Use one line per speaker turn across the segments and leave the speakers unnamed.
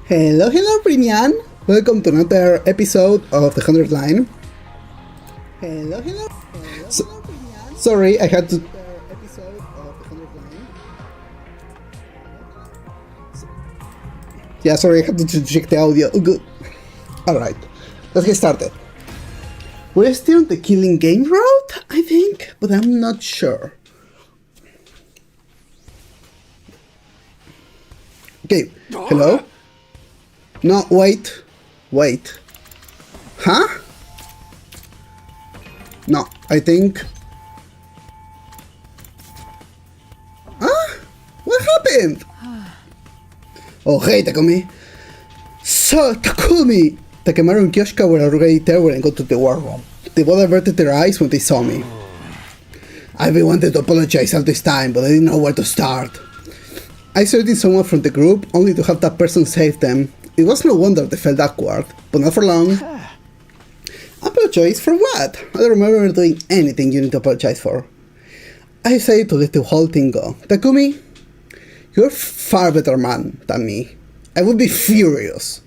Hello, Brian. Welcome to another episode of the 100th Line. Hello. Sorry, I had to. Yeah, sorry, I had to check the audio. Oh, good. Alright, let's get started. We're still on the killing game route, I think, but I'm not sure. Okay, hello? No, wait. Huh? No, I think... Huh? What happened? Oh, hey, Takumi. So, Takumi! Takemaru and Kyoshika were already there when I got to the war room. They both averted their eyes when they saw me. I've been wanting to apologize all this time, but I didn't know where to start. I searched someone from the group, only to have that person save them. It was no wonder they felt awkward, but not for long. Apologize for what? I don't remember doing anything you need to apologize for. I decided to let the whole thing go. Takumi, you're a far better man than me. I would be furious.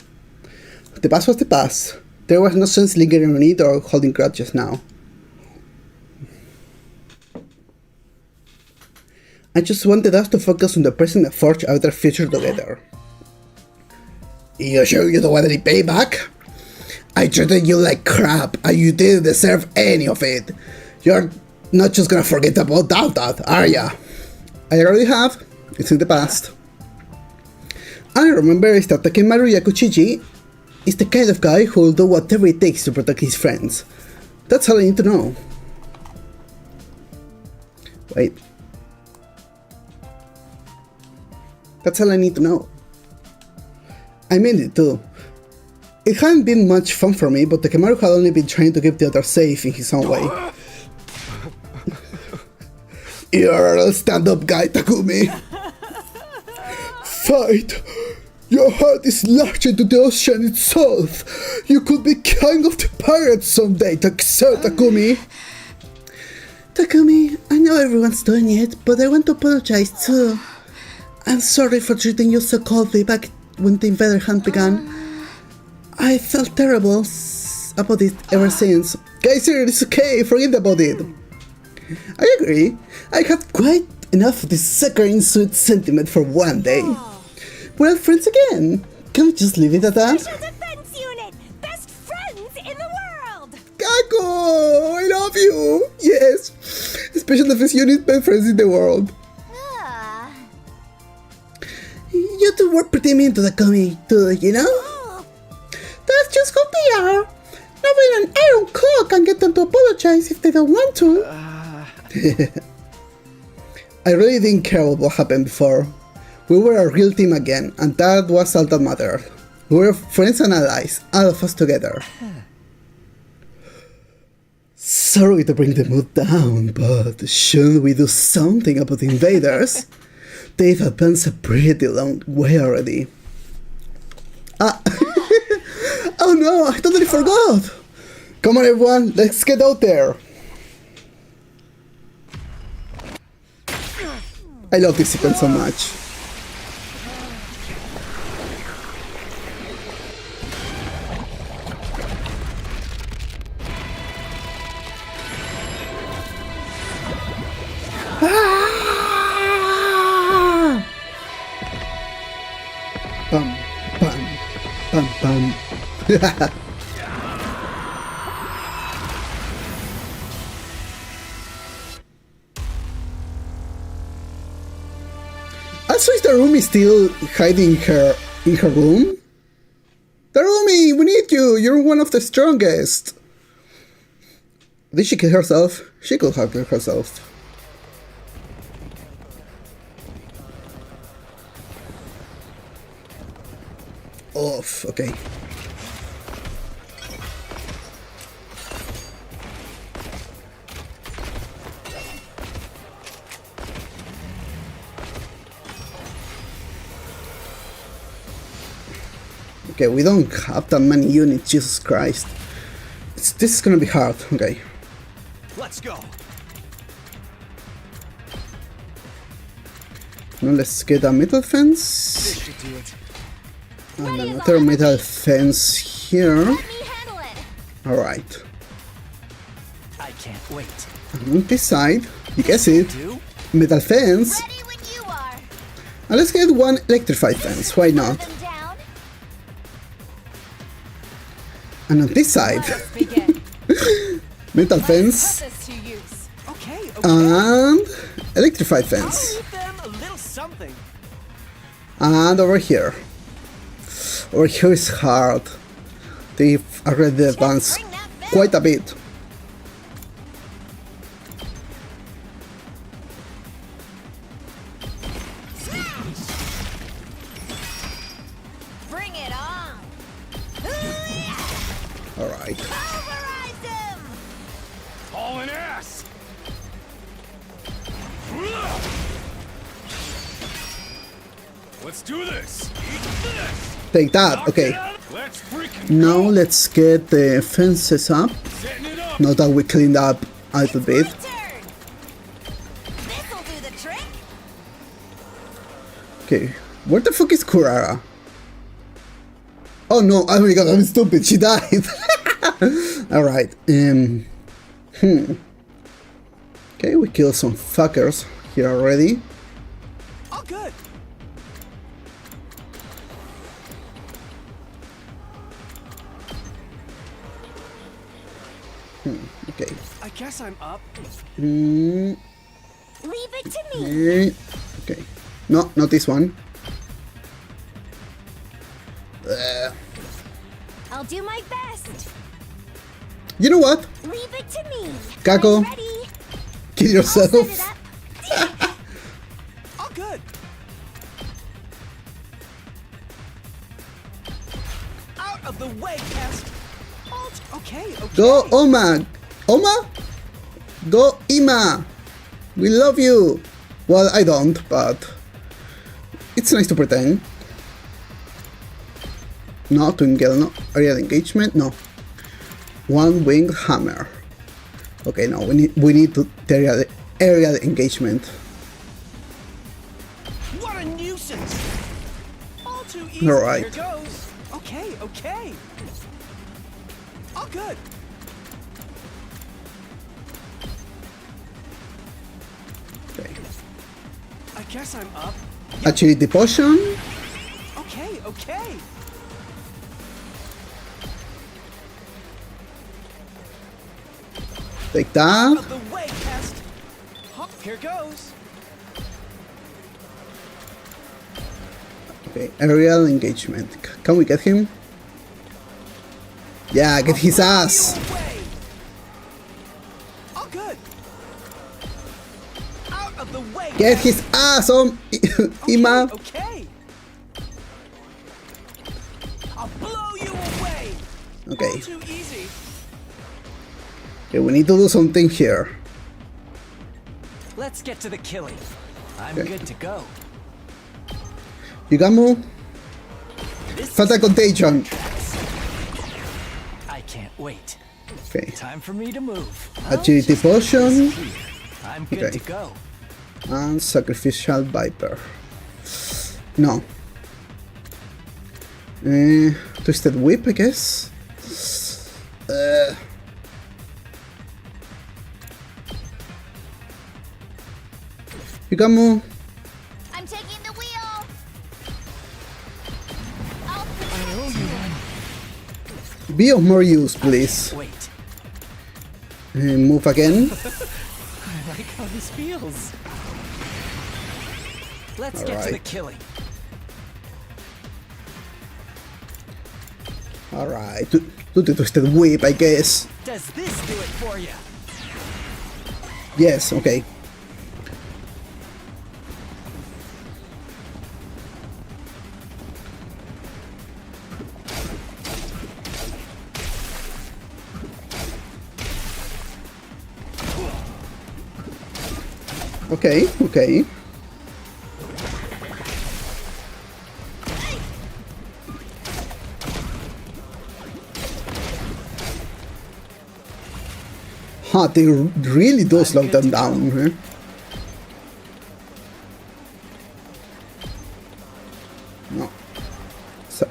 The past was the past. There was no sense lingering on it or holding grudges now. I just wanted us to focus on the present and forge a better future together. You sure you don't want any payback? I treated you like crap and you didn't deserve any of it. You're not just gonna forget about that, are ya? I already have. It's in the past. All I remember is that Takemaru Yakuchiji is the kind of guy who will do whatever it takes to protect his friends. That's all I need to know. Wait. That's all I need to know. I meant it too. It hadn't been much fun for me, but Takemaru had only been trying to keep the others safe in his own way. You're a stand-up guy, Takumi. Fight! Your heart is larger than the ocean itself. You could be king of the pirates someday, Takumi. Takumi, I know everyone's doing it, but I want to apologize too. I'm sorry for treating you so coldly back when the invader hunt began. I felt terrible about it ever since. Guys, it's okay, forget about it. I agree. I had quite enough of this saccharine sweet sentiment for one day. We're friends again. Can we just leave it at that?
Special Defense Unit! Best friends in the world!
Kako! I love you! Yes! Special Defense Unit, best friends in the world. You two were pretty mean to Takumi too, you know? That's just who they are. Nobody and Iron Claw can get them to apologize if they don't want to. I really didn't care about what happened before. We were a real team again, and that was all that mattered. We were friends and allies, all of us together. Sorry to bring the mood down, but shouldn't we do something about the invaders? They've advanced a pretty long way already. Ah! Oh no, I totally forgot! Come on everyone, let's get out there! I love this sequence so much. Pam, pam, pam, pam. Also, is Tarumi still hiding in her room? Tarumi, we need you! You're one of the strongest! Did she kill herself? She could have killed herself. Off, okay. Okay, we don't have that many units, Jesus Christ. This is gonna be hard, okay.
Let's go.
Now let's get a metal fence.
This should do it.
And another metal fence here.
Let me handle it.
Alright.
I can't wait.
And on this side, you guess it,
Do?
metal fence.
Ready when you are.
And let's get one electrified fence, why not?
Them down.
And on this side,
Let's begin.
metal fence
Put this to use.
Okay, okay.
and electrified
I'll
fence.
leave them a little something.
And over here. Over here is hard. They've already advanced
Bring that fence.
quite a bit.
Bring it on.
Alright.
Pulverize them.
All an ass. Let's do this. Eat this.
Take that, okay.
Let's freaking
Now
go.
let's get the fences up.
Setting it up.
Now that we cleaned up a little bit.
My turn. This'll do the trick.
Okay, where the fuck is Kurara? Oh no, oh my god, I'm stupid, she died. Alright, Okay, we killed some fuckers here already.
All good.
Okay.
I guess I'm up.
Mm,
Leave it to me.
okay. No, not this one.
I'll do my best.
You know what?
Leave it to me.
Kako.
I'm ready.
Kill
I'll set it
yourself.
up.
All good. Out of the way, Pest. Alt. Okay, okay.
Go, Oma! Oma? Go, Ima! We love you! Well, I don't, but it's nice to pretend. No, to engage, no. Area engagement, no. One winged hammer. Okay, no, we need to area engagement.
What a nuisance. All too easy.
All right.
Here goes. Okay, okay. All good.
Okay.
I guess I'm up.
Agility potion.
Okay, okay.
Take that.
Of the way, Pest. Hop, here goes.
Okay, aerial engagement. Can we get him? Yeah, get his ass.
Away. All good. way.
Get his ass on, Ima.
Okay. I'll blow you away.
Okay.
All too easy.
Okay, we need to do something here.
Let's get to the killing. I'm
Okay.
good to go.
Yugamu.
This
Fatal Contagion.
I can't wait.
Okay.
Time for me to move.
Agility Potion.
I'm good
Okay.
to go.
And Sacrificial Viper. No. Twisted Whip, I guess. Yugamu.
I'm taking the wheel. I'll
Be of more use, please.
Wait.
Move again.
I like how this feels. Let's get to the
Alright.
killing.
Alright. Do the Twisted Whip, I guess.
Does this do it for you?
Yes, okay. Okay, okay. Huh, they really do slow them down, huh? No. So,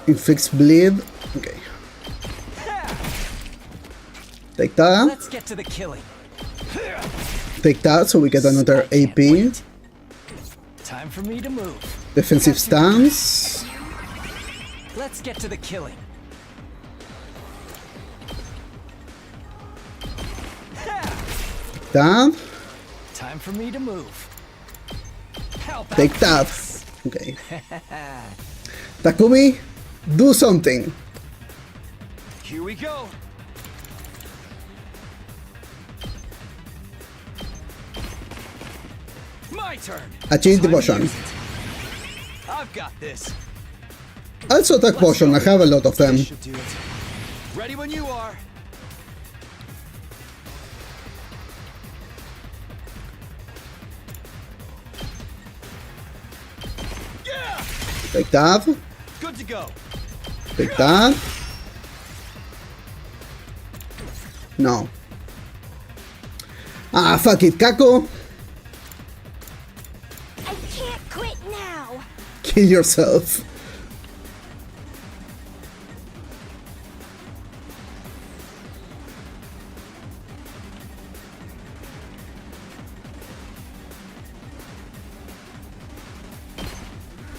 inflicts bleed. Okay. Take that.
Let's get to the killing.
Take that so we get another
I can't
AP.
wait. Time for me to move.
Defensive stance.
Let's get to the killing.
That.
Time for me to move. Help out.
Take that. Okay. Takumi, do something.
Here we go. My turn.
Agility
Time to
Potion.
use it. I've got this.
Also attack potion, I have a lot of them.
This should do it. Ready when you are. Yeah!
Take that.
Good to go.
Take that. No. Ah, fuck it, Kako.
I can't quit now.
Kill yourself.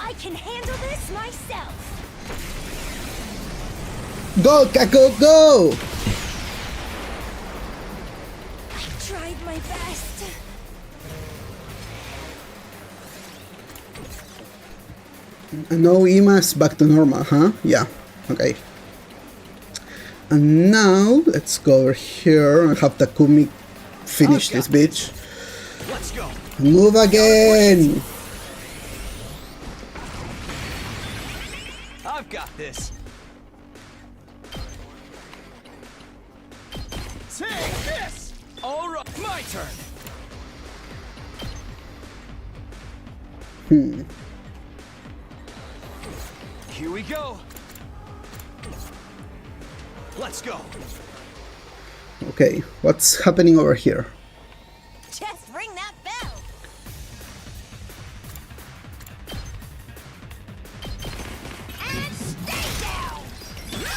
I can handle this myself.
Go, Kako, go!
I tried my best.
And now Ima's back to normal, huh? Yeah, okay. And now, let's go over here and have Takumi finish this bitch.
Let's go.
Move again!
I've got this. Take this. All right, my turn. Here we go. Let's go.
Okay, what's happening over here?
Just ring that bell. And stay down.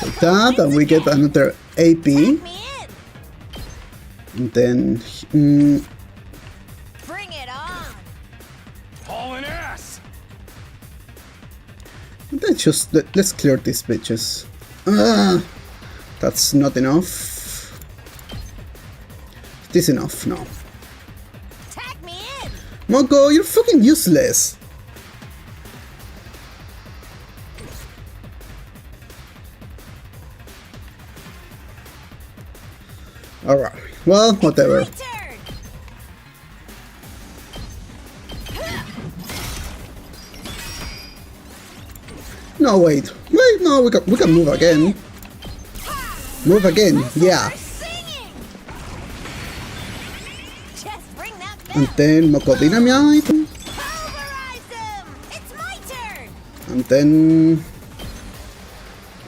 Like that, and we get another AP.
Take me in.
And then,
Bring it on.
Hauling ass.
let's clear these bitches. Ah, that's not enough. It is enough, no.
Tag me in.
Monko, you're fucking useless. Alright, Well, whatever.
My turn.
No, wait. Wait, no, we can move again. Move again, yeah.
Singing. Just bring that
And
bell.
then Moko Dynamite.
Pulverize them. It's my turn.
And then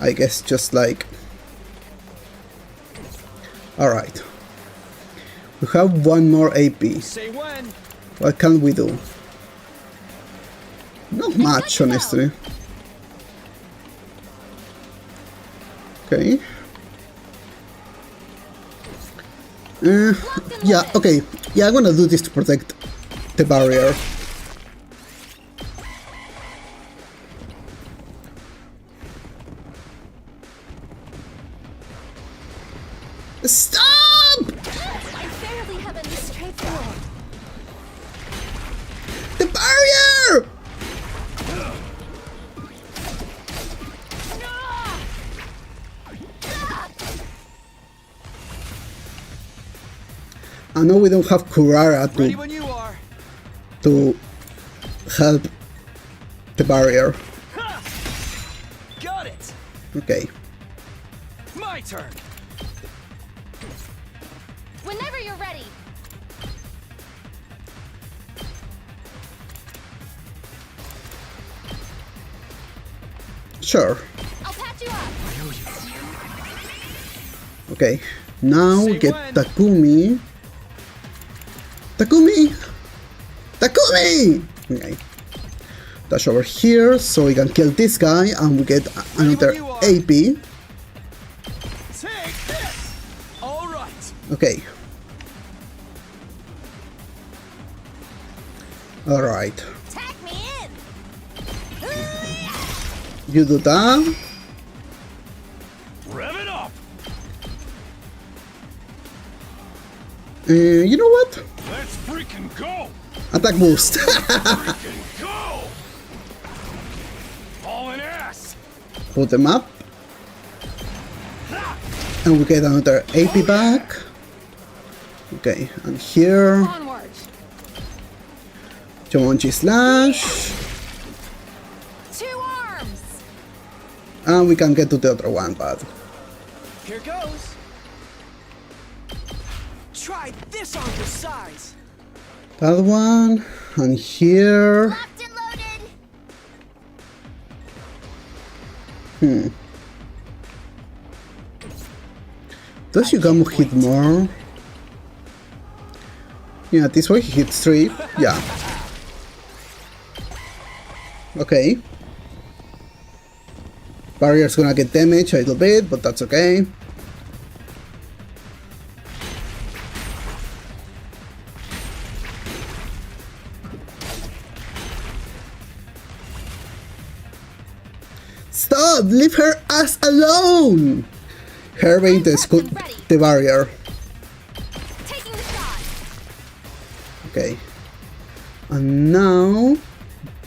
I guess just like... Alright. We have one more AP.
Say when.
What can we do? Not much, honestly. Okay. Yeah, okay. Yeah, I'm gonna do this to protect the barrier. Stop!
I barely have any strength left.
The barrier! I know we don't have Kurara
Ready when you are.
to help the barrier.
Got it.
Okay.
My turn.
Whenever you're ready.
Sure.
I'll patch you up.
Okay. Now we
Say
get
when.
Takumi. Takumi! Takumi! Okay. Dash over here so we can kill this guy and we get another
you are.
AP.
Take this. All right.
Okay. Alright.
Tag me in.
You do that.
Rev it up.
You know what?
Let's freaking go.
Attack boost.
Freaking go. All in ass.
Put them up. And we get another AP back. Okay, and here.
Onwards.
Jomonji Slash.
2 arms.
And we can get to the other one, but
Here goes. Try this on your size.
that one. And here.
Locked and loaded.
Does Yugamu hit more? Yeah, this way he hits 3. Yeah. Okay. Barrier's gonna get damaged a little bit, but that's okay. Stop! Leave her ass alone! Her being the barrier.
Taking the shot.
Okay. And now...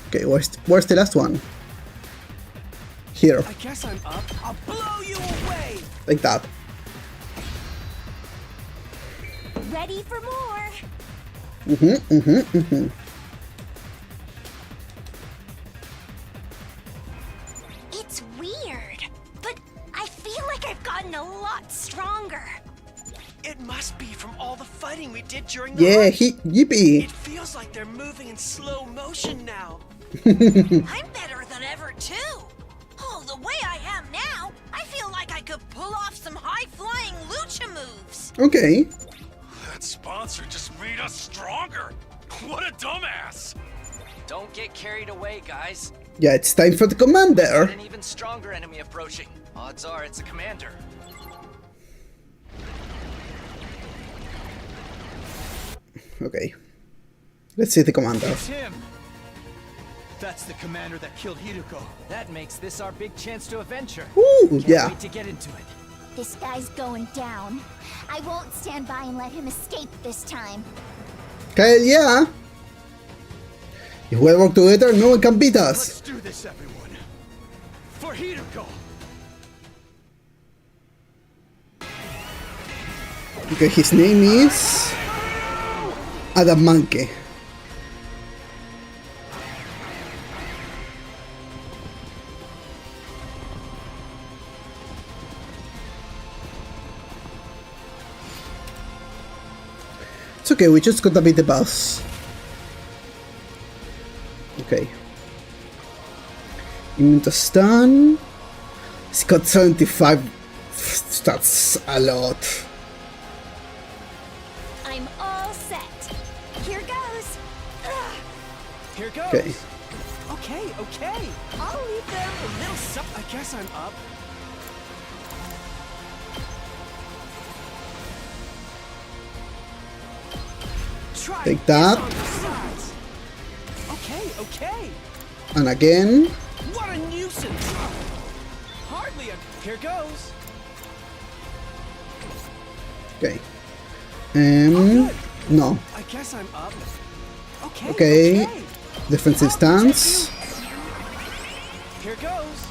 Okay, where's the last one? Here,
I guess I'm up. I'll blow you away.
like that.
Ready for more. It's weird, but I feel like I've gotten a lot stronger.
It must be from all the fighting we did during the
Yeah,
hunt.
yippee!
It feels like they're moving in slow motion now.
I'm better than ever, too. Oh, the way I am now, I feel like I could pull off some high-flying lucha moves.
Okay.
That sponsor just made us stronger. What a dumbass.
Don't get carried away, guys.
Yeah, it's time for the commander.
An even stronger enemy approaching. Odds are it's a commander.
Okay. Let's see the commander.
It's him. That's the commander that killed Hiruko. That makes this our big chance to avenge her.
Ooh,
Can't
yeah.
wait to get into it.
This guy's going down. I won't stand by and let him escape this time.
Hell yeah! If we work together, no one can beat us.
Let's do this, everyone. For Hiruko.
Okay, his name is Adamanke. It's okay, we just gotta beat the boss. Okay. Immune to stun. He's got 75. That's a lot.
I'm all set. Here goes. Ugh.
Here goes.
Okay.
Okay. I'll leave them a little I guess I'm up. Try
Take that.
Okay.
And again.
What a nuisance. Hardly a... Here goes.
Okay.
Good.
No.
I guess I'm up.
Okay. Defensive stance.
Here goes.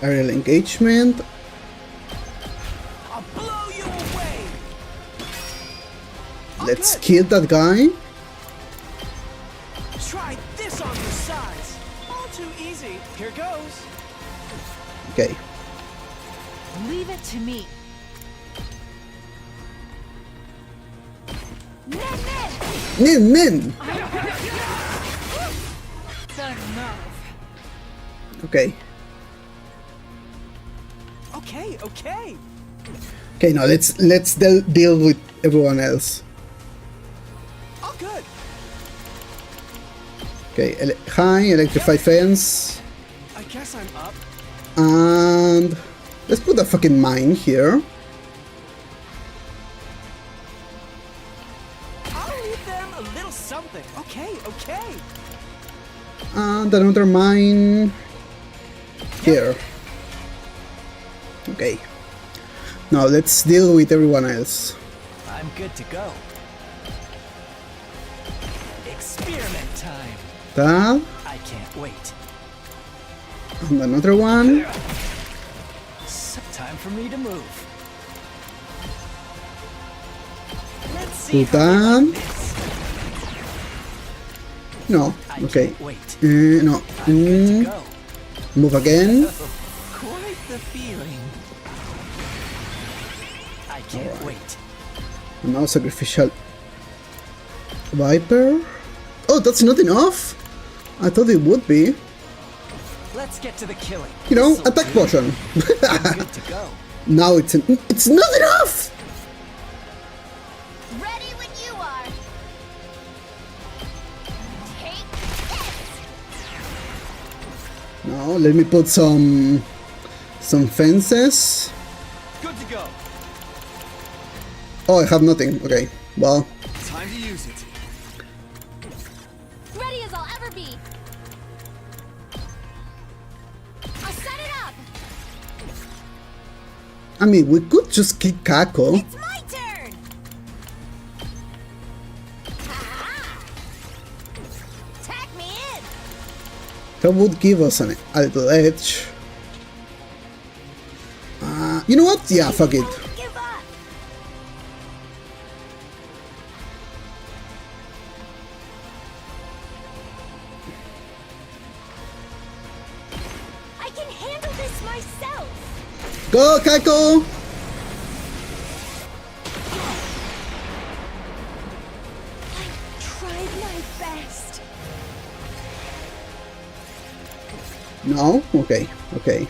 Aerial engagement.
I'll blow you away.
Let's
Good.
kill that guy.
Try this on your sides. All too easy. Here goes.
Okay.
Leave it to me.
Nin!
The nerve.
Okay.
Okay.
Okay, now let's deal with everyone else.
All good.
Okay, high, electrified fence.
I guess I'm up.
And let's put a fucking mine here.
I'll leave them a little something. Okay.
And another mine here. Okay. Now let's deal with everyone else.
I'm good to go. Experiment time.
That.
I can't wait.
And another one.
Time for me to move. Let's see
Put
how they
that.
like this.
No.
I
Okay.
can't wait.
No.
I'm good to go.
Move again.
Quite the feeling. I can't wait.
And now sacrificial viper. Oh, that's not enough. I thought it would be.
Let's get to the killing.
You know,
This'll
attack
do.
potion.
I'm good to go.
Now it's not enough.
Ready when you are. Take this.
Now let me put some fences.
Good to go.
Oh, I have nothing. Okay. Well,
Time to use it.
Ready as I'll ever be. I'll set it up.
I mean, we could just kill Kako.
It's my turn. Ha-ha. Tag me in.
That would give us a little edge. You know what? Yeah, fuck it.
Don't give up.
I can handle this myself.
Go, Kako!
I tried my best.
No? Okay, okay.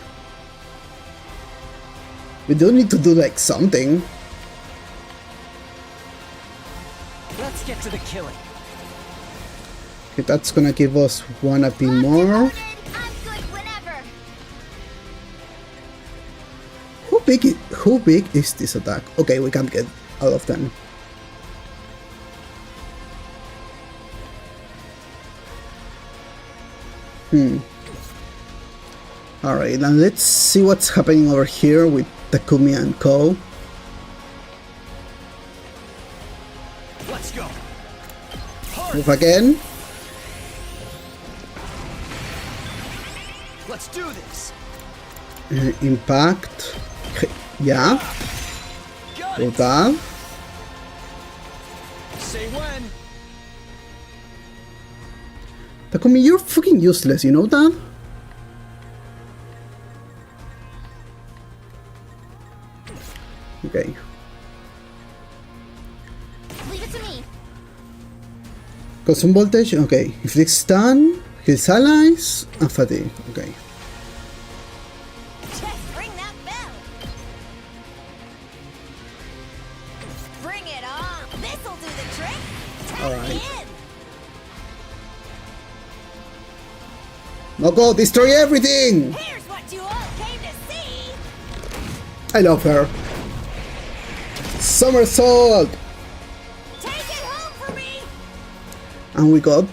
We do need to do like something.
Let's get to the killing.
Okay, that's gonna give us one AP more.
I'm good whenever.
How big is this attack? Okay, we can't get all of them. Alright, and let's see what's happening over here with Takumi and Co.
Let's go.
Move again.
Let's do this.
Impact. Yeah.
Go.
Do that.
Say when.
Takumi, you're fucking useless, you know that? Okay.
Leave it to me.
Got some voltage, okay. Inflict stun, kills allies, and fatigue, okay.
Just ring that bell. Bring it on. This'll do the trick. Take
Alright.
me in.
Now go destroy everything!
Here's what you all came to see.
I love her. Somersault!
Take it home for me.
And we got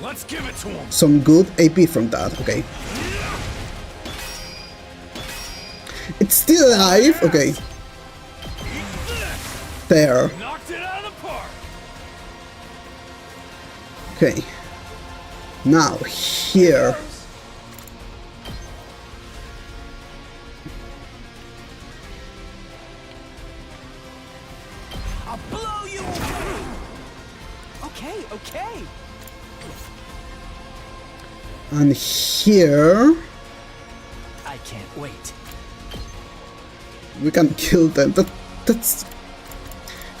Let's give it to him.
some good AP from that, okay. It's still alive, okay. There.
Knocked it out of the park.
Okay. Now, here.
I'll blow you away. Okay, okay.
And here.
I can't wait.
We can kill them. That's...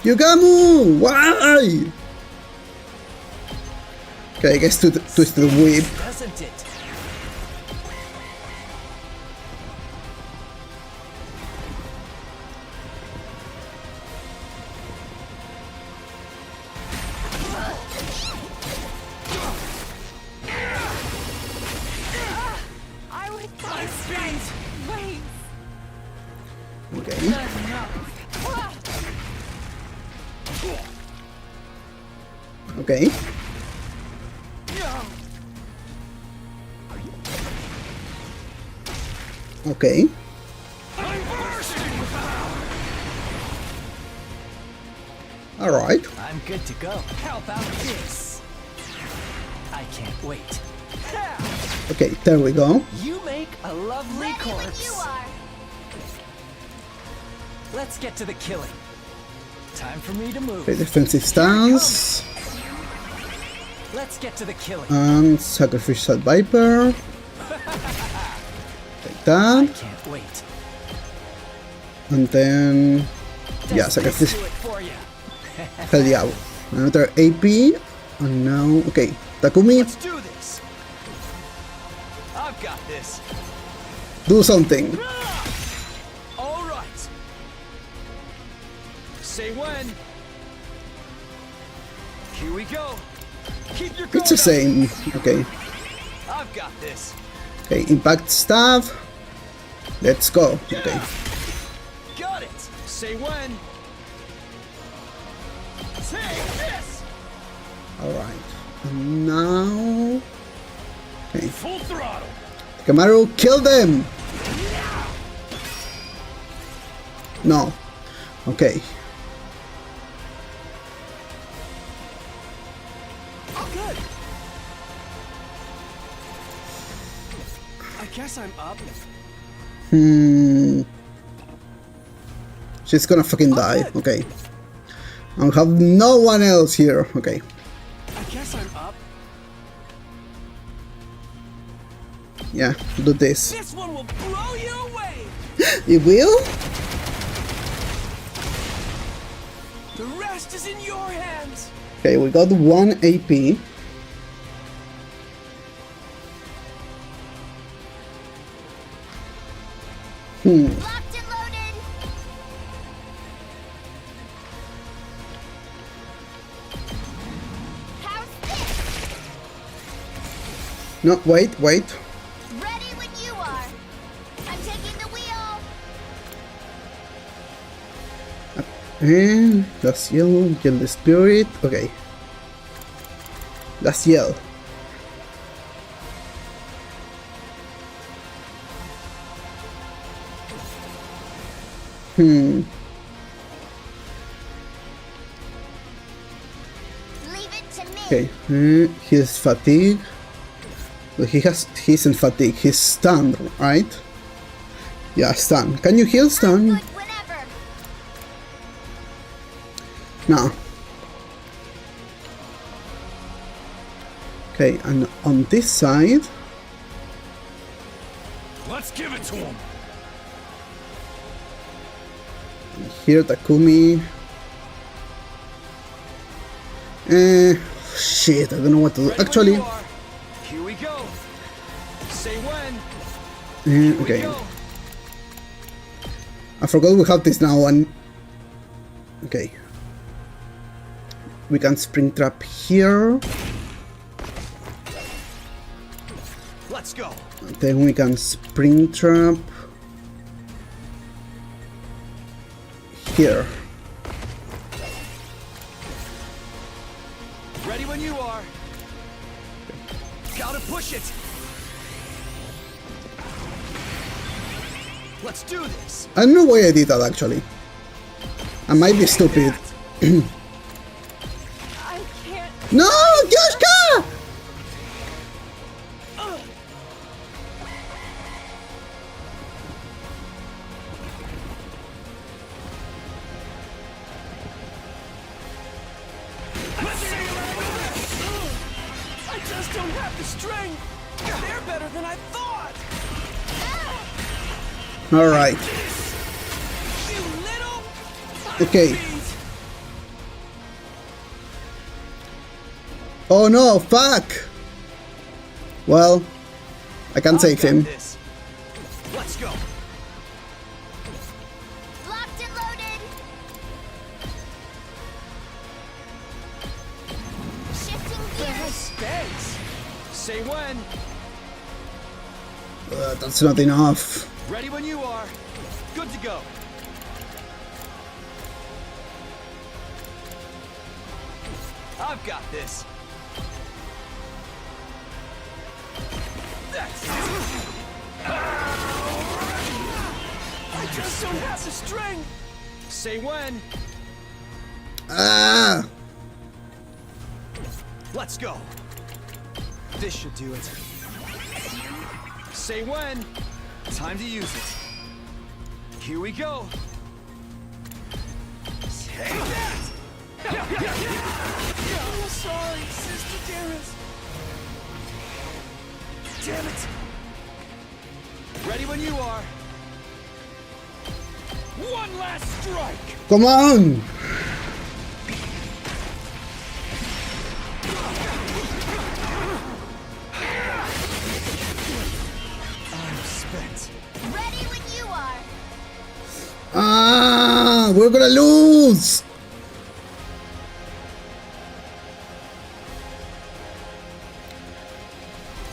Yugamu! Why? Okay, I guess twist the whip.
Doesn't it?
I would my speed. Wait.
Okay. Okay. Okay. Alright.
I'm good to go. How about this? I can't wait.
Okay, there we go.
You make a lovely
Ready when
corpse.
you are.
Let's get to the killing. Time for me to move.
Okay, defensive stance.
Let's get to the killing.
And sacrificial viper. Take
I
that.
can't wait.
And then... Yeah,
Let's
sacrifice.
do it for you.
Hell yeah. Another AP. And now... Okay, Takumi,
Let's do this. I've got this.
do something.
All right. Say when. Here we go. Keep your
It's the same. Okay.
I've got this.
Okay, impact staff. Let's go. Okay.
Got it. Say when. Take this.
Alright. And now... Okay.
Full throttle.
Kamaru, kill them! No. Okay.
Good. I guess I'm up.
She's gonna fucking die. Okay. I have no one else here. Okay.
I guess I'm up.
Yeah, do this.
This one will blow you away.
It will?
The rest is in your hands.
Okay, we got 1 AP.
Locked and loaded. How's this?
No, wait.
Ready when you are. I'm taking the wheel.
And last yell, kill the spirit. Okay. Last yell.
Leave it to me.
Okay. He's fatigue. Well, he's in fatigue. He's stunned, right? Yeah, stun. Can you heal stun?
Good whenever.
No. Okay, and on this side.
Let's give it to him.
Here, Takumi. Shit, I don't know what to do. Actually,
here we go. Say when.
okay. I forgot we have this now, and okay. We can spring trap here.
Let's go.
Then we can spring trap here.
Ready when you are. Gotta push it. Let's do this.
I don't know why I did that actually. I might be stupid.
I can't.
No, Yoshka!
I just don't have the strength. They're better than I thought.
All right.
You little.
Okay. Oh no, fuck! Well, I can save him.
This. Let's go.
Locked and loaded. Shifting gears.
Space. Say when.
That's not enough.
Ready when you are. Good to go. I've got this. That's it. I just don't have the strength. Say when.
Ah!
Let's go. This should do it. Say when. Time to use it. Here we go. Take that! Oh, sorry, Sister Dearest. Damn it! Ready when you are. One last strike!
Come on!
I'm spent.
Ready when you are.
Ah! We're gonna lose!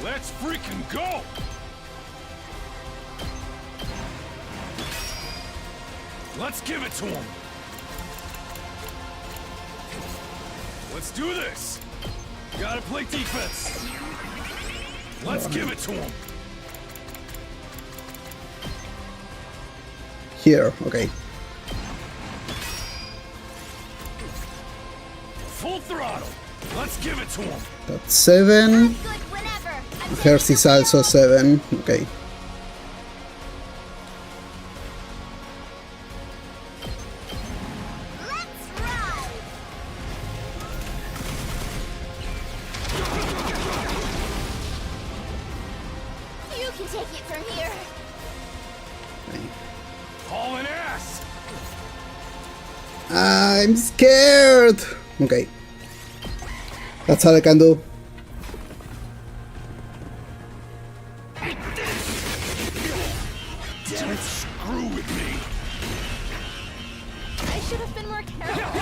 Let's freaking go! Let's give it to him. Let's do this. Gotta play defense. Let's give it to him.
Here, okay.
Full throttle. Let's give it to him.
That's 7.
I'm good whenever. I'm
Hers is also 7. Okay.
Let's ride. You can take it from here.
Hauling ass.
I'm scared! Okay. That's all I can do.
Damn it, screw with me.
I should have been more careful.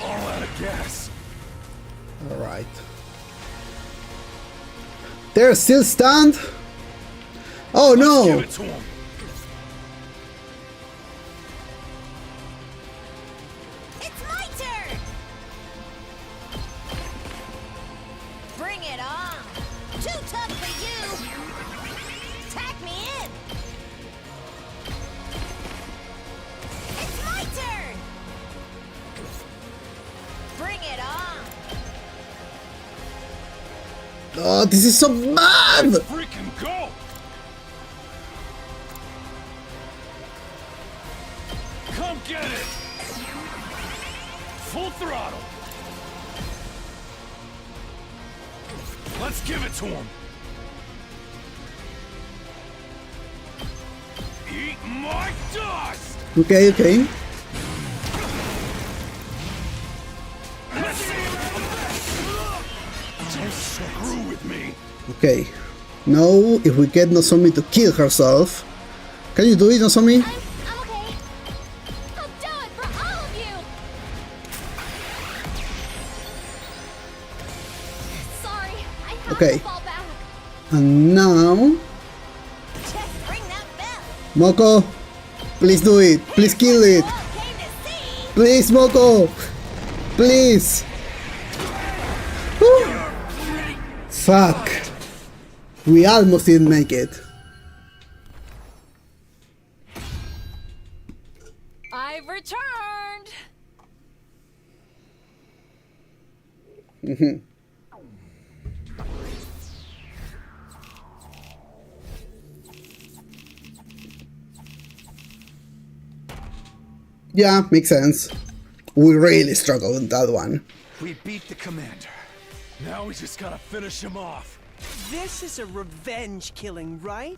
All out of gas.
Alright. There's still stand? Oh
Give
no!
it to him.
It's my turn. Bring it on. Too tough for you. Tack me in. It's my turn. Bring it on.
Oh, this is so bad!
Freaking go. Come get it. throttle! Let's give it to him! Eat my dust!
Okay, okay.
Don't screw with me!
Okay. Now, if we get Nozomi to kill herself. Can you do it, Nozomi?
I'm okay. I'll do it for all of you. Sorry, I have
Okay.
to fall back.
And now,
Just ring that bell.
Moko, please do it. Please kill it.
All came to see.
Please, Moko. Please. Whew. Fuck. We almost didn't make it.
I've returned.
Yeah, makes sense. We really struggled with that one.
We beat the commander.
Now we just gotta finish him off.
This is a revenge killing, right?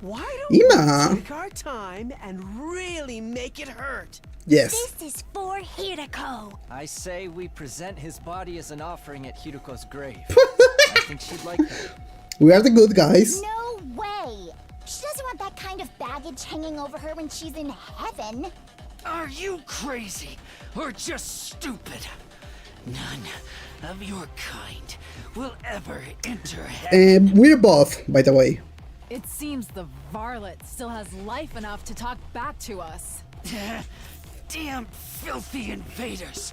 Why don't
Ima.
we take our time and really make it hurt?
Yes.
This is for Hideko.
I say we present his body as an offering at Hiruko's grave. I think she'd like that.
We are the good guys.
No way. She doesn't want that kind of baggage hanging over her when she's in heaven.
Are you crazy or just stupid? None of your kind will ever enter heaven.
We're both, by the way.
It seems the varlet still has life enough to talk back to us.
Damn filthy invaders!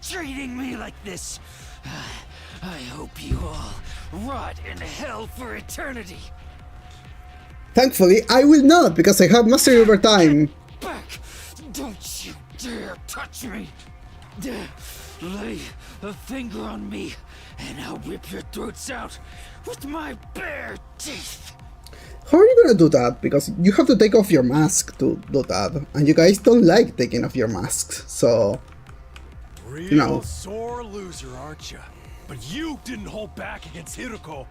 Treating me like this. I hope you all rot in hell for eternity.
Thankfully, I will not, because I have mastery over time.
Back! Don't you dare touch me! Lay a finger on me, and I'll rip your throats out with my bare teeth!
How are you gonna do that? Because you have to take off your mask to do that. And you guys don't like taking off your masks, so...
Real
No.
sore loser, aren't you? But you didn't hold back against Hiruko.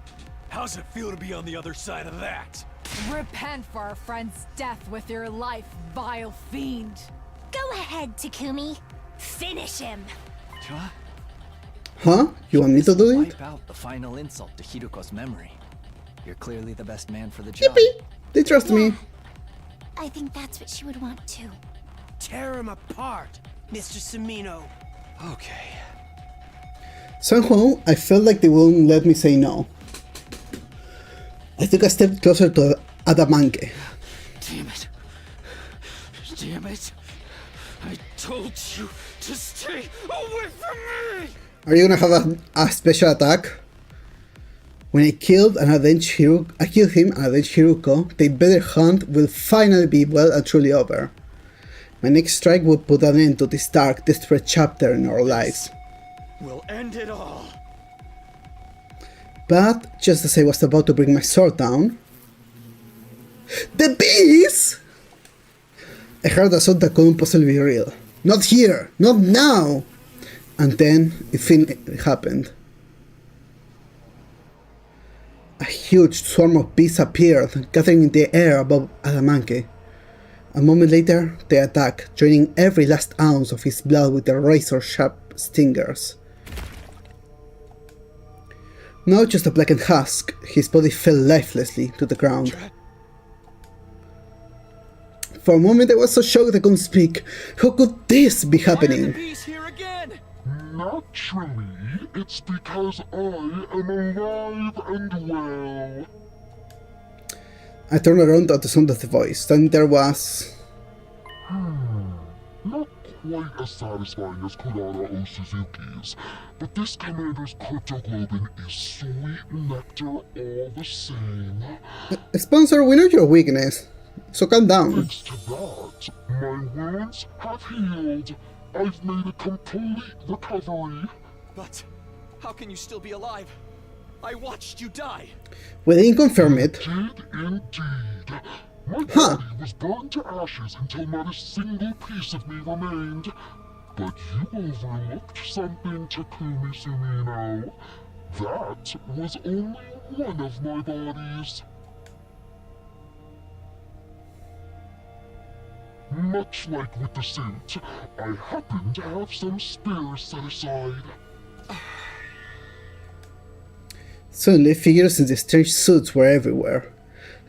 How's it feel to be on the other side of that?
Repent for our friend's death with your life, vile fiend.
Go ahead, Takumi. Finish him.
Huh?
Huh? You want me to do it?
Wipe out the final insult to Hiruko's memory. You're clearly the best man for the job.
Yippee! They trust me.
I think that's what she would want too.
Tear him apart, Mr. Sumino.
Okay.
Somehow, I felt like they wouldn't let me say no. I took a step closer to Adamanke.
Damn it. Damn it. I told you to stay away from me!
Are you gonna have a special attack? When I killed him and avenged Hiruko, the better hunt will finally be well and truly over. My next strike will put an end to this dark, desperate chapter in our lives.
We'll end it all.
But just as I was about to bring my sword down... The bees! I heard a sound that couldn't possibly be real. Not here! Not now! And then it finally happened. A huge swarm of bees appeared, gathering in the air above Adamanke. A moment later, they attacked, draining every last ounce of his blood with their razor-sharp stingers. Now just a blackened husk, his body fell lifelessly to the ground. For a moment I was so shocked I couldn't speak. How could this be happening?
Bees here again!
Naturally, it's because I am alive and well.
I turned around at the sound of the voice, and there was...
Not quite as satisfying as Kotaro or Suzuki's, but this commander's cryptoglobin is sweet nectar all the same.
Sponsor, we know your weakness, so calm down.
Thanks to that, my wounds have healed. I've made a complete recovery.
But how can you still be alive? I watched you die.
We didn't confirm it.
Did indeed. My
Huh.
body was burned to ashes until not a single piece of me remained. But you overlooked something, Takumi Sumino. That was only one of my bodies. Much like with the suit, I happen to have some spares set aside.
Suddenly, figures in the strange suits were everywhere.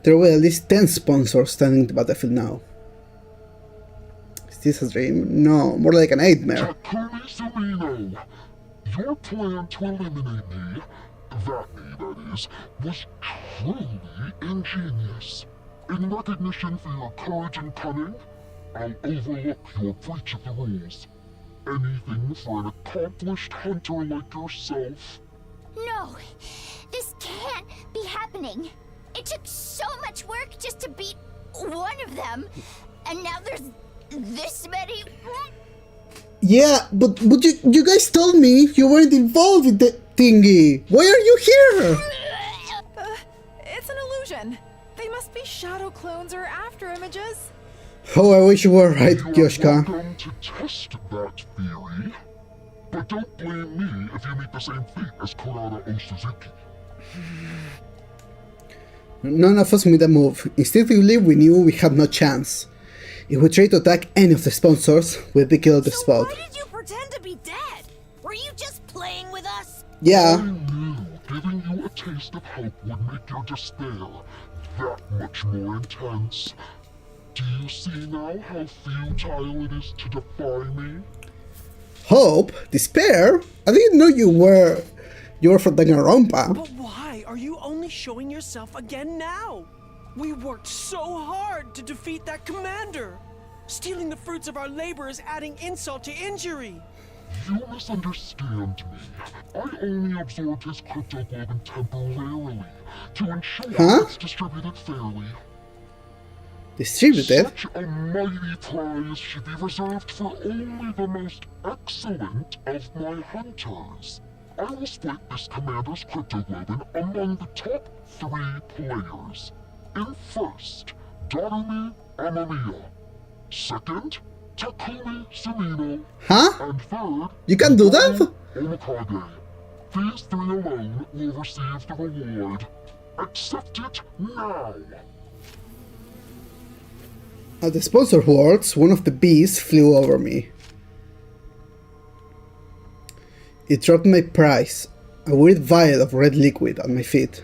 There were at least 10 sponsors standing in the battlefield now. Is this a dream? No, more like a nightmare.
Takumi Sumino! Your plan to eliminate me, that is, was truly ingenious. In recognition for your courage and cunning, I'll overlook your breach of the rules. Anything for an accomplished hunter like yourself.
No, this can't be happening. It took so much work just to beat one of them, and now there's this many.
Yeah, but you guys told me you weren't involved in the thingy. Why are you here?
It's an illusion. They must be shadow clones or after images.
Oh, I wish you were right,
You are
Yoshika.
welcome to test that theory, but don't blame me if you meet the same fate as Kotaro or Suzuki.
None of us made a move. Instinctively, we knew we had no chance. If we tried to attack any of the sponsors, we'd be killed on the
So
spot.
why did you pretend to be dead? Were you just playing with us?
I
Yeah,
knew giving you a taste of hope would make your despair that much more intense. Do you see now how futile it is to defy me?
hope, despair. I didn't know you were from Danganronpa.
But why are you only showing yourself again now? We worked so hard to defeat that commander. Stealing the fruits of our labor is adding insult to injury.
You misunderstand me. I only absorbed his cryptoglobin temporarily to ensure
Huh?
it's distributed fairly.
Distributed?
Such a mighty prize should be reserved for only the most excellent of my hunters. I will split this commander's cryptoglobin among the top 3 players. In first, Takumi Amamiya. Second, Takumi Sumino.
Huh?
And third,
You can do that?
Omikage. These 3 alone will receive the reward. Accept it now!
At the sponsor words, one of the bees flew over me. It dropped my prize, a weird vial of red liquid, at my feet.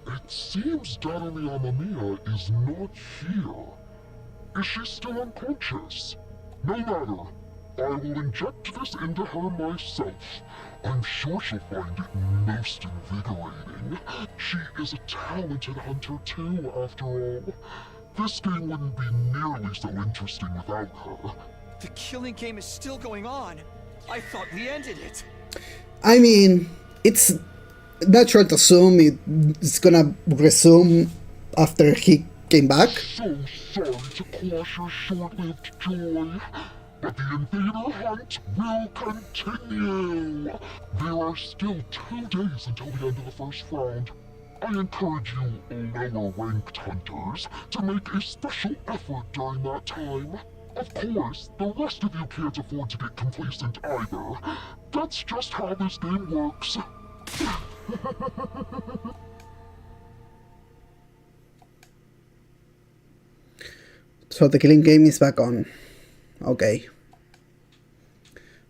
It seems Takumi Amamiya is not here. Is she still unconscious? No matter. I will inject this into her myself. I'm sure she'll find it most invigorating. She is a talented hunter too, after all. This game wouldn't be nearly so interesting without her.
The killing game is still going on. I thought we ended it.
I mean, it's natural to assume it's gonna resume after he came back.
So sorry to quash your short-lived joy, but the invader hunt will continue. There are still 2 days until the end of the first round. I encourage you lower-ranked hunters to make a special effort during that time. Of course, the rest of you can't afford to get complacent either. That's just how this game works.
So the killing game is back on. Okay.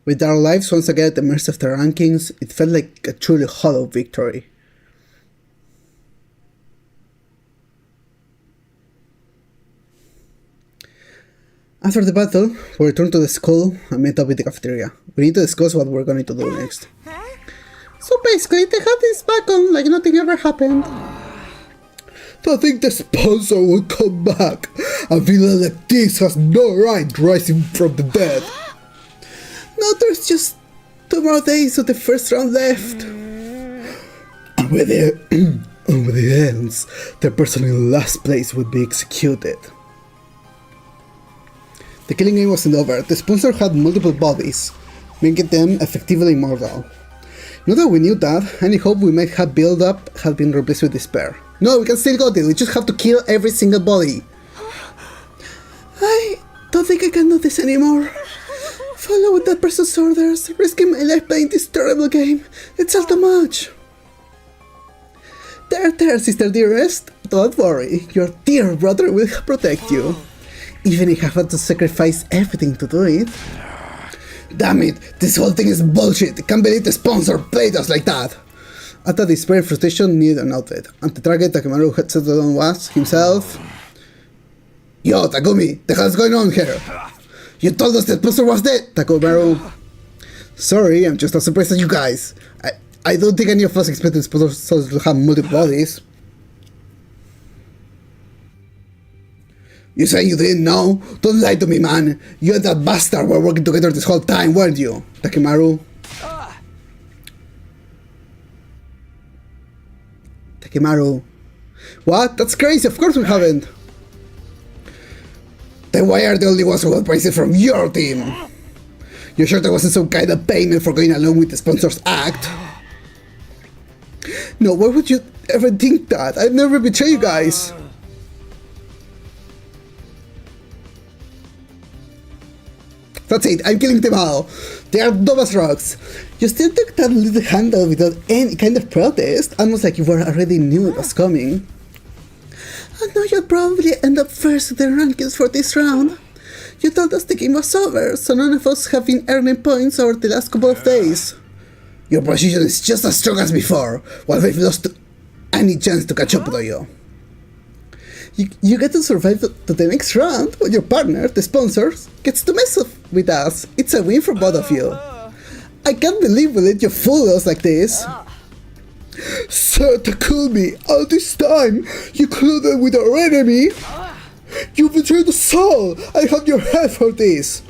With our lives once again at the mercy of the rankings, it felt like a truly hollow victory. After the battle, we returned to the school and met up with the cafeteria. We need to discuss what we're going to do next. So basically, they had this back on like nothing ever happened. To think the sponsor will come back. A villain like this has no right rising from the dead. Now there's just 2 more days of the first round left. And with the ends, the person in last place would be executed. The killing game wasn't over. The sponsor had multiple bodies, making them effectively immortal. Now that we knew that, any hope we might have built up had been replaced with despair. No, we can still go there, we just have to kill every single body. I don't think I can do this anymore. Following that person's orders, risking my life playing this terrible game. It's all too much. There, sister dearest. Don't worry, your dear brother will protect you. Even if I have to sacrifice everything to do it. Damn it, this whole thing is bullshit. I can't believe the sponsor played us like that. At that despair frustration needed an outlet, and the target Takimaru had settled on was himself. Yo, Takumi, the hell's going on here? You told us the sponsor was dead, Takimaru. Sorry, I'm just as surprised as you guys. I don't think any of us expected sponsors to have multiple bodies. You say you didn't know? Don't lie to me, man. You and that bastard were working together this whole time, weren't you, Takimaru? Takimaru. What? That's crazy, of course we haven't. Then why are the only ones who got praises from your team? You sure there wasn't some kind of payment for going along with the sponsor's act? No, why would you ever think that? I'd never betray you guys. That's it, I'm killing them all. They are dumb as rocks. You still took that little handout without any kind of protest, almost like you were already knew it was coming. I know you'll probably end up first in the rankings for this round. You told us the game was over, so none of us have been earning points over the last couple of days. Your position is just as strong as before, while we've lost any chance to catch up to you. You get to survive to the next round when your partner, the sponsors, gets to mess up with us. It's a win for both of you. I can't believe we let you fool us like this. Sir Takumi, all this time, you colluded with our enemy. You betrayed us all. I have your head for this.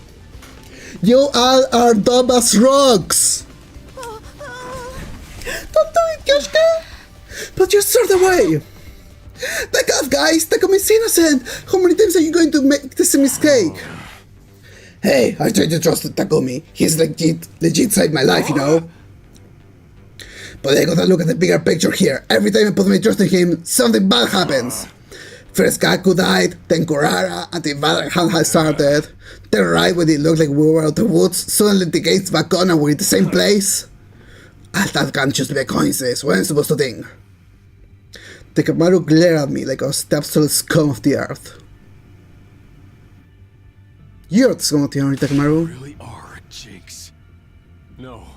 You all are dumb as rocks. Don't do it, Yoshika. But you're sort of way. Back off, guys! Takumi's innocent! How many times are you going to make this a mistake? Hey, I try to trust Takumi. He's legit saved my life, you know? But I gotta look at the bigger picture here. Every time I put my trust in him, something bad happens. First Kaku died, then Kurara, and the invader had started. Then right when it looked like we were out of the woods, suddenly the gates back on and we're in the same place. That can't just be a coincidence. What am I supposed to think? Takimaru glared at me like I was the absolute scum of the earth. You're the scum of the earth, Takimaru.
You really are, Jinx. No,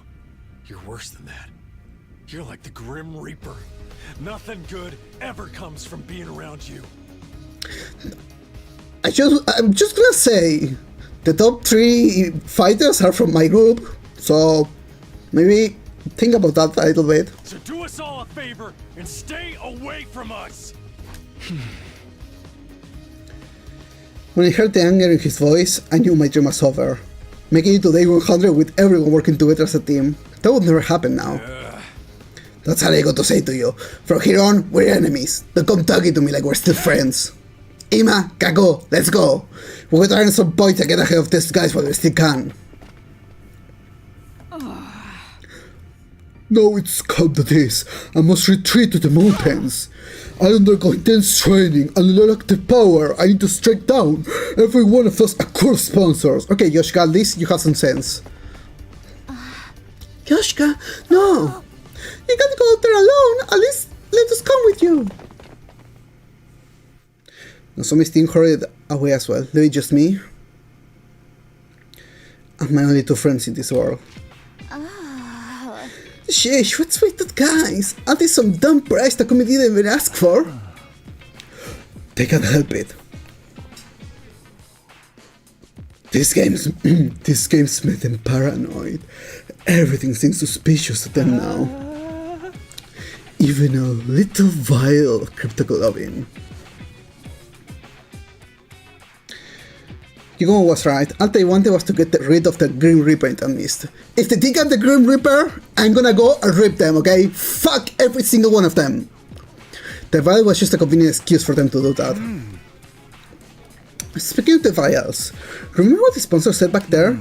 you're worse than that. You're like the Grim Reaper. Nothing good ever comes from being around you.
I'm just gonna say, the top 3 fighters are from my group, so maybe think about that a little bit.
So do us all a favor and stay away from us.
When I heard the anger in his voice, I knew my dream was over. Making it to day 100 with everyone working together as a team. That would never happen now. That's all I got to say to you. From here on, we're enemies. Don't come talking to me like we're still friends. Ima, Kako, let's go. We gotta earn some points and get ahead of these guys while we still can. No, it's come to this. I must retreat to the mountains. I undergo intense training and lack the power. I need to strike down every one of those accursed sponsors. Okay, Yoshika, at least you have some sense. Yoshika, no! You can't go out there alone. At least let us come with you. Nozomi's team hurried away as well. Leave it just me. And my only 2 friends in this world. Sheesh, what's with that, guys? Aren't they some dumb price Takumi didn't even ask for? They can't help it. These games made them paranoid. Everything seems suspicious to them now. Even a little vial of cryptoglobin. Yugo was right. All they wanted was to get rid of the Grim Reaper in the mist. If they dig up the Grim Reaper, I'm gonna go and rip them, okay? Fuck every single one of them. The vial was just a convenient excuse for them to do that. Speaking of the vials, remember what the sponsor said back there?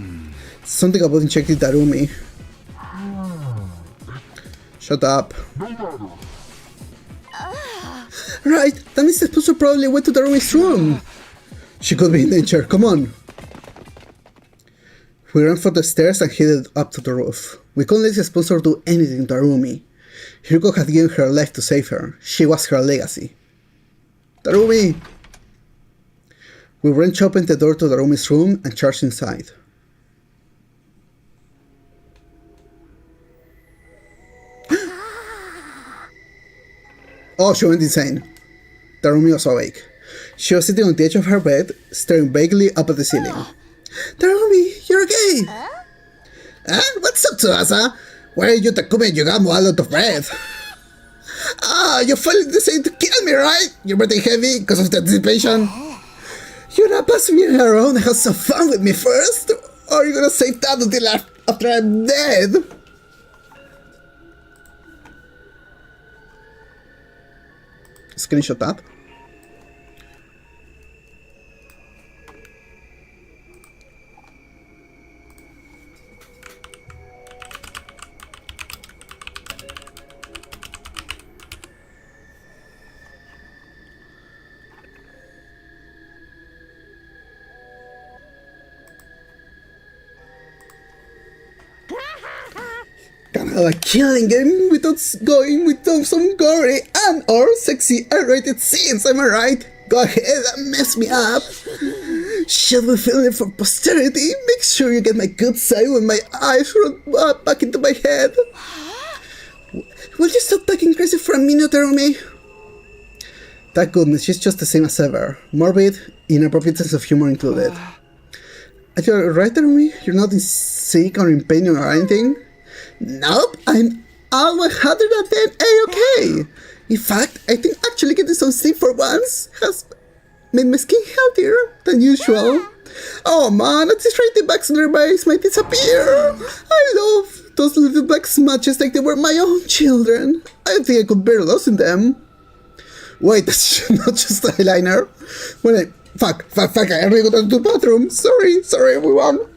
Something about injecting Darumi. Shut up. Right, that means the sponsor probably went to Darumi's room. She could be in danger, come on. We ran for the stairs and headed up to the roof. We couldn't let the sponsor do anything to Arumi. Hiruko had given her life to save her. She was her legacy. Tarumi! We wrenched open the door to Tarumi's room and charged inside. Oh, she went insane. Tarumi was awake. She was sitting on the edge of her bed, staring vaguely up at the ceiling. Tarumi, you're okay! Huh? What's up, Tsubasa? Why are you Takumi and Yugamo all out of breath? Ah, you finally decided to kill me, right? You're breathing heavy because of the anticipation. You're not passing me around and have some fun with me first? Or are you gonna save that until after I'm dead? Screenshot that. Kind of like killing him without going without some gory and or sexy R-rated scenes, am I right? Go ahead and mess me up. Should we film it for posterity? Make sure you get my good side when my eyes roll back into my head. Will you stop talking crazy for a minute, Tarumi? Thank goodness, she's just the same as ever. Morbid, inappropriate sense of humor included. Are you right, Tarumi? You're not sick or in pain or anything? Nope, I'm all 110 A-okay. In fact, I think actually getting some sleep for once has made my skin healthier than usual. Oh man, at this rate the bags on their bodies might disappear. I love those little black smudges like they were my own children. I don't think I could bear losing them. Wait, that's not just eyeliner. Fuck, I really got to the bathroom. Sorry everyone.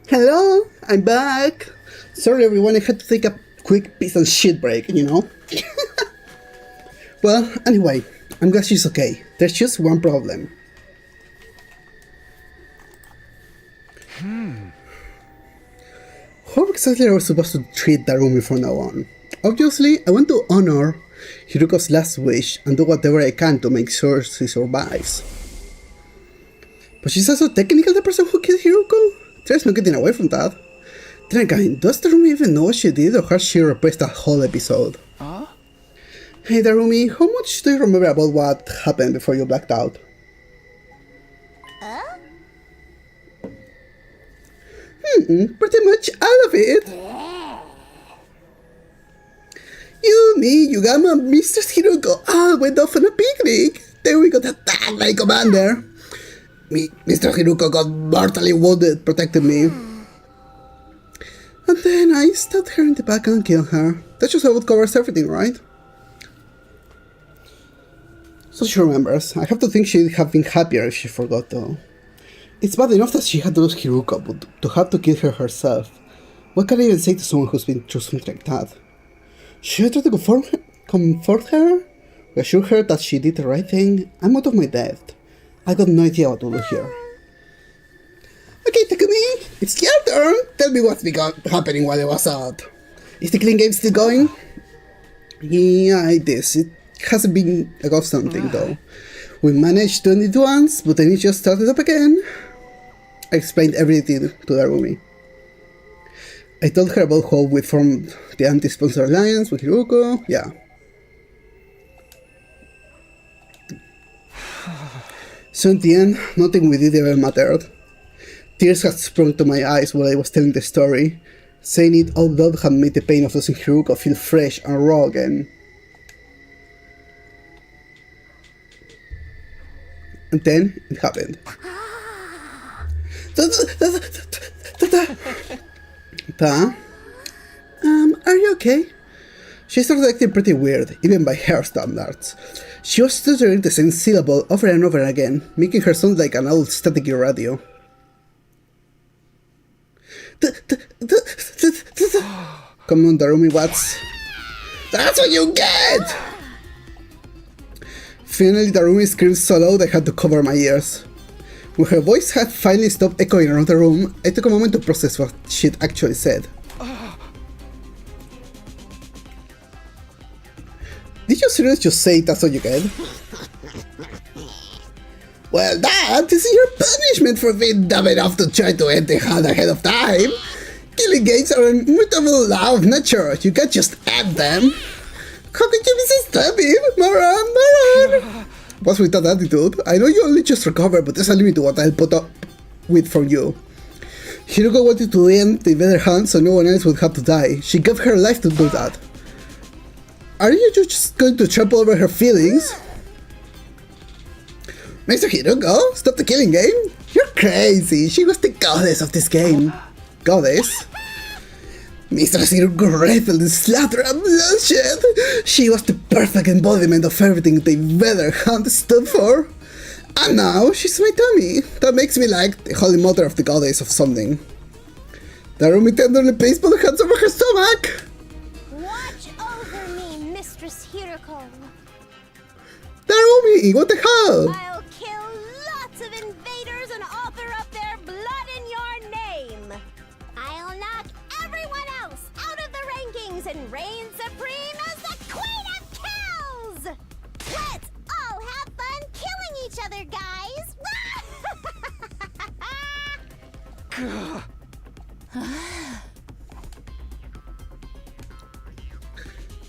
Hello, I'm back. Sorry everyone, I had to take a quick piece of shit break, you know? Well, anyway, I'm glad she's okay. There's just one problem. How exactly are we supposed to treat Darumi from now on? Obviously, I want to honor Hiruko's last wish and do whatever I can to make sure she survives. But she's also technically the person who killed Hiruko? There's no getting away from that. Then again, does Darumi even know what she did, or has she repressed that whole episode? Hey Darumi, how much do you remember about what happened before you blacked out? Pretty much all of it. You, me, Yugama, Mr. Hiruko all went off on a picnic. Then we got attacked by Commander. Mr. Hiruko got mortally wounded, protecting me. And then I stabbed her in the back and killed her. That just about covers everything, right? So she remembers. I have to think she'd have been happier if she forgot, though. It's bad enough that she had to lose Hiruko, but to have to kill her herself. What can I even say to someone who's been through something like that? Should I try to comfort her? Reassure her that she did the right thing? I'm out of my depth. I got no idea what to do here. Okay, Takumi, it's your turn. Tell me what's been happening while I was out. Is the killing game still going? Yeah, it is. It hasn't been a constant thing, though. We managed to end it once, but then it just started up again. I explained everything to Darumi. I told her about how we formed the anti-sponsor alliance with Hiruko. Yeah. So in the end, nothing we did ever mattered. Tears had sprung to my eyes while I was telling the story. Saying it out loud had made the pain of losing Hiruko feel fresh and raw again. And then it happened. Are you okay? She started acting pretty weird, even by her standards. She was stuttering the same syllable over and over again, making her sound like an old staticky radio. Come on, Darumi, what's... That's what you get! Finally, Darumi screamed so loud I had to cover my ears. When her voice had finally stopped echoing around the room, I took a moment to process what she'd actually said. Did you seriously just say that's what you get? Well, that is your punishment for being dumb enough to try to end the hunt ahead of time. Killing games are an immutable law of nature. You can't just end them. How could you be so stupid? Moron! What's with that attitude? I know you only just recovered, but there's a limit to what I'll put up with from you. Hiruko wanted to end the invader hunt so no one else would have to die. She gave her life to do that. Are you just going to trample over her feelings? Mr. Hiruko, stop the killing game? You're crazy. She was the goddess of this game. Goddess? Mr. Hiruko rifled and slaughter and bloodshed. She was the perfect embodiment of everything the invader hunt stood for. And now she's my tummy. That makes me like the holy mother of the goddess of something. Darumi tenderly placed both hands over her stomach.
Watch over me, Mistress Hiruko.
Darumi, what the hell?
I'll kill lots of invaders and author up their blood in your name. I'll knock everyone else out of the rankings and reign supreme as the Queen of Kills! Let's all have fun killing each other, guys!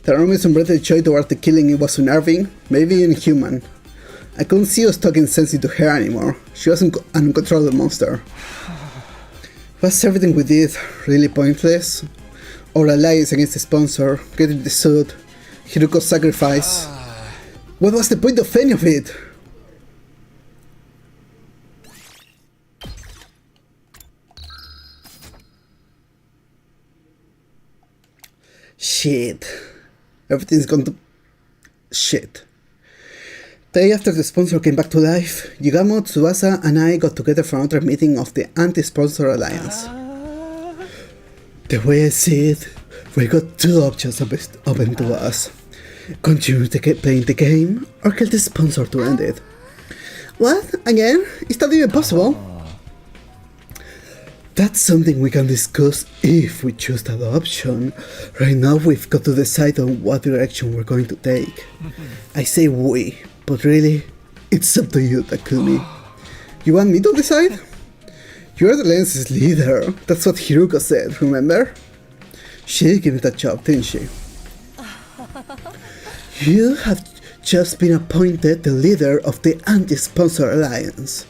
Tarumi's unbridled joy toward the killing it was unnerving, maybe inhuman. I couldn't see us talking sense into her anymore. She was an uncontrollable monster. Was everything we did really pointless? Our alliance against the sponsor, getting the suit, Hiruko's sacrifice. What was the point of any of it? Shit. Everything's gone to shit. Day after the sponsor came back to life, Yugamo, Tsubasa, and I got together for another meeting of the Anti-Sponsor Alliance. The way I see it, we got two options open to us. Continue playing the game, or kill the sponsor to end it. What? Again? Is that even possible? That's something we can discuss if we choose that option. Right now we've got to decide on what direction we're going to take. I say we, but really, it's up to you, Takumi. You want me to decide? You're the Alliance's leader. That's what Hiruko said, remember? She gave me that job, didn't she? You have just been appointed the leader of the Anti-Sponsor Alliance.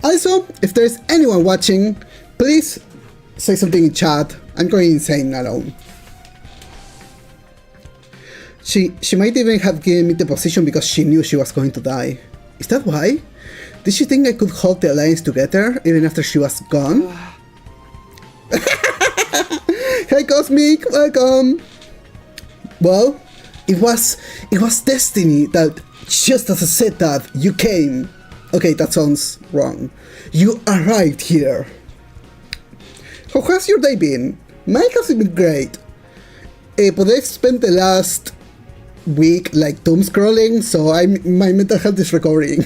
Also, if there's anyone watching, please say something in chat. I'm going insane alone. She might even have given me the position because she knew she was going to die. Is that why? Did she think I could hold the alliance together even after she was gone? Hey Cos, Cosmic, welcome. Well, it was destiny that just as I said that, you came. Okay, that sounds wrong. You arrived here. How has your day been? Mine has been great. But I've spent the last week like doom scrolling, so my mental health is recovering.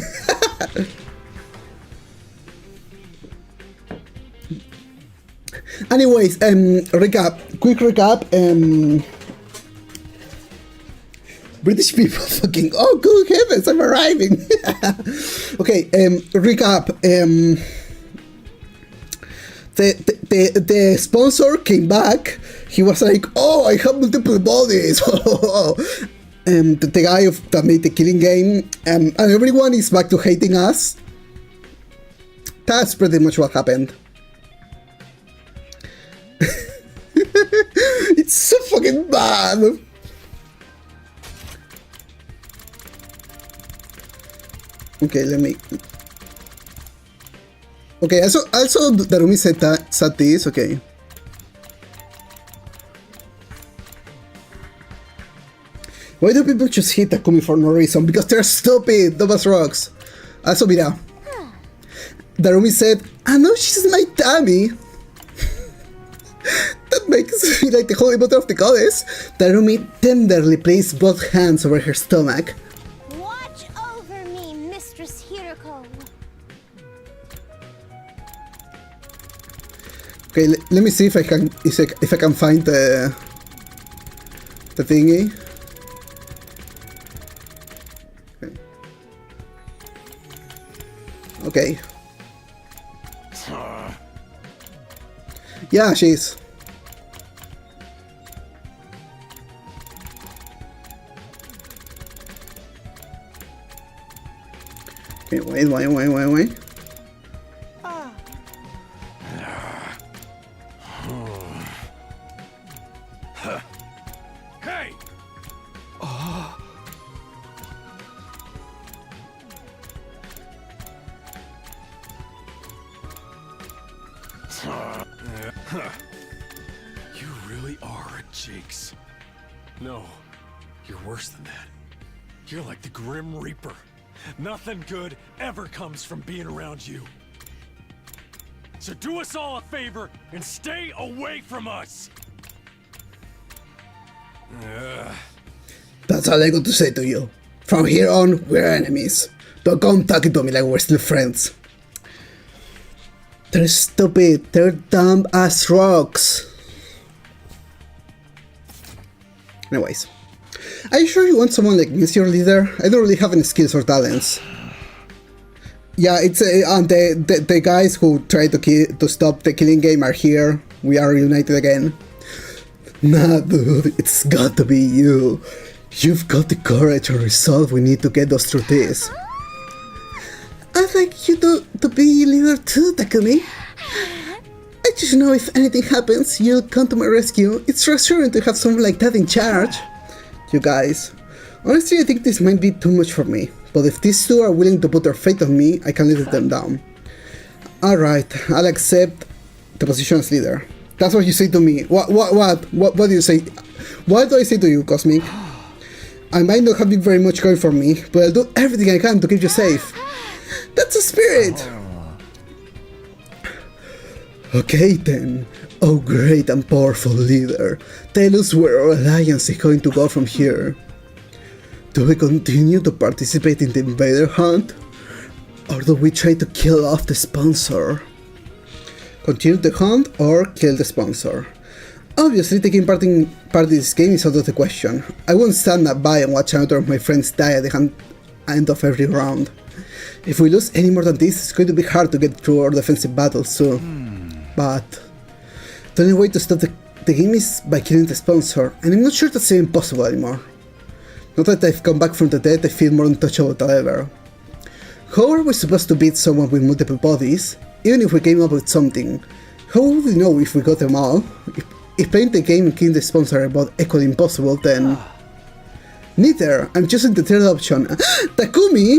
Anyways, quick recap. British people fucking, oh good heavens, I'm arriving. Okay, recap. The sponsor came back. He was like, oh, I have multiple bodies. The guy that made the killing game, and everyone is back to hating us. That's pretty much what happened. It's so fucking bad. Okay, let me. Okay, also Darumi said this. Okay. Why do people just hit Takumi for no reason? Because they're stupid. Those rocks. Also, mira. Darumi said, "I know she's my tummy." That makes me like the holy mother of the goddess. Darumi tenderly placed both hands over her stomach.
Watch over me, Mistress Hiroko.
Okay, let me see if I can find the thingy. Okay. Yeah, she is. Okay, wait.
Hey! You really are a jinx. No, you're worse than that. You're like the Grim Reaper. Nothing good ever comes from being around you. So do us all a favor and stay away from us!
That's all I got to say to you. From here on, we're enemies. Don't come talking to me like we're still friends. They're stupid. They're dumb as rocks. Anyways. Are you sure you want someone like me as your leader? I don't really have any skills or talents. Yeah, it's the guys who tried to stop the killing game are here. We are united again. Nah, dude, it's got to be you. You've got the courage and resolve we need to get us through this. I'd like you to be leader too, Takumi. I just know if anything happens, you'll come to my rescue. It's reassuring to have someone like that in charge. You guys, honestly I think this might be too much for me, but if these two are willing to put their faith on me, I can let them down. Alright, I'll accept the position as leader. That's what you say to me. What do you say? What do I say to you, Cosmic? I might not have been very much going for me, but I'll do everything I can to keep you safe. That's a spirit! Okay then, oh great and powerful leader, tell us where our alliance is going to go from here. Do we continue to participate in the invader hunt? Or do we try to kill off the sponsor? Continue the hunt or kill the sponsor? Obviously taking part in this game is out of the question. I won't stand by and watch another of my friends die at the end of every round. If we lose any more than this, it's going to be hard to get through our defensive battles, so... But the only way to stop the game is by killing the sponsor, and I'm not sure that's even possible anymore. Now that I've come back from the dead, I feel more untouchable than ever. How are we supposed to beat someone with multiple bodies? Even if we came up with something, how would we know if we got them all? If playing the game and killing the sponsor are both equally impossible, then... Neither, I'm choosing the third option. Takumi!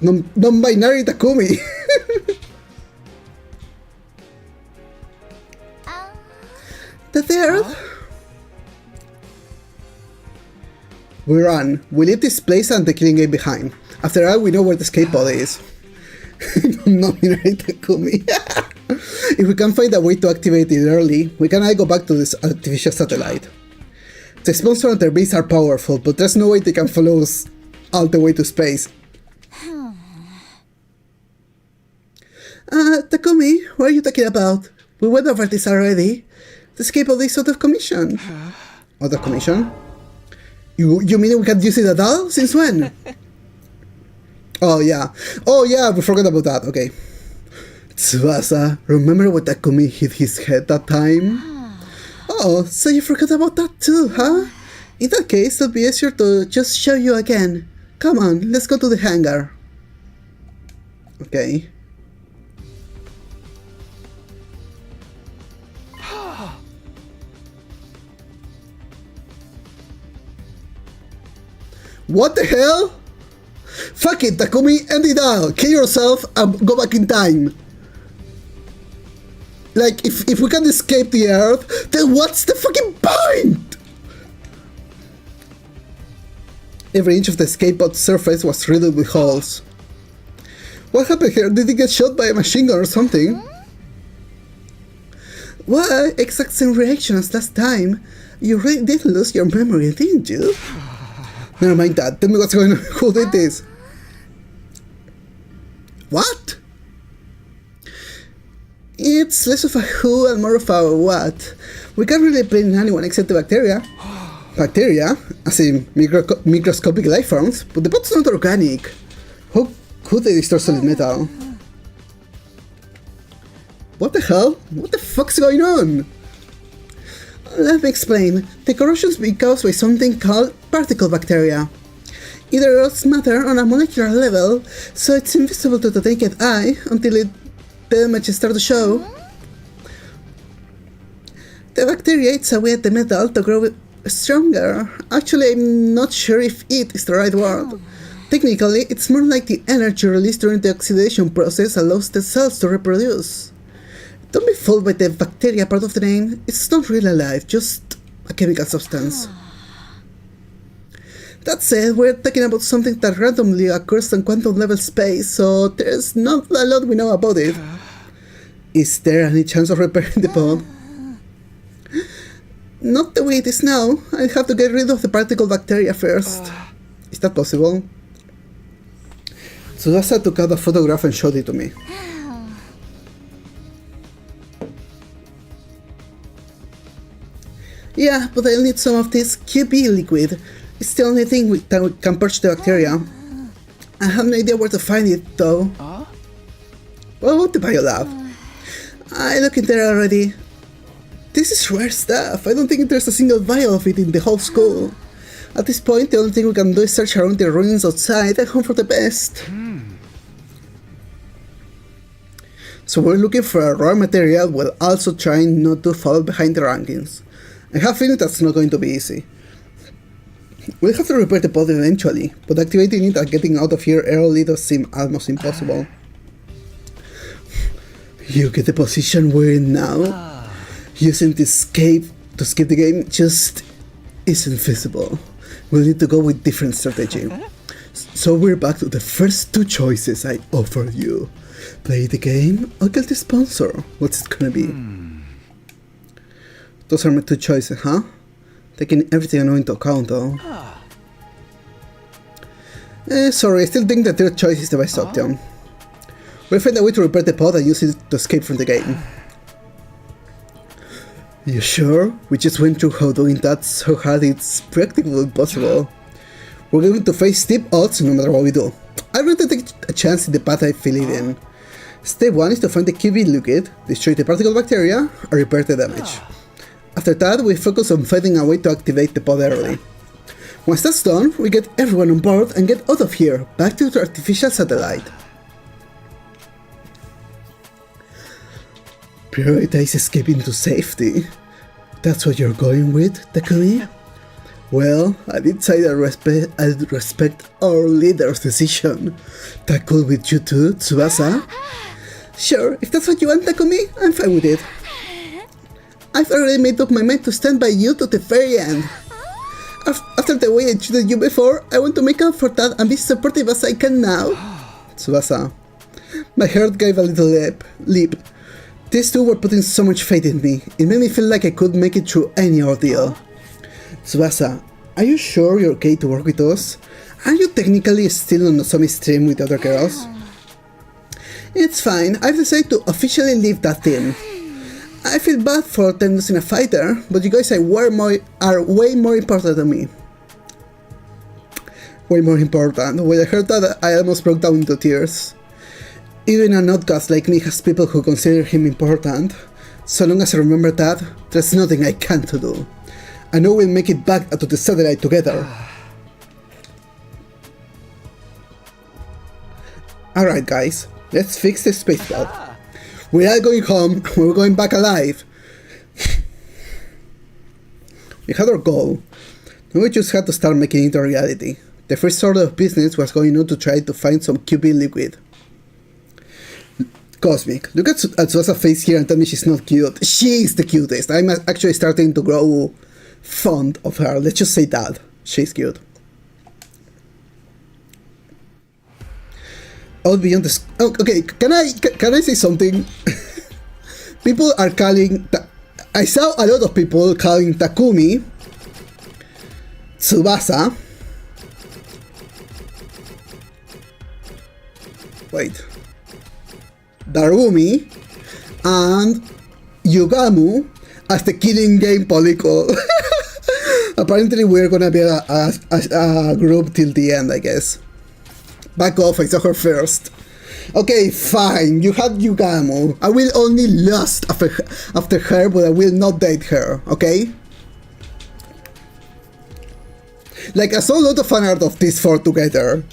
Non-binary Takumi! the Earth? We run. We leave this place and the killing gate behind. After that, we know where the escape pod is. Nominate Takumi. If we can find a way to activate it early, we can go back to this artificial satellite. The sponsor and their base are powerful, but there's no way they can follow us all the way to space. Takumi, what are you talking about? We went over this already. The escape pod is out of commission. Out of commission? You mean we can't use it at all? Since when? Oh yeah, we forgot about that, okay. Tsubasa, remember when Takumi hit his head that time? Oh, so you forgot about that too, huh? In that case, it'll be easier to just show you again. Come on, let's go to the hangar. Okay. What the hell? Fuck it, Takumi, end it all. Kill yourself and go back in time. Like, if we can escape the Earth, then what's the fucking point? Every inch of the escape pod surface was riddled with holes. What happened here? Did he get shot by a machine gun or something? Well, exact same reaction as last time. You really did lose your memory, didn't you? Never mind that. Tell me what's going on. Who did this? What? It's less of a who and more of a what. We can't really blame anyone except the bacteria. Bacteria, as in microscopic life forms, but the pod's not organic. How could they destroy solid metal? What the hell? What the fuck's going on? Let me explain. The corrosion's being caused by something called particle bacteria. It erodes matter on a molecular level, so it's invisible to the naked eye until the damage starts to show. The bacteria eats away at the metal to grow stronger. Actually, I'm not sure if "it" is the right word. Technically, it's more like the energy released during the oxidation process allows the cells to reproduce. Don't be fooled by the bacteria part of the name. It's not really alive, just a chemical substance. That said, we're talking about something that randomly occurs in quantum level space, so there's not a lot we know about it. Is there any chance of repairing the pod? Not the way it is now. I have to get rid of the particle bacteria first. Is that possible? Tsubasa took out a photograph and showed it to me. Yeah, but I'll need some of this QB liquid. It's the only thing that we can purge the bacteria. I have no idea where to find it, though. What about the biolab? I looked in there already. This is rare stuff. I don't think there's a single vial of it in the whole school. At this point, the only thing we can do is search around the ruins outside and hope for the best. So we're looking for a raw material while also trying not to fall behind the rankings. I have a feeling that's not going to be easy. We'll have to repair the pod eventually, but activating it and getting out of here early does seem almost impossible. You get the position we're in now? Using the escape to skip the game just isn't feasible. We'll need to go with different strategy. So we're back to the first two choices I offered you. Play the game or kill the sponsor. What's it gonna be? Those are my two choices, huh? Taking everything I know into account, though. Sorry, I still think the third choice is the best option. We'll find a way to repair the pod and use it to escape from the game. You sure? We just went through how doing that so hard it's practically impossible. We're going to face steep odds no matter what we do. I'd rather take a chance in the path I feel it in. Step 1 is to find the QB liquid, destroy the particle bacteria, and repair the damage. After that, we focus on finding a way to activate the pod early. Once that's done, we get everyone on board and get out of here, back to the artificial satellite. Prioritize escaping to safety. That's what you're going with, Takumi? Well, I did say I'd respect our leader's decision. That cool with you too, Tsubasa? Sure, if that's what you want, Takumi, I'm fine with it. I've already made up my mind to stand by you to the very end. After the way I treated you before, I want to make up for that and be supportive as I can now. Tsubasa. My heart gave a little leap. These two were putting so much faith in me. It made me feel like I could make it through any ordeal. Tsubasa, are you sure you're okay to work with us? Are you technically still on Nozomi's stream with other girls? It's fine, I've decided to officially leave that team. I feel bad for them losing a fighter, but you guys are way more important than me. Way more important. When I heard that, I almost broke down into tears. Even an outcast like me has people who consider him important. So long as I remember that, there's nothing I can't do. I know we'll make it back to the satellite together. Alright guys, let's fix the space belt. We are going home, we're going back alive. We had our goal. Now we just had to start making it a reality. The first order of business was going on to try to find some QB liquid. Cosmic, look at Tsubasa's face here and tell me she's not cute. She's the cutest. I'm actually starting to grow fond of her. Let's just say that. She's cute. Out beyond the... Oh, okay, can I say something? People are calling... I saw a lot of people calling Takumi Tsubasa. Wait. Darumi and Yugamu as the killing game polycle. Apparently we're gonna be a group till the end, I guess. Back off, I saw her first. Okay, fine, you had Yugamu. I will only lust after her, but I will not date her, okay? Like, I saw a lot of fan art of these four together.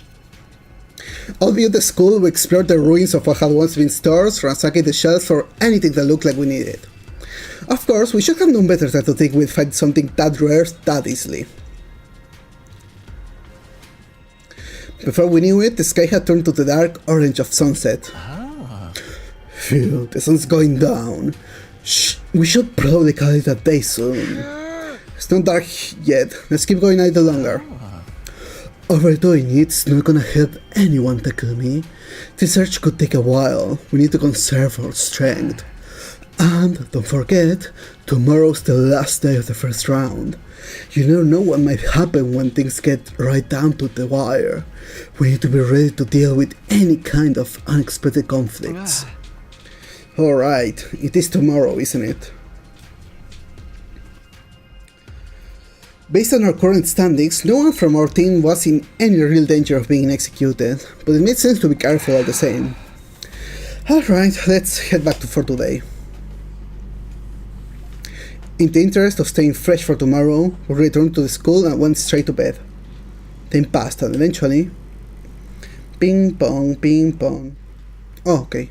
All beyond the school, we explored the ruins of what had once been stores, ransacking the shelves for anything that looked like we needed. Of course, we should have known better than to think we'd find something that rare that easily. Before we knew it, the sky had turned to the dark orange of sunset. Phew, the sun's going down. Shh, we should probably call it a day soon. It's not dark yet, let's keep going a little longer. Overdoing it's not gonna help anyone, Takumi. The search could take a while, we need to conserve our strength. And don't forget, tomorrow's the last day of the first round. You never know what might happen when things get right down to the wire. We need to be ready to deal with any kind of unexpected conflicts. Alright, it is tomorrow, isn't it? Based on our current standings, no one from our team was in any real danger of being executed, but it made sense to be careful all the same. Alright, let's head back for today. In the interest of staying fresh for tomorrow, we returned to the school and went straight to bed. Time passed and eventually... Ping pong, ping pong... Oh, okay.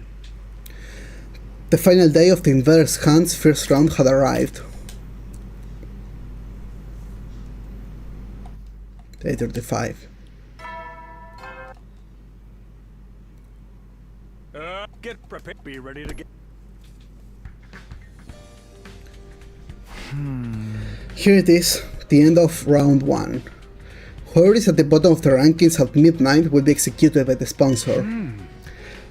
The final day of the Invaders Hunt's first round had arrived. Day 35.
Get prepared. Be ready to get...
Here it is, the end of round 1. Whoever is at the bottom of the rankings at midnight will be executed by the sponsor.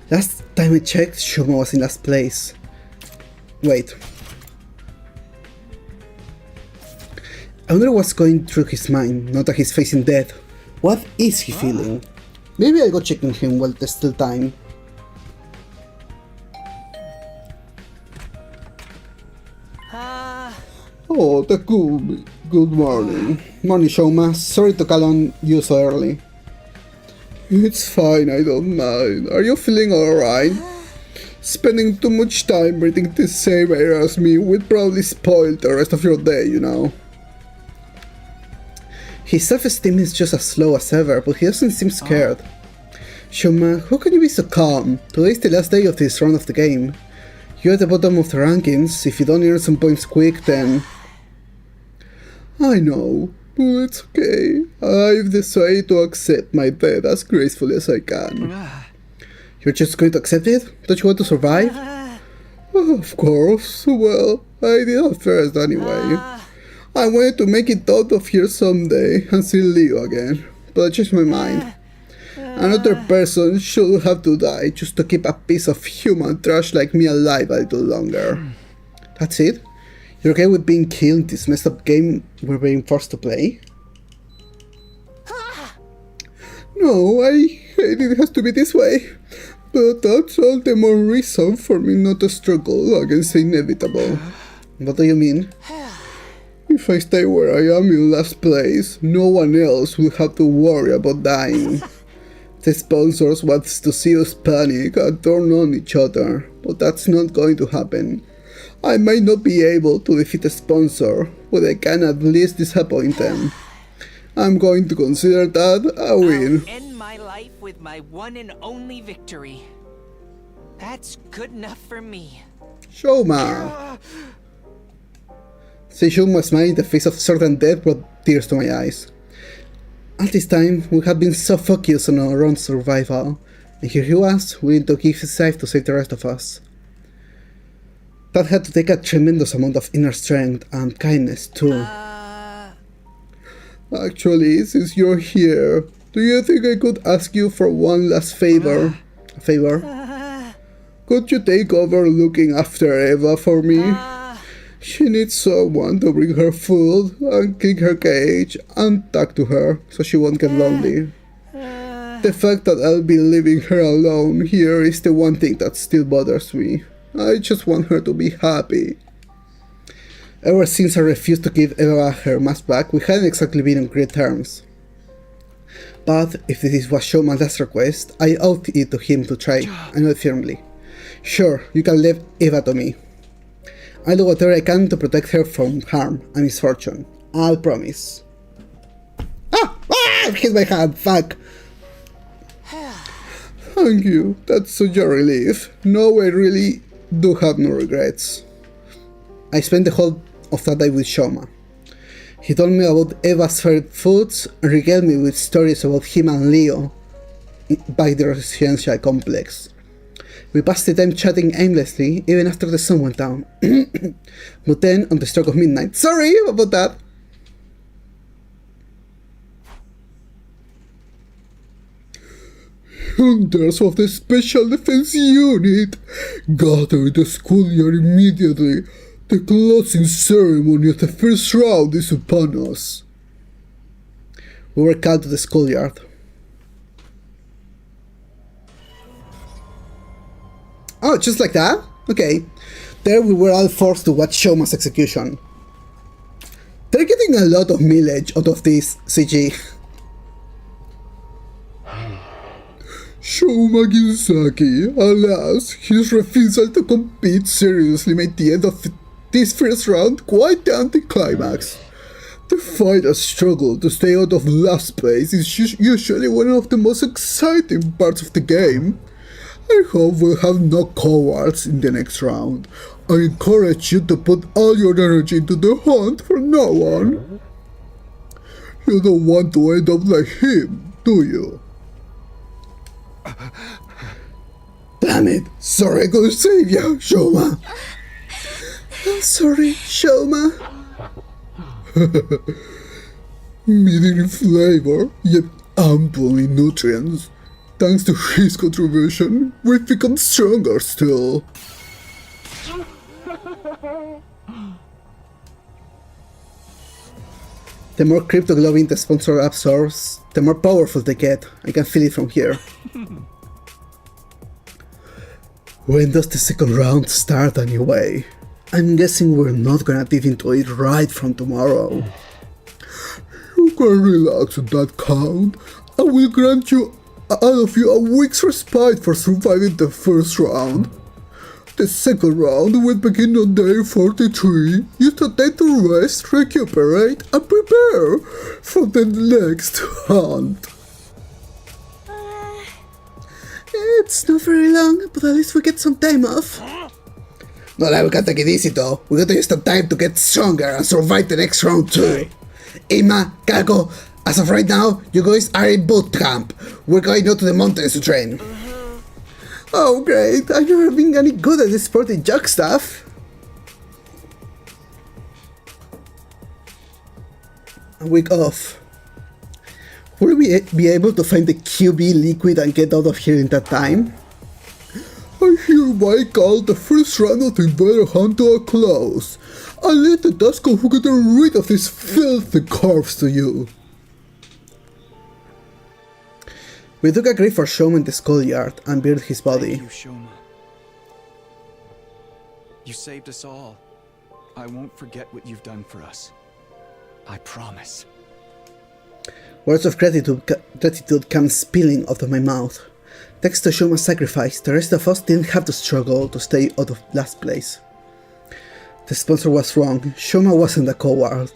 Last time I checked, Shuma was in last place. Wait. I wonder what's going through his mind, now that he's facing death. What is he feeling? Maybe I'll go check on him while there's still time. Oh, Takumi. Good morning. Morning, Shoma. Sorry to call on you so early. It's fine, I don't mind. Are you feeling alright? Spending too much time breathing the same air as me would probably spoil the rest of your day, you know. His self-esteem is just as low as ever, but he doesn't seem scared. Shoma, how can you be so calm? Today's the last day of this round of the game. You're at the bottom of the rankings. If you don't earn some points quick, then... I know, but it's okay. I've decided to accept my death as gracefully as I can. You're just going to accept it? Don't you want to survive? Of course. Well, I did at first anyway. I wanted to make it out of here someday and see Leo again, but I changed my mind. Another person should have to die just to keep a piece of human trash like me alive a little longer. That's it? You're okay with being killed in this messed up game we're being forced to play? No, I hate it has to be this way. But that's all the more reason for me not to struggle against the inevitable. What do you mean? If I stay where I am in last place, no one else will have to worry about dying. The sponsors want to see us panic and turn on each other, but that's not going to happen. I might not be able to defeat a sponsor, but I can at least disappoint them. I'm going to consider that a win.
I'll end my life with my one and only victory. That's good enough for me.
Shoma! See Shoma's smile in the face of certain death brought tears to my eyes. All this time, we had been so focused on our own survival, and here he was, willing to give his life to save the rest of us. That had to take a tremendous amount of inner strength and kindness too. Actually, since you're here, do you think I could ask you for one last favor? A favor? Could you take over looking after Eva for me? She needs someone to bring her food and clean her cage and talk to her so she won't get lonely. The fact that I'll be leaving her alone here is the one thing that still bothers me. I just want her to be happy. Ever since I refused to give Eva her mask back, we hadn't exactly been on great terms. But if this was Shoma's last request, I owed it to him to try, I know it firmly. Sure, you can leave Eva to me. I'll do whatever I can to protect her from harm and misfortune. I'll promise. I've hit my hand, fuck! Thank you, that's such a relief. No, I really do have no regrets. I spent the whole of that day with Shoma. He told me about Eva's favorite foods and regaled me with stories about him and Leo by the residential complex. We passed the time chatting aimlessly even after the sun went down. But then, on the stroke of midnight, sorry about that! Hunters of the Special Defense Unit gather in the schoolyard immediately. The closing ceremony of the first round is upon us. We were called to the schoolyard. Oh, just like that? Okay. There we were all forced to watch Shoma's execution. They're getting a lot of mileage out of this CG. Shoma Ginzaki, alas, his refusal to compete seriously made the end of this first round quite the anticlimax. The fighter's struggle to stay out of last place is usually one of the most exciting parts of the game. I hope we'll have no cowards in the next round. I encourage you to put all your energy into the hunt for no one. You don't want to end up like him, do you? Damn it! Sorry I couldn't save you, Shoma! I'm sorry, Shoma. Medium in flavor, yet ample in nutrients. Thanks to his contribution, we've become stronger still. The more cryptoglobin the sponsor absorbs, the more powerful they get. I can feel it from here. When does the second round start anyway? I'm guessing we're not gonna dive into it right from tomorrow. You can relax on that count. I will grant you all of you a week's respite for surviving the first round. The second round will begin on day 43. Use the day to rest, recuperate, and prepare for the next hunt. It's not very long, but at least we get some time off. No, we can't take it easy though. We gotta use the time to get stronger and survive the next round too. Ima, Kako, as of right now, you guys are in boot camp. We're going out to the mountains to train. Oh great, I've never been any good at this sporty jug stuff. a week off. Will we be able to find the QB liquid and get out of here in that time? I hereby call the first round of the Invader Hunt to a close. I leave the task of getting rid of this filthy corpse to you. We dug a grave for Shoma in the schoolyard and buried his body.
Thank you, Shoma. You saved us all. I won't forget what you've done for us. I promise.
Words of gratitude come spilling out of my mouth. Thanks to Shoma's sacrifice, the rest of us didn't have to struggle to stay out of last place. The sponsor was wrong. Shoma wasn't a coward.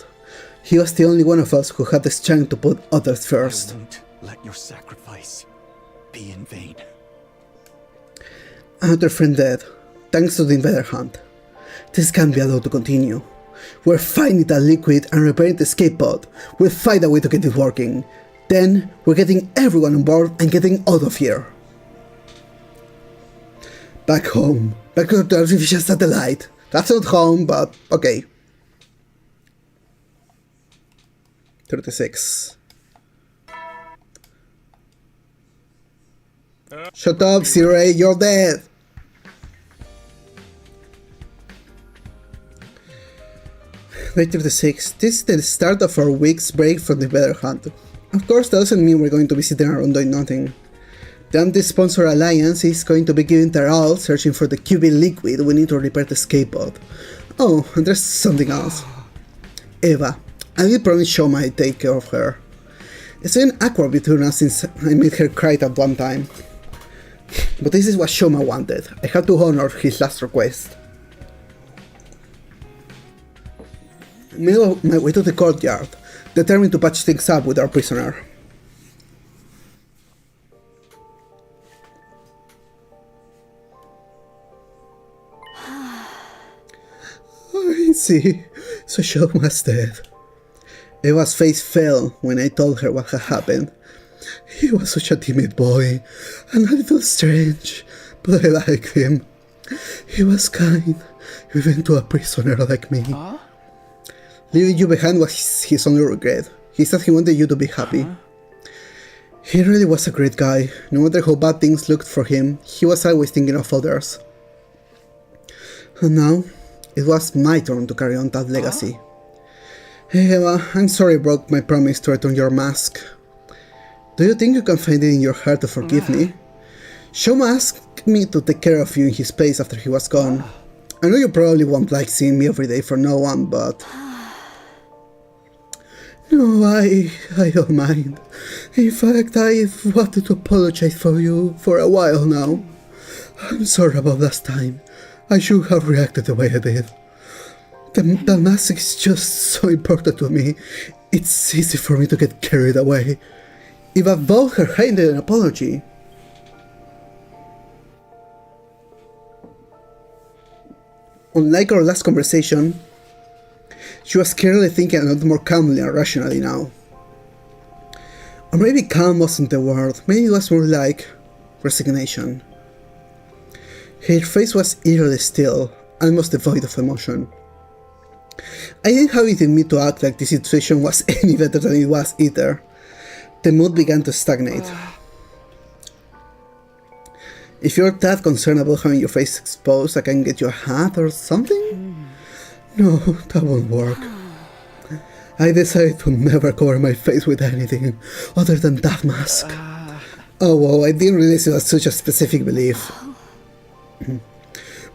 He was the only one of us who had the strength to put others first.
I won't let your sacrifice be in vain.
Another friend dead, thanks to the Invader Hunt. This can't be allowed to continue. We're finding that liquid and repairing the escape pod. We'll find a way to get it working. Then, we're getting everyone on board and getting out of here. Back home. Back to the artificial satellite. That's not home, but okay. 36. Shut up, Sirei, you're dead! Day 36. This is the start of our week's break from the Invader Hunt. Of course, that doesn't mean we're going to be sitting around doing nothing. The anti-sponsor alliance is going to be giving their all searching for the QB liquid we need to repair the escape pod. Oh, and there's something else. Eva. I did promise Shoma I'd take care of her. It's been awkward between us since I made her cry at one time. But this is what Shoma wanted. I had to honor his last request. I made my way to the courtyard, determined to patch things up with our prisoner. I see. So Shoma's dead. Eva's face fell when I told her what had happened. He was such a timid boy, and a little strange, but I liked him. He was kind, even to a prisoner like me. Leaving you behind was his only regret. He said he wanted you to be happy. He really was a great guy. No matter how bad things looked for him, he was always thinking of others. And now, it was my turn to carry on that legacy. Hey Eva, I'm sorry I broke my promise to return your mask. Do you think you can find it in your heart to forgive me? Shoma asked me to take care of you in his place after he was gone. I know you probably won't like seeing me every day for no one, but... No, I don't mind. In fact, I've wanted to apologize for you for a while now. I'm sorry about last time. I should have reacted the way I did. The mask is just so important to me. It's easy for me to get carried away. Eva bowed her head in an apology. Unlike our last conversation, she was clearly thinking a lot more calmly and rationally now. Or maybe calm wasn't the word, maybe it was more like resignation. Her face was eerily still, almost devoid of emotion. I didn't have it in me to act like the situation was any better than it was either. The mood began to stagnate. If you're that concerned about having your face exposed, I can get you a hat or something? No, that won't work. I decided to never cover my face with anything other than that mask. Oh wow, I didn't realize it was such a specific belief.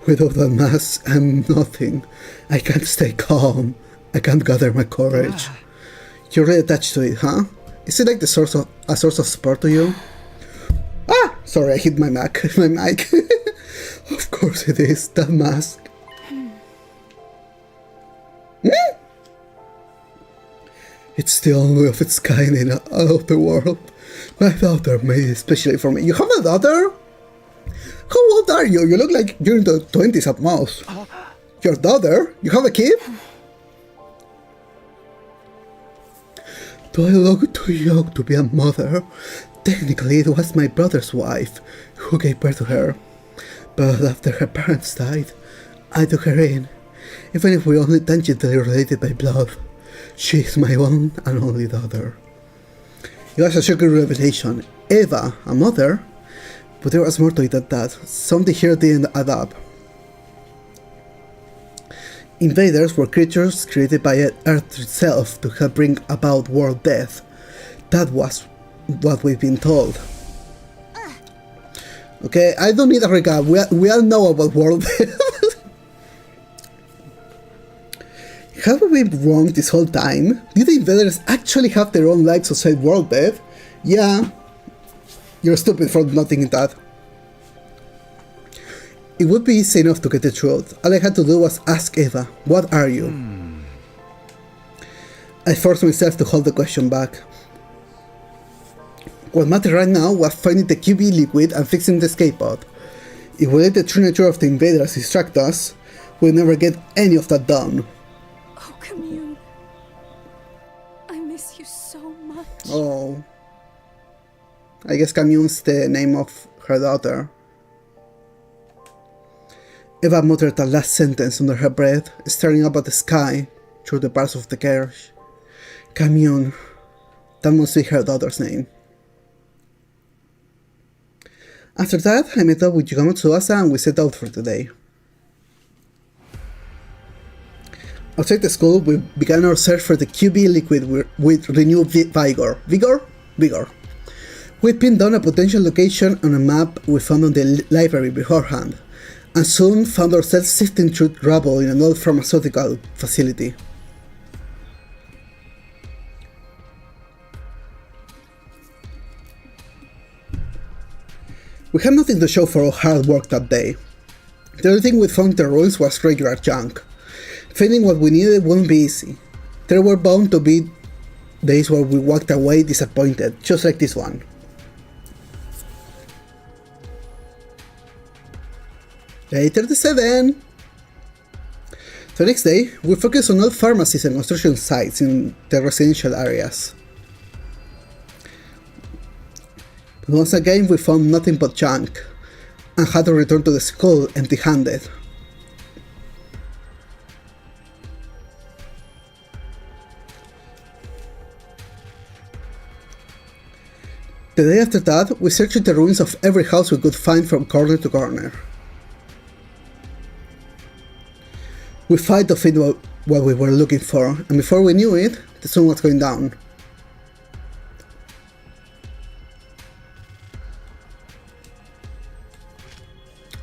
Without that mask, I'm nothing. I can't stay calm. I can't gather my courage. You're really attached to it, huh? Is it like a source of support to you? Ah! Sorry, I hit my mic. Of course it is, that mask. It's the only of its kind in all of the world. My daughter made it especially for me. You have a daughter? How old are you? You look like you're in the 20s at most. Your daughter? You have a kid? Do I look too young to be a mother? Technically, it was my brother's wife who gave birth to her. But after her parents died, I took her in, even if we're only tangentially related by blood. She's my one and only daughter. It was a shocking revelation. Eva, a mother? But there was more to it than that. Something here didn't add up. Invaders were creatures created by Earth itself to help bring about world death. That was what we've been told. Okay, I don't need a recap. We all know about world death. Have we been wrong this whole time? Did the invaders actually have their own lives outside world death? Yeah. You're stupid for not thinking that. It would be easy enough to get the truth. All I had to do was ask Eva, what are you? I forced myself to hold the question back. What mattered right now was finding the QB liquid and fixing the escape pod. If we let the true nature of the invaders distract us, we'll never get any of that done.
Oh, Commune. I miss you so much.
Oh. I guess Camille's the name of her daughter. Eva muttered the last sentence under her breath, staring up at the sky through the bars of the carriage. Camille. That must be her daughter's name. After that, I met up with Yukamo Tsubasa and we set out for the day. Outside the school, we began our search for the QB liquid with renewed vigor. Vigor. We'd pinned down a potential location on a map we found on the library beforehand, and soon found ourselves sifting through rubble in an old pharmaceutical facility. We had nothing to show for our hard work that day. The only thing we found in the ruins was regular junk. Finding what we needed wouldn't be easy. There were bound to be days where we walked away disappointed, just like this one. Day 37. The next day, we focused on all pharmacies and construction sites in the residential areas. But once again, we found nothing but junk, and had to return to the school empty-handed. The day after that, we searched the ruins of every house we could find from corner to corner. We tried to find what we were looking for, and before we knew it, the sun was going down.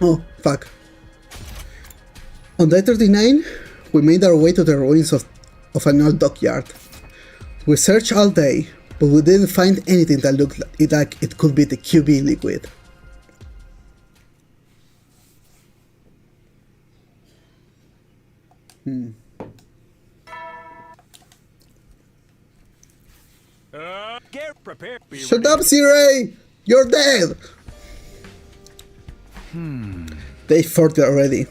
Oh, fuck. On day 39, we made our way to the ruins of an old dockyard. We searched all day, but we didn't find anything that looked like it could be the QB liquid.
Get prepared.
Shut up, Sirei! You're dead! Day 40 already.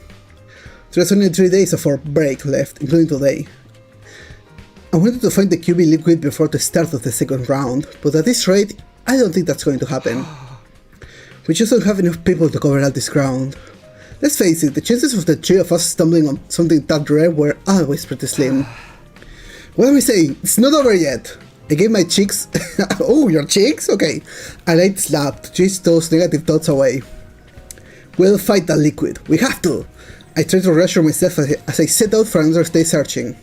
There's only 3 days of our break left, including today. I wanted to find the QB liquid before the start of the second round, but at this rate, I don't think that's going to happen. We just don't have enough people to cover all this ground. Let's face it, the chances of the 3 of us stumbling on something that rare were always pretty slim. What am I saying? It's not over yet! I gave my cheeks... Oh, your cheeks? Okay. A light slap to chase those negative thoughts away. We'll fight that liquid. We have to! I tried to reassure myself as I set out for another day searching.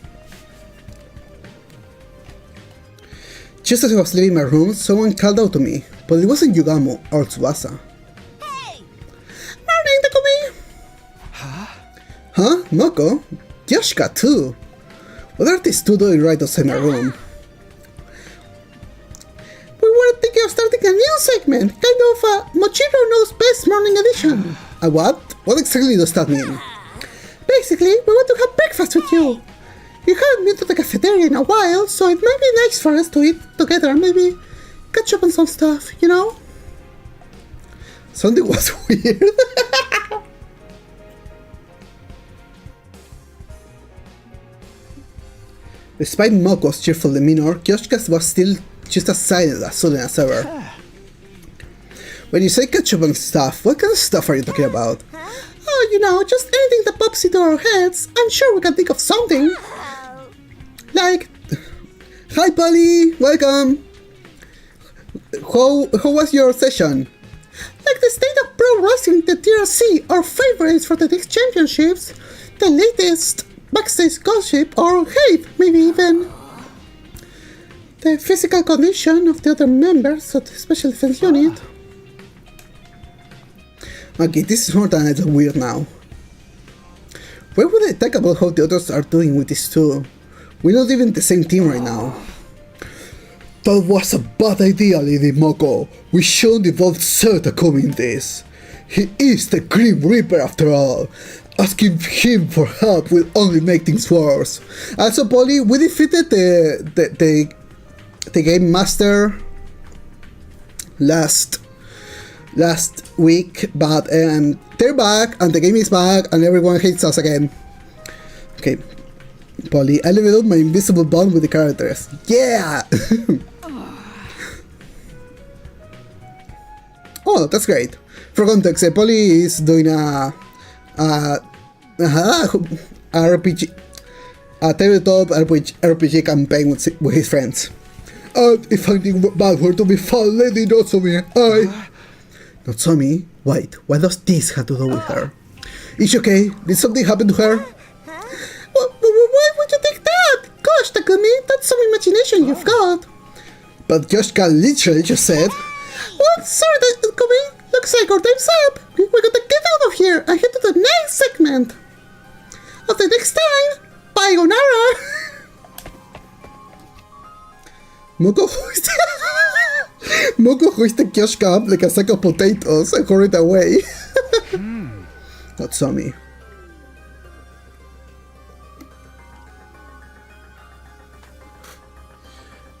Just as I was leaving my room, someone called out to me, but it wasn't Yugamo or Tsubasa.
Hey!
Morning, Takumi! Huh? Moko? Yoshika too! What are these two doing right outside my room? We were thinking of starting a new segment, kind of a Mochiro Knows Best morning edition. A what? What exactly does that mean? Basically, we want to have breakfast with you. You haven't been to the cafeteria in a while, so it might be nice for us to eat together and maybe catch up on some stuff, you know? Something was weird. Despite Moko's cheerful demeanor, Kyoshika's was still just as silent as sudden as ever. When you say catch up on stuff, what kind of stuff are you talking about? Oh, you know, just anything that pops into our heads. I'm sure we can think of something. Like, Hi Polly, welcome. How was your session? Like the state of pro wrestling, the TRC, our favorites for the next championships, the latest backstage gossip, or hey, maybe even the physical condition of the other members of the special defense unit. Okay, this is more than a little weird now. Why would I talk about how the others are doing with these two? We're not even the same team right now. That was a bad idea, Lady Moko. We shouldn't involve Takumi in this. He is the Grim Reaper after all. Asking him for help will only make things worse. Also, Polly, we defeated the Game Master last week, but they're back, and the game is back, and everyone hates us again. Okay, Polly, I leveled up my invisible bond with the characters. Yeah! Oh, that's great. For context, Polly is doing a RPG, a tabletop RPG campaign with his friends. And if anything bad were to be found, Lady Natsume, Natsume? Wait, what does this have to do with her? Is she okay? Did something happen to her? Why would you think that? Gosh, Takumi, that's some imagination you've got. But Yoshika literally just said, well, sorry, Takumi, looks like our time's up. We're gonna get out of here and head to the next segment of the next time. Bye, Onara. Moko hoisted Yoshika up like a sack of potatoes and hurried away. Natsumi.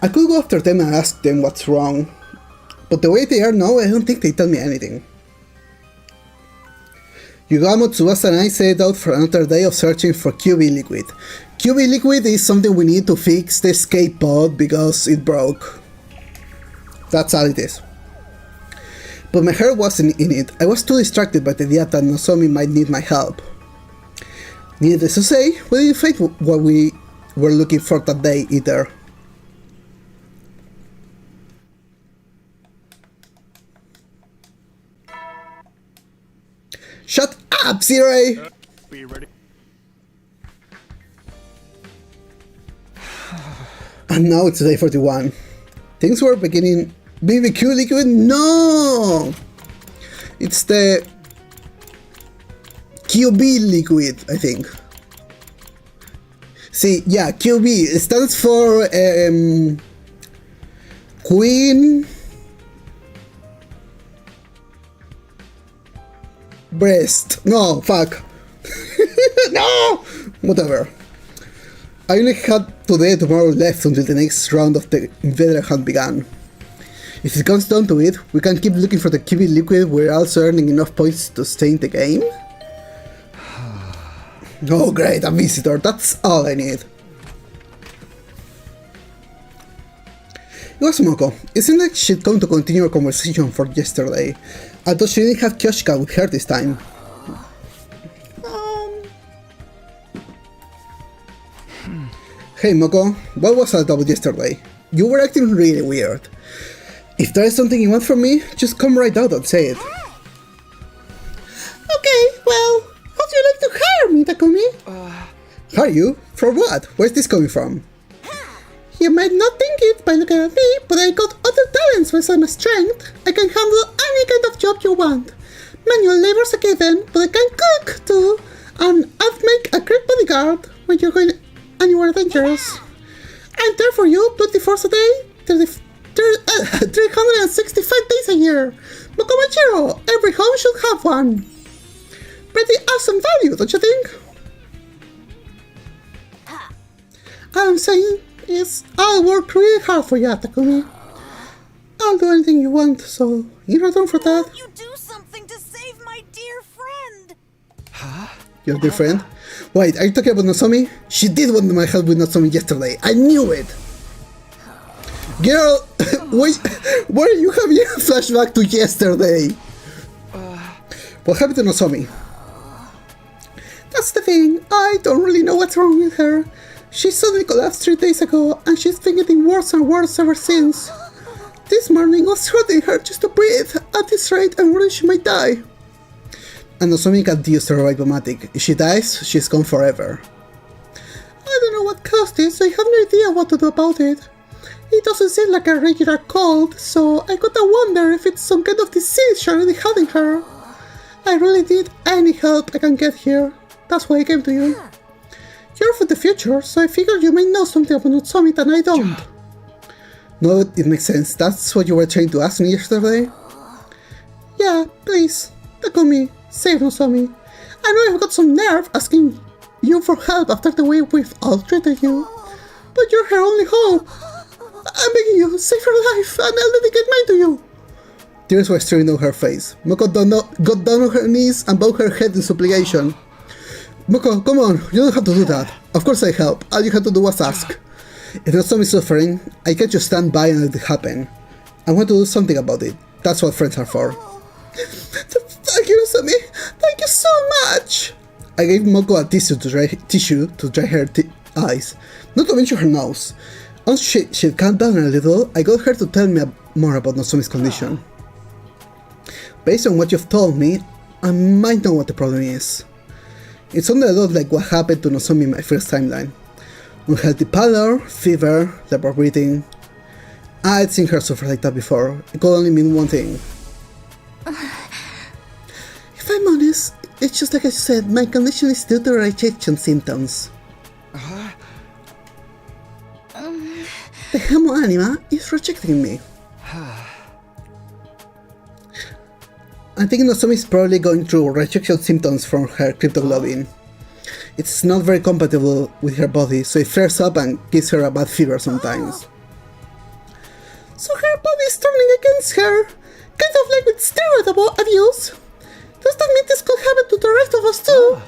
I could go after them and ask them what's wrong, but the way they are now, I don't think they tell me anything. Yugamo, Tsubasa and I set out for another day of searching for QB liquid. QB liquid is something we need to fix the escape pod because it broke. That's all it is. But my heart wasn't in it. I was too distracted by the idea that Nozomi might need my help. Needless to say, we didn't find what we were looking for that day either. Shut up, Sirei!
Be ready.
And now it's day 41. Things were beginning. BBQ liquid? No! It's the QB liquid, I think. See, yeah, QB. It stands for Queen Breast. No, fuck. No! Whatever. I only had today and tomorrow left until the next round of the invader hunt began. If it comes down to it, we can keep looking for the QB liquid. We're also earning enough points to stay in the game. Oh great, a visitor, that's all I need. It was Moko. It seemed like she'd come to continue our conversation for yesterday, although she didn't have Yoshika with her this time. Hey Moko, what was that about yesterday? You were acting really weird. If there is something you want from me, just come right out and say it. Okay, well, how'd you like to hire me, Takumi? Hire you? For what? Where's this coming from? You might not think it by looking at me, but I got other talents with my strength. I can handle any kind of job you want. Manual labor's a given, but I can cook too. And I'd make a great bodyguard when you're going anywhere dangerous. I'm there for you 24 hours a day, 365 days a year. Mokomachiro, every home should have one. Pretty awesome value, don't you think? All I'm saying is I'll work really hard for you, Takumi. I'll do anything you want, so in return for that...
You do something to save my dear friend!
Huh? Your dear friend? Wait, are you talking about Nozomi? She did want my help with Nozomi yesterday. I knew it! Girl, wait, why are you having a flashback to yesterday? What happened to Nozomi? That's the thing, I don't really know what's wrong with her. She suddenly collapsed 3 days ago, and she's been getting worse and worse ever since. This morning I was hurting her just to breathe. At this rate, I'm worried she might die. And Nozomi can't use the revive-o-matic. If she dies, she's gone forever. I don't know what caused it, so I have no idea what to do about it. It doesn't seem like a regular cold, so I gotta wonder if it's some kind of disease she already had in her. I really need any help I can get here. That's why I came to you. You're from the future, so I figured you might know something about Nozomi that I don't. No, it makes sense. That's what you were trying to ask me yesterday? Yeah, please. Takumi, save Nozomi. I know I've got some nerve asking you for help after the way we've all treated you, but you're her only hope. I'm begging you, save her life, and I'll dedicate mine to you. Tears were streaming down her face. Moko got down on her knees and bowed her head in supplication. Moko, come on, you don't have to do that. Of course I help. All you have to do was ask. If Nozomi is suffering, I can't just stand by and let it happen. I want to do something about it. That's what friends are for. Thank you, Nozomi. Thank you so much. I gave Moko a tissue to dry her eyes, not to mention her nose. Once she'd calmed down a little, I got her to tell me more about Nozomi's condition. Based on what you've told me, I might know what the problem is. It sounded a lot like what happened to Nozomi in my first timeline. Unhealthy pallor, fever, labor breathing. I'd seen her suffer like that before. It could only mean one thing. If I'm honest, it's just like I said, my condition is due to rejection symptoms. The Hamo Anima is rejecting me. I think Nozomi is probably going through rejection symptoms from her cryptoglobin. It's not very compatible with her body, so it flares up and gives her a bad fever sometimes. So her body is turning against her, kind of like with steroid abuse. Does that mean this could happen to the rest of us too?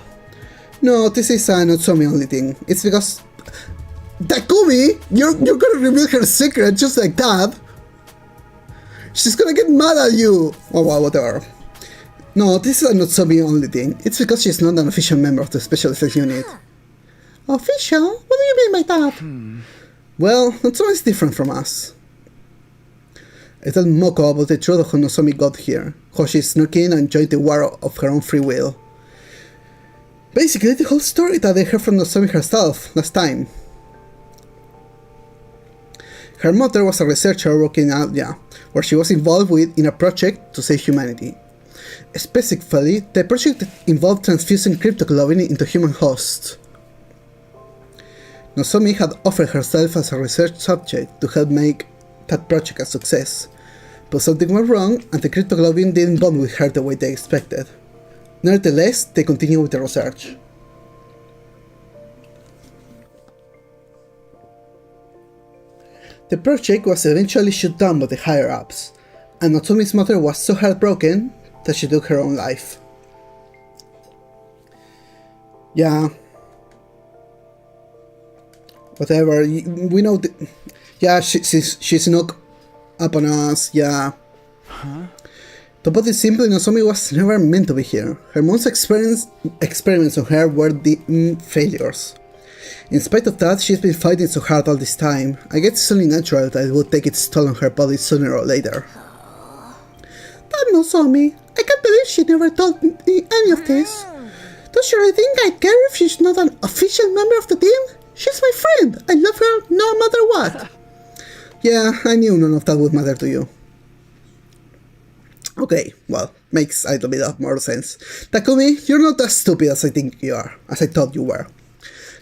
No, this is a Nozomi only thing. It's because... Takumi! You're gonna reveal her secret just like that! She's gonna get mad at you! Oh well, whatever. No, this is a Nozomi only thing. It's because she's not an official member of the Special Effects Unit. Official? What do you mean by that? Well, Nozomi is different from us. I told Moko about the truth of how Nozomi got here, how she snuck in and joined the war of her own free will. Basically, the whole story that I heard from Nozomi herself last time. Her mother was a researcher working in Asia, where she was involved in a project to save humanity. Specifically, the project involved transfusing cryptoglobin into human hosts. Nozomi had offered herself as a research subject to help make that project a success, but something went wrong and the cryptoglobin didn't bond with her the way they expected. Nevertheless, they continued with the research. The project was eventually shut down by the higher-ups, and Nozomi's mother was so heartbroken that she took her own life. Yeah. Whatever, we know yeah, she snuck up on us, yeah. To put it simply, Nozomi was never meant to be here. Her mom's experiments on her were failures. In spite of that, she's been fighting so hard all this time. I guess it's only natural that it would take its toll on her body sooner or later. That Nozomi, I can't believe she never told me any of this. Does she really think I care if she's not an official member of the team? She's my friend. I love her no matter what. Yeah, I knew none of that would matter to you. Okay, well, makes a little bit of more sense. Takumi, you're not as stupid as I think you are, as I thought you were.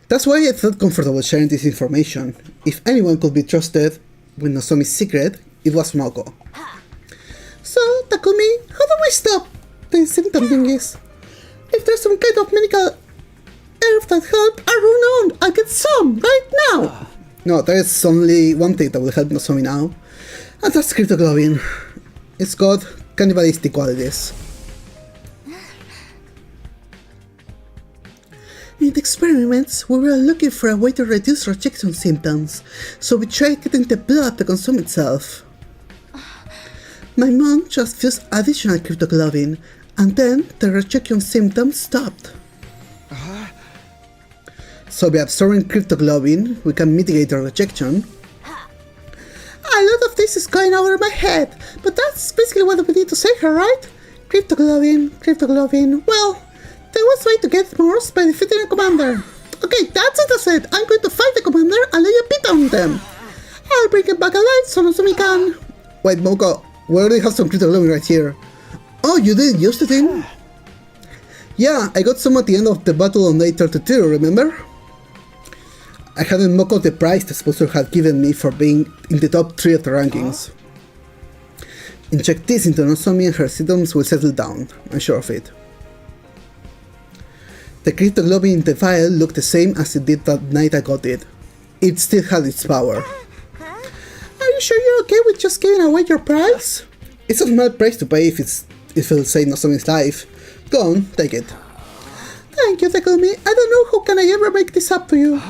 That's why I felt comfortable sharing this information. If anyone could be trusted with Nozomi's secret, it was Moko. So, Takumi, how do we stop the symptom thingies? If there's some kind of medical herb that help, I run on, I'll get some right now! No, there is only one thing that will help Nozomi now, and that's cryptoglobin. It's got cannibalistic qualities. In the experiments, we were looking for a way to reduce rejection symptoms, so we tried getting the blood to consume itself. My mom just fused additional cryptoglobin, and then the rejection symptoms stopped. So by absorbing cryptoglobin, we can mitigate the rejection. A lot of this is going over my head, but that's basically what we need to say here, right? Cryptoglobin. Well, there was a way to get more by defeating a commander. Okay, that's it, that's it. I'm going to fight the commander and lay a pit on them. I'll bring it back alive so Nozomi can. Wait, Moko, we already have some cryptoglobin right here. Oh, you didn't use it in? Yeah, I got some at the end of the battle on day 32, remember? I hadn't Moko the prize the sponsor had given me for being in the top 3 of the rankings. Inject this into Nozomi and her symptoms will settle down, I'm sure of it. The cryptoglobin in the vial looked the same as it did that night I got it. It still had its power. Are you sure you're okay with just giving away your prize? It's a small price to pay if it'll save Nozomi's life. Go on, take it. Thank you, Takumi. I don't know how can I ever make this up to you.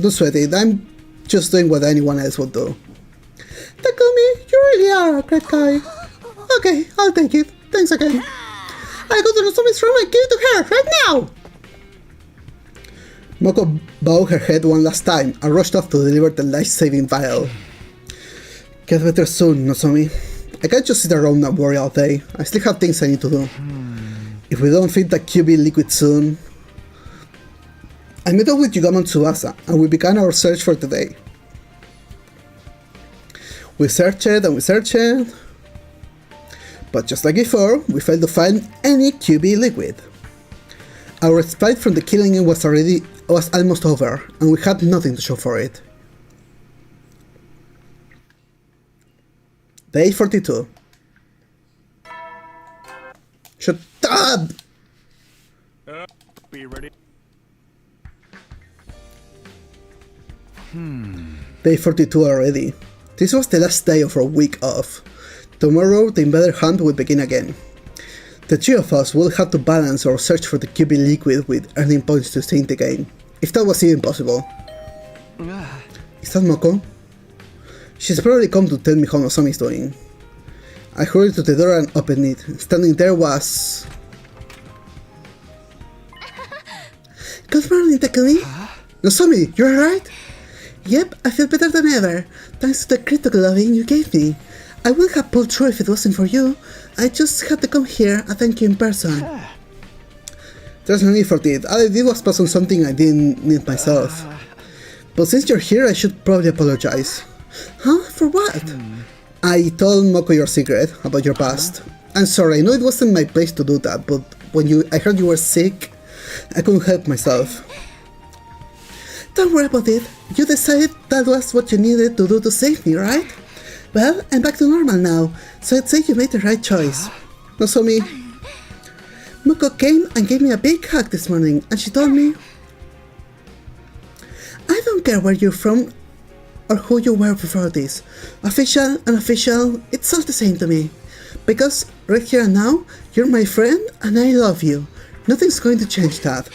Don't sweat it, I'm just doing what anyone else would do. Takumi, you really are a great guy. Okay, I'll take it. Thanks again. I'll go to Nozomi's room and give it to her, right now! Moko bowed her head one last time and rushed off to deliver the life-saving vial. Get better soon, Nozomi. I can't just sit around and worry all day. I still have things I need to do. If we don't feed the QB liquid soon... I met up with Yugamon Tsubasa, and we began our search for today. We searched and we searched, but just like before, we failed to find any QB liquid. Our respite from the killing was almost over, and we had nothing to show for it. Day 42. Shut up!
Be ready.
Day 42 already. This was the last day of our week off. Tomorrow the invader hunt will begin again. The 3 of us will have to balance our search for the QB liquid with earning points to stay in the game, if that was even possible. Is that Moko? She's probably come to tell me how Nozomi is doing. I hurried to the door and opened it. Standing there was... Good morning, Takumi! Nozomi, you alright? Yep, I feel better than ever, thanks to the cryptoglobin you gave me. I wouldn't have pulled through if it wasn't for you. I just had to come here and thank you in person. There's no need for it. All I did was pass on something I didn't need myself. But since you're here, I should probably apologize. Huh? For what? I told Moko your secret about your past. I'm sorry, I know it wasn't my place to do that, but when I heard you were sick, I couldn't help myself. Don't worry about it. You decided that was what you needed to do to save me, right? Well, I'm back to normal now, so I'd say you made the right choice. Nozomi. Moko came and gave me a big hug this morning, and she told me, I don't care where you're from or who you were before this. Official, unofficial, it's all the same to me. Because right here and now, you're my friend and I love you. Nothing's going to change that.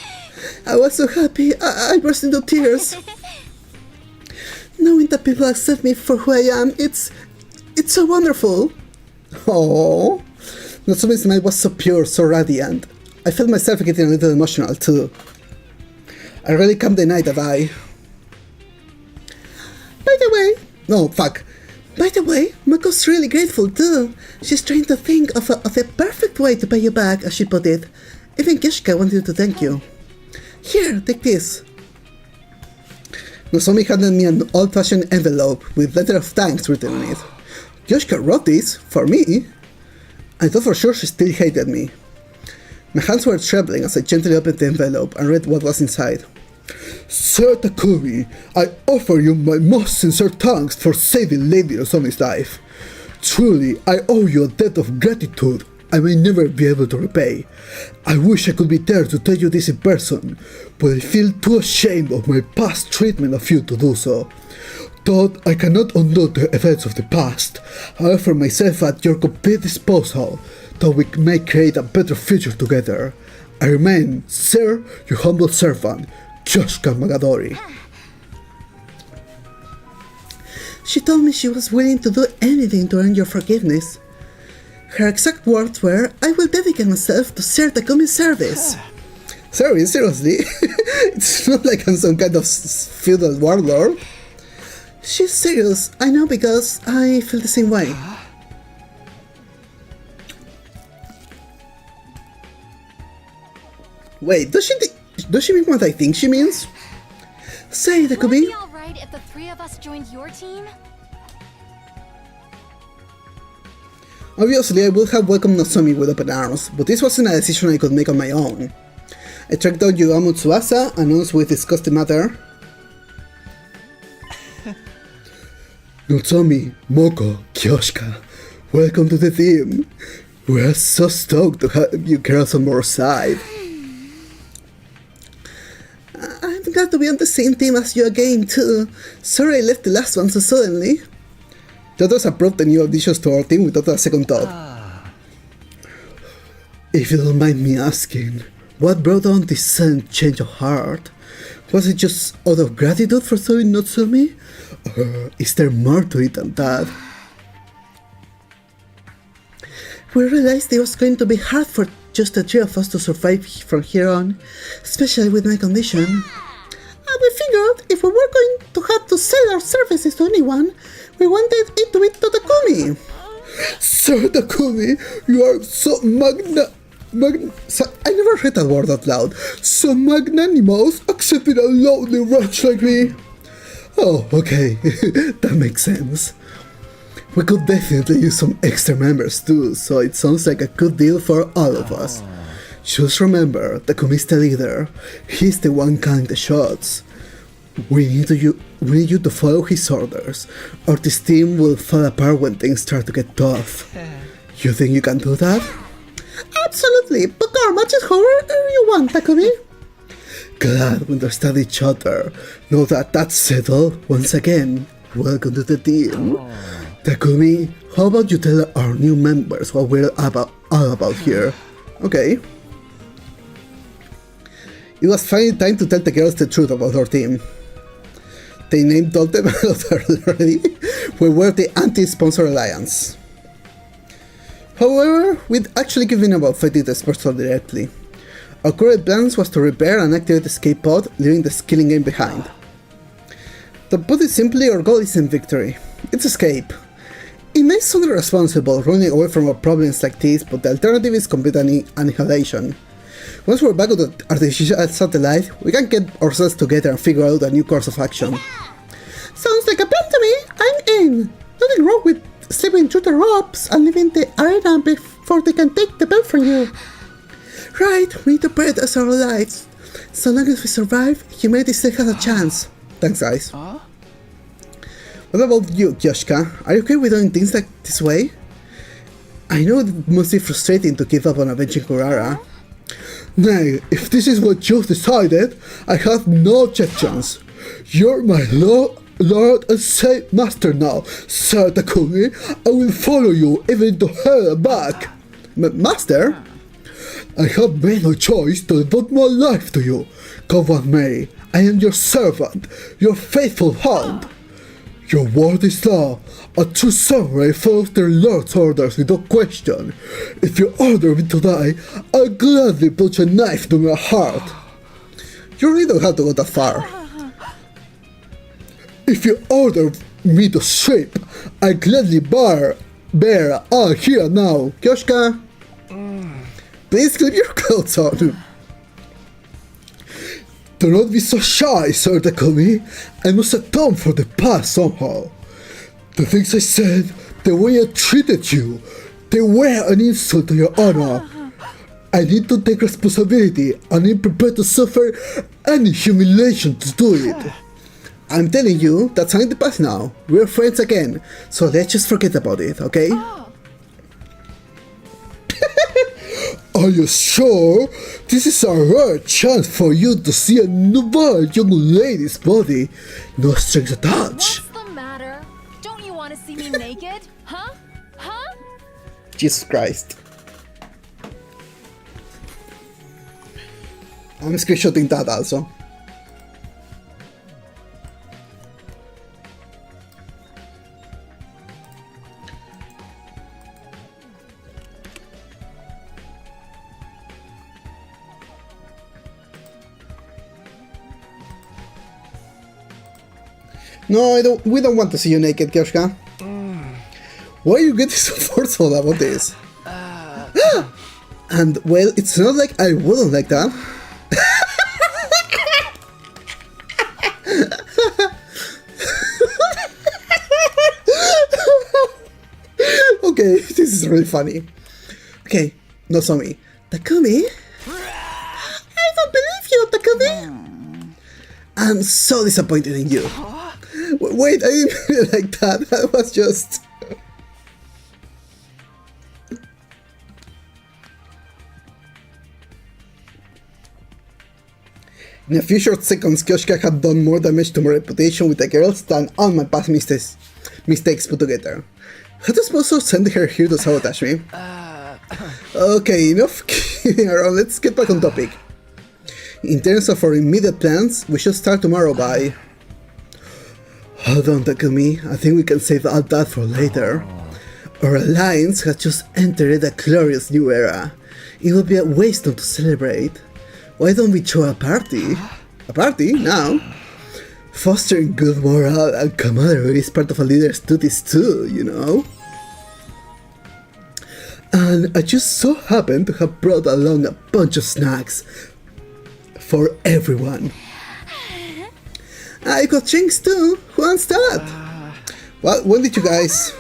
I was so happy, I burst into tears. Knowing that people accept me for who I am, it's so wonderful. Oh, Nozomi's smile was so pure, so radiant. I felt myself getting a little emotional too. I really come the night that I... By the way, Moko's really grateful too. She's trying to think of the perfect way to pay you back, as she put it. Even Kishka wanted to thank you. Here, take this. Nozomi handed me an old-fashioned envelope with letter of thanks written on it. Yoshika wrote this? For me? I thought for sure she still hated me. My hands were trembling as I gently opened the envelope and read what was inside. Sir Takumi, I offer you my most sincere thanks for saving Lady Nozomi's life. Truly, I owe you a debt of gratitude I may never be able to repay. I wish I could be there to tell you this in person, but I feel too ashamed of my past treatment of you to do so. Though I cannot undo the events of the past, I offer myself at your complete disposal, that we may create a better future together. I remain, sir, your humble servant, Yoshika Magadori. She told me she was willing to do anything to earn your forgiveness. Her exact words were, I will dedicate myself to Sir Takumi's service. Sorry, seriously? It's not like I'm some kind of feudal warlord. She's serious, I know, because I feel the same way. Wait, does she mean what I think she means? Say,
Would it
Takumi.
be alright if the three of us joined your team?
Obviously, I would have welcomed Nozomi with open arms, but this wasn't a decision I could make on my own. I tracked down Yuamu Tsubasa, and once we discussed the matter... Nozomi, Moko, Kyoshika, welcome to the team. We're so stoked to have you girls on our side. I'm glad to be on the same team as you again, too. Sorry I left the last one so suddenly. Todos approved the new additions to our team without a second thought. If you don't mind me asking, what brought on this sudden change of heart? Was it just out of gratitude for serving Nozomi? Or is there more to it than that? We realized it was going to be hard for just the three of us to survive from here on, especially with my condition. And we figured if we were going to have to sell our services to anyone, we wanted it to be to Takumi. Sir Takumi, you are so I never read that word out loud. So magnanimous, accepting a lonely wretch like me. Oh, okay, that makes sense. We could definitely use some extra members too, so it sounds like a good deal for all of us. Just remember, Takumi's the leader. He's the one calling the shots. We need you to follow his orders, or this team will fall apart when things start to get tough. You think you can do that? Absolutely, book our matches however you want, Takumi. Glad we understand each other. Know that that's settled. Once again, welcome to the team. Takumi, how about you tell our new members what we're all about here? Okay. It was finally time to tell the girls the truth about our team. They named all them already. We were the anti-sponsor alliance. However, we'd actually given about fighting the sponsor directly. Our current plans was to repair and activate the escape pod, leaving the skilling game behind. To put it simply, our goal isn't victory, it's escape. It may sound irresponsible running away from our problems like this, but the alternative is complete annihilation. Once we're back on the artificial satellite, we can get ourselves together and figure out a new course of action. Sounds like a plan to me, I'm in! Nothing wrong with slipping through the ropes and leaving the arena before they can take the belt from you. Right, we need to prioritize our lives. So long as we survive, humanity still has a chance. Thanks, guys. What about you, Kyoshika? Are you okay with doing things like this way? I know it must be frustrating to give up on avenging Kurara. Nay, if this is what you've decided, I have no objections. You're my Lord and Master now, Sir Takumi. I will follow you even to hell and back. Master? I have made no choice to devote my life to you. Come what may, I am your servant, your faithful hound. Your word is law. A true samurai follows their lord's orders without question. If you order me to die, I'll gladly put a knife to my heart. You really don't have to go that far. If you order me to sleep, I gladly bear all here now. Kyoshika, please keep your clothes on. Do not be so shy, Sir Takumi. I must atone for the past somehow. The things I said, the way I treated you, they were an insult to your honor. I need to take responsibility and I'm prepared to suffer any humiliation to do it. I'm telling you, that's in the past now. We're friends again, so let's just forget about it, okay? Are you sure? This is a rare chance for you to see a noble young lady's body. No strings attached.
What's the matter? Don't you want to see me naked? Huh? Huh?
Jesus Christ. I'm screenshotting that also. No, we don't want to see you naked, Kyoshka. Why are you getting so forceful about this? And, well, it's not like I wouldn't like that. Okay, this is really funny. Okay, Nozomi. Takumi? I don't believe you, Takumi! I'm so disappointed in you. Wait, I didn't mean it like that. That was just... In a few short seconds, Kyoshika had done more damage to my reputation with the girls than all my past mistakes put together. Had I supposed to send her here to sabotage me? Okay, enough kidding around, let's get back on topic. In terms of our immediate plans, we should start tomorrow by... Hold on, Takumi, I think we can save all that for later. Our alliance has just entered a glorious new era. It would be a waste not to celebrate. Why don't we throw a party? A party? Now? Fostering good morale and camaraderie is part of a leader's duties too, you know? And I just so happen to have brought along a bunch of snacks for everyone. I got drinks too, who wants that? Well, when did you guys...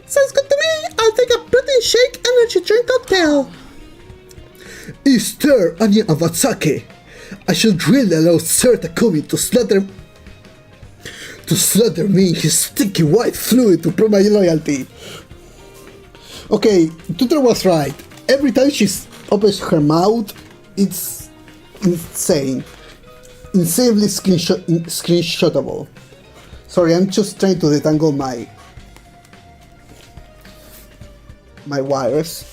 Sounds good to me, I'll take a protein shake energy drink cocktail. Is there any Avazake? I should really allow Sir Takumi to slaughter me in his sticky white fluid to prove my loyalty. Okay, Tutor was right. Every time she opens her mouth, it's insane. Insanely screenshotable. Sorry, I'm just trying to detangle my wires.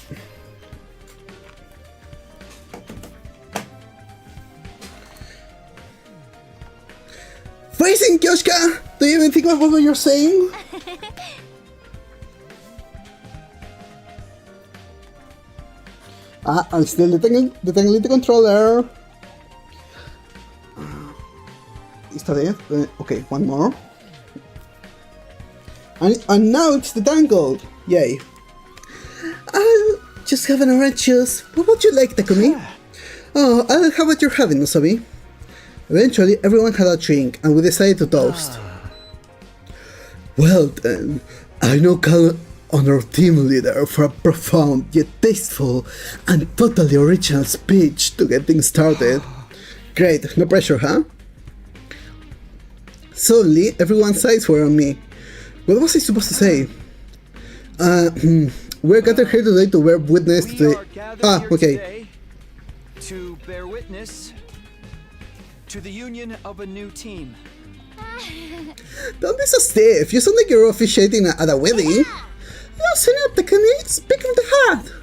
Phrasing, Kyoshka! Do you even think about what you're saying? I'm still detangling the controller. Is that it? Okay, one more. And now it's detangled! Yay. I'll just have an orange juice. What would you like, Takumi? Oh, I'll have what you're having, Nozomi. Eventually, everyone had a drink, and we decided to toast. Well then, I now call on our team leader for a profound, yet tasteful, and totally original speech to get things started. Great, no pressure, huh? Suddenly, everyone's eyes were on me. What was I supposed to say? We're gathered here today to bear witness to the... okay.
To bear witness to the union of a new team.
Don't be so stiff. You sound like you're officiating at a wedding. Listen up, Takumi. Speak from the heart.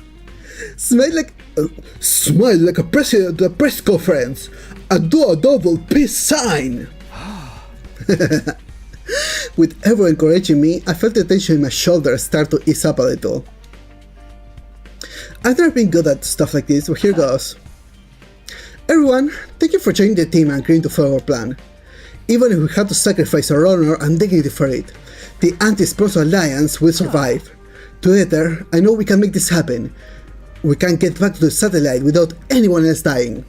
Smile like a president at a press conference. And do a double peace sign. With everyone encouraging me, I felt the tension in my shoulders start to ease up a little. I've never been good at stuff like this, but here goes. Everyone, thank you for joining the team and agreeing to follow our plan. Even if we had to sacrifice our honor and dignity for it, the Anti-Sponsor Alliance will survive. Together, I know we can make this happen. We can get back to the satellite without anyone else dying.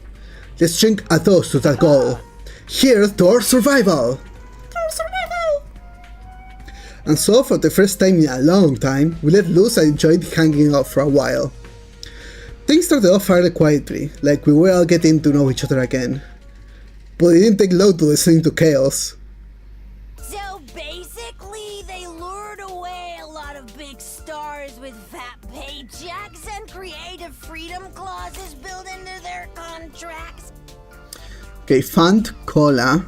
Let's drink a toast to that goal. Here's to our survival! And so, for the first time in a long time, we let loose and enjoyed hanging out for a while. Things started off fairly quietly, like we were all getting to know each other again. But it didn't take long to descend into chaos.
So basically, they lured away a lot of big stars with fat paychecks and creative freedom clauses built into their contracts.
Okay, Fant Cola.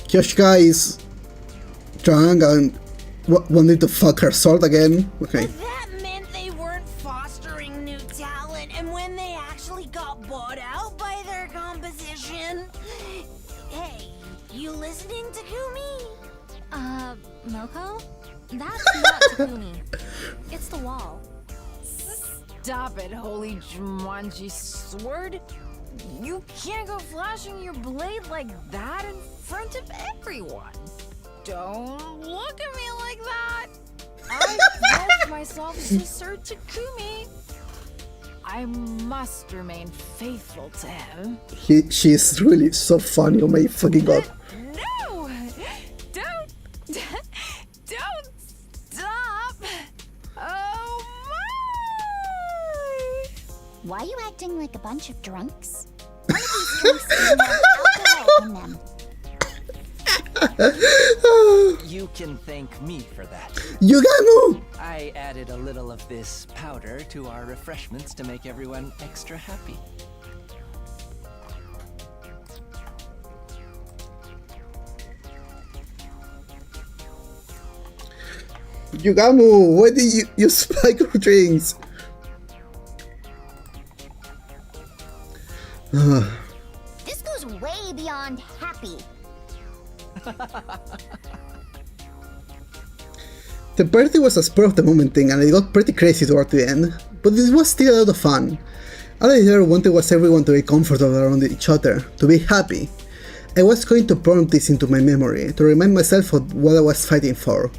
Kyoshika is drunk and wanted to fuck her sword again. Okay.
But that meant they weren't fostering new talent, and when they actually got bought out by their composition... Hey, you listening, Takumi?
Moko? That's not Takumi. It's the wall. Stop it, holy Jumanji sword. You can't go flashing your blade like that in front of everyone. Don't look at me like that. I pledged myself to Sir Takumi. I must remain faithful to him.
She is really so funny, oh my fucking god.
No! Don't stop! Oh my!
Why are you acting like a bunch of drunks? One of these drinks has more alcohol in them.
You can thank me for that.
Yugamu!
I added a little of this powder to our refreshments to make everyone extra happy.
Yugamu, why did you spike your drinks?
This goes way beyond happy.
The party was a spur of the moment thing and it got pretty crazy toward the end, but it was still a lot of fun. All I ever wanted was everyone to be comfortable around each other, to be happy. I was going to burn this into my memory, to remind myself of what I was fighting for,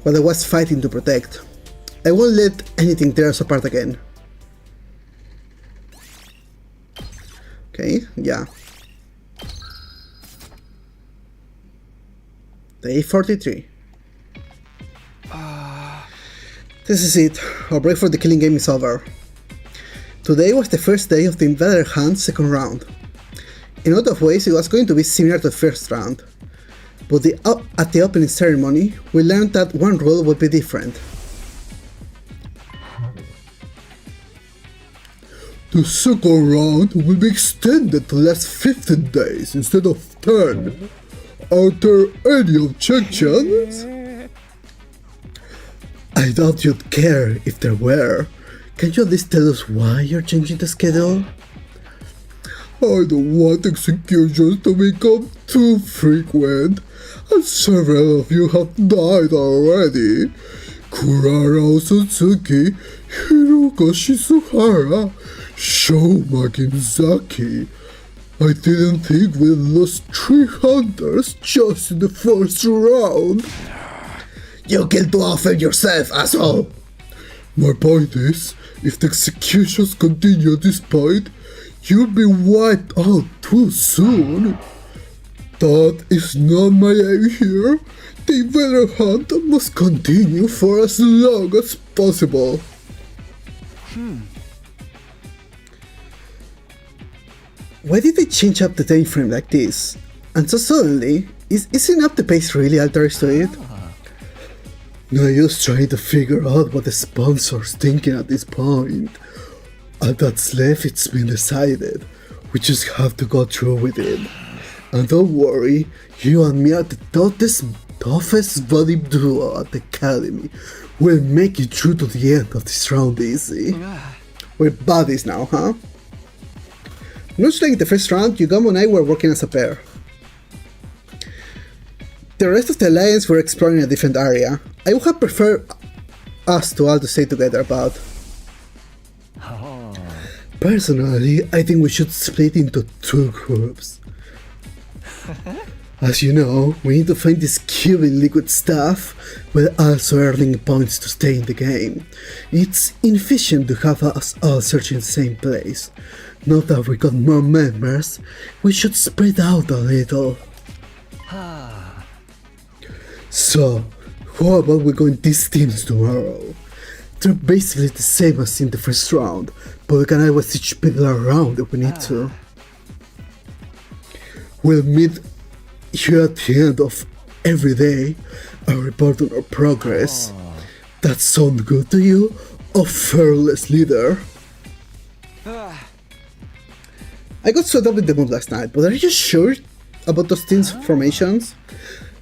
what I was fighting to protect. I won't let anything tear us apart again. Okay, yeah. Day 43. This is it. Our break for the killing game is over. Today was the first day of the Invader Hunt second round. In a lot of ways it was going to be similar to the first round, but at the opening ceremony we learned that one rule would be different. The second round will be extended to last 15 days instead of 10. Are there any objections? I doubt you'd care if there were. Can you at least tell us why you're changing the schedule? I don't want executions to become too frequent, and several of you have died already. Kurara Suzuki, Hiroka Shizuhara, Sho Magimzaki. I didn't think we lost 3 hunters just in the first round. You killed 2 of them yourself, asshole! My point is, if the executions continue at this point, you'll be wiped out too soon. That is not my aim here. The Invader Hunt must continue for as long as possible. Why did they change up the time frame like this? And so suddenly? Isn't up the pace really alters to it? No use trying to figure out what the sponsor's thinking at this point. All that's left, it's been decided. We just have to go through with it. And don't worry, you and me are the toughest body duo at the academy. We'll make it through to the end of this round easy. We're buddies now, huh? Much like the first round, Yugamu and I were working as a pair. The rest of the alliance were exploring a different area. I would have preferred us to all to stay together, but... Personally, I think we should split into 2 groups. As you know, we need to find this cube in liquid stuff, while also earning points to stay in the game. It's inefficient to have us all searching the same place. Now that we got more members, we should spread out a little. So, how about we go in these teams tomorrow? They're basically the same as in the first round, but we can always teach people around if we need to. We'll meet here at the end of every day and report on our progress. That sound good to you, a fearless leader? I got swept up in the mood last night, but are you sure about those teams formations?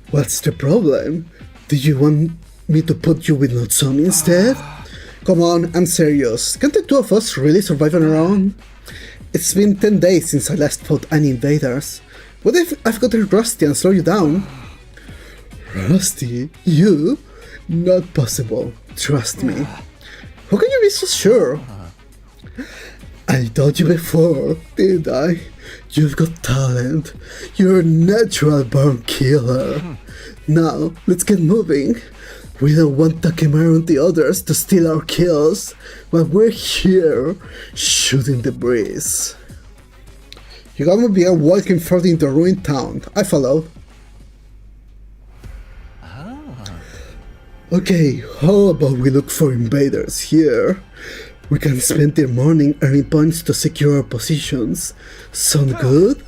What's the problem? Did you want me to put you with Notsumi instead? Come on, I'm serious. Can't the 2 of us really survive on our own? It's been 10 days since I last fought any invaders. What if I've gotten rusty and slow you down? Rusty? You? Not possible. Trust me. How can you be so sure? I told you before, didn't I? You've got talent. You're a natural born killer. Now, let's get moving. We don't want Takemaru and the others to steal our kills, but we're here, shooting the breeze. You gotta begin walking further into a ruined town. I followed. Okay, how about we look for invaders here? We can spend the morning earning points to secure our positions. Sound good?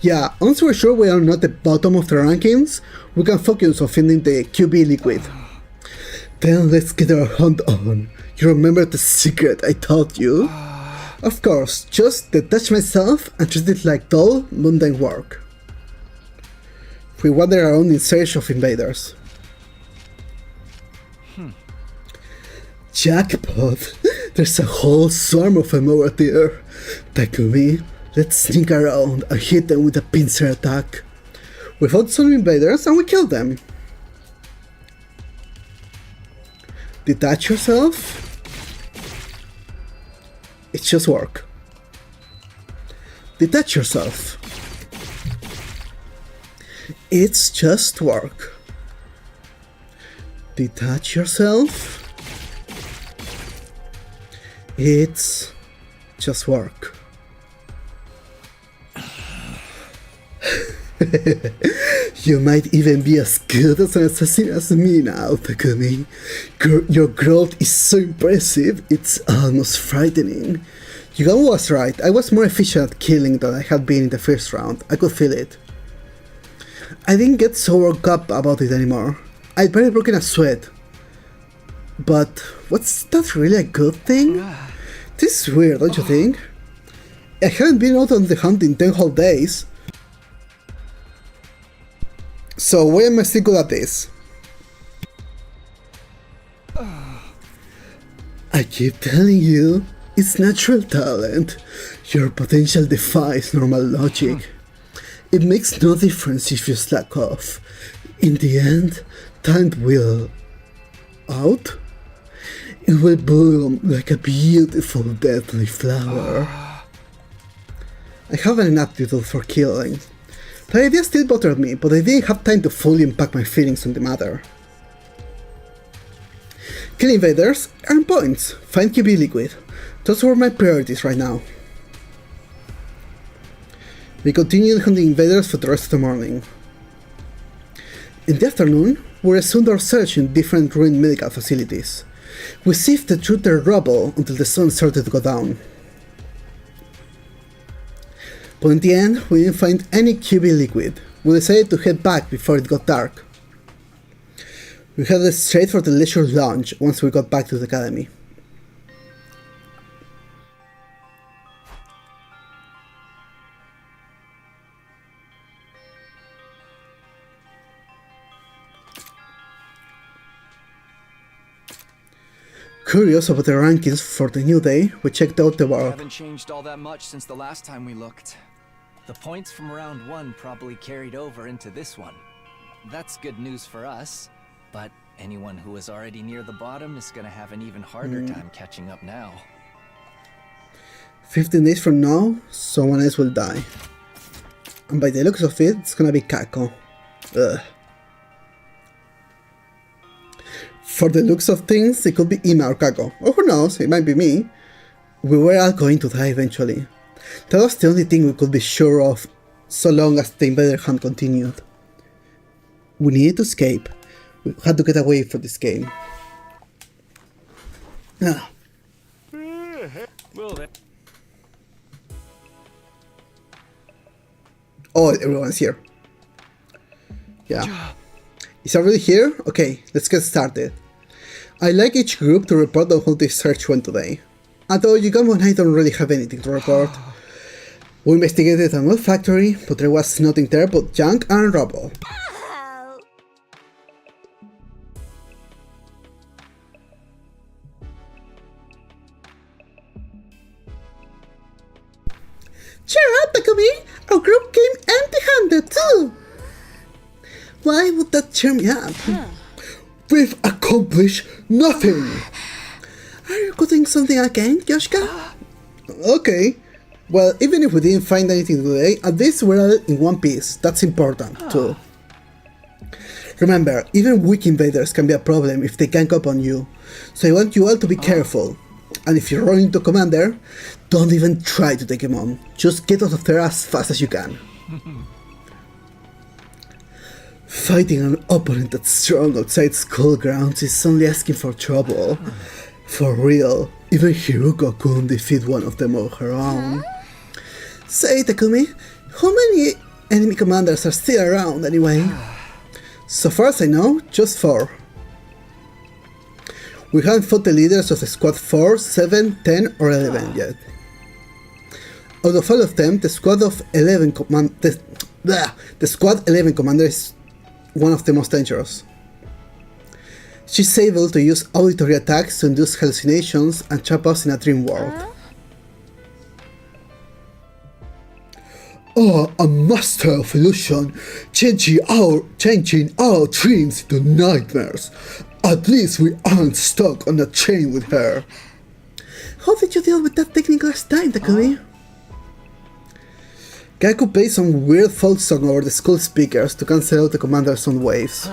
Yeah, once we're sure we are not at the bottom of the rankings, we can focus on finding the QB liquid. Then let's get our hunt on. You remember the secret I taught you? Of course, just detach myself and treat it like dull, mundane work. We wander around in search of invaders. Jackpot! There's a whole swarm of them over there. Takumi, let's sneak around and hit them with a pincer attack. We fought some invaders and we killed them. Detach yourself? It's just work. Detach yourself. It's just work. Detach yourself. It's just work. You might even be as good as an assassin as me now, Takumi. Your growth is so impressive, it's almost frightening. Yugawa was right, I was more efficient at killing than I had been in the first round. I could feel it. I didn't get so worked up about it anymore. I'd barely broken a sweat. But was that really a good thing? This is weird, don't you think? I haven't been out on the hunt in 10 whole days. So why am I still good at this? I keep telling you, it's natural talent. Your potential defies normal logic. It makes no difference if you slack off. In the end, talent will out. It will bloom like a beautiful deadly flower. I have an aptitude for killing. The idea still bothered me, but I didn't have time to fully unpack my feelings on the matter. Kill invaders, earn points, find QB liquid. Those were my priorities right now. We continued hunting invaders for the rest of the morning. In the afternoon, we resumed our search in different ruined medical facilities. We sifted through their rubble until the sun started to go down. But in the end, we didn't find any QB liquid. We decided to head back before it got dark. We headed straight for the leisure lounge once we got back to the academy. Curious about the rankings for the new day, we checked out the bar.
Haven't changed all that much since the last time we looked. The points from round 1 probably carried over into this one. That's good news for us, but anyone who was already near the bottom is gonna have an even harder time catching up now. 15 days from now, someone else will die. And by the looks of it, it's gonna be Kako. Ugh. For the looks of things, it could be Ima or Kako, or who knows, it might be me. We were all going to die eventually. That was the only thing we could be sure of, so long as the invader hunt continued. We needed to escape. We had to get away from this game. Ah. Oh, everyone's here. Yeah. Is everybody here? Okay, let's get started. I like each group to report on how the search went today. Although Yugamo and I don't really have anything to report. We investigated an old factory, but there was nothing there but junk and rubble. Cheer up, Takumi! Our group came empty-handed too! Why would that cheer me up? We've accomplished nothing! Are you cutting something again, Yoshika? Okay. Well, even if we didn't find anything today, at least we're all in one piece. That's important, too. Remember, even weak invaders can be a problem if they gank up on you. So I want you all to be careful. And if you run into Commander, don't even try to take him on. Just get out of there as fast as you can. Fighting an opponent that's strong outside school grounds is only asking for trouble. For real, even Hiruko couldn't defeat one of them on her own. Say, Takumi, how many enemy commanders are still around anyway? So far as I know, just 4. We haven't fought the leaders of the squad 4, 7, 10 or 11 yet. Out of all of them, the squad 11 commander is one of the most dangerous. She's able to use auditory attacks to induce hallucinations and trap us in a dream world. Oh, a master of illusion, changing our dreams into nightmares. At least we aren't stuck on a chain with her. How did you deal with that technique last time, Takumi? Geico played some weird folk song over the school speakers to cancel out the commander's sound waves.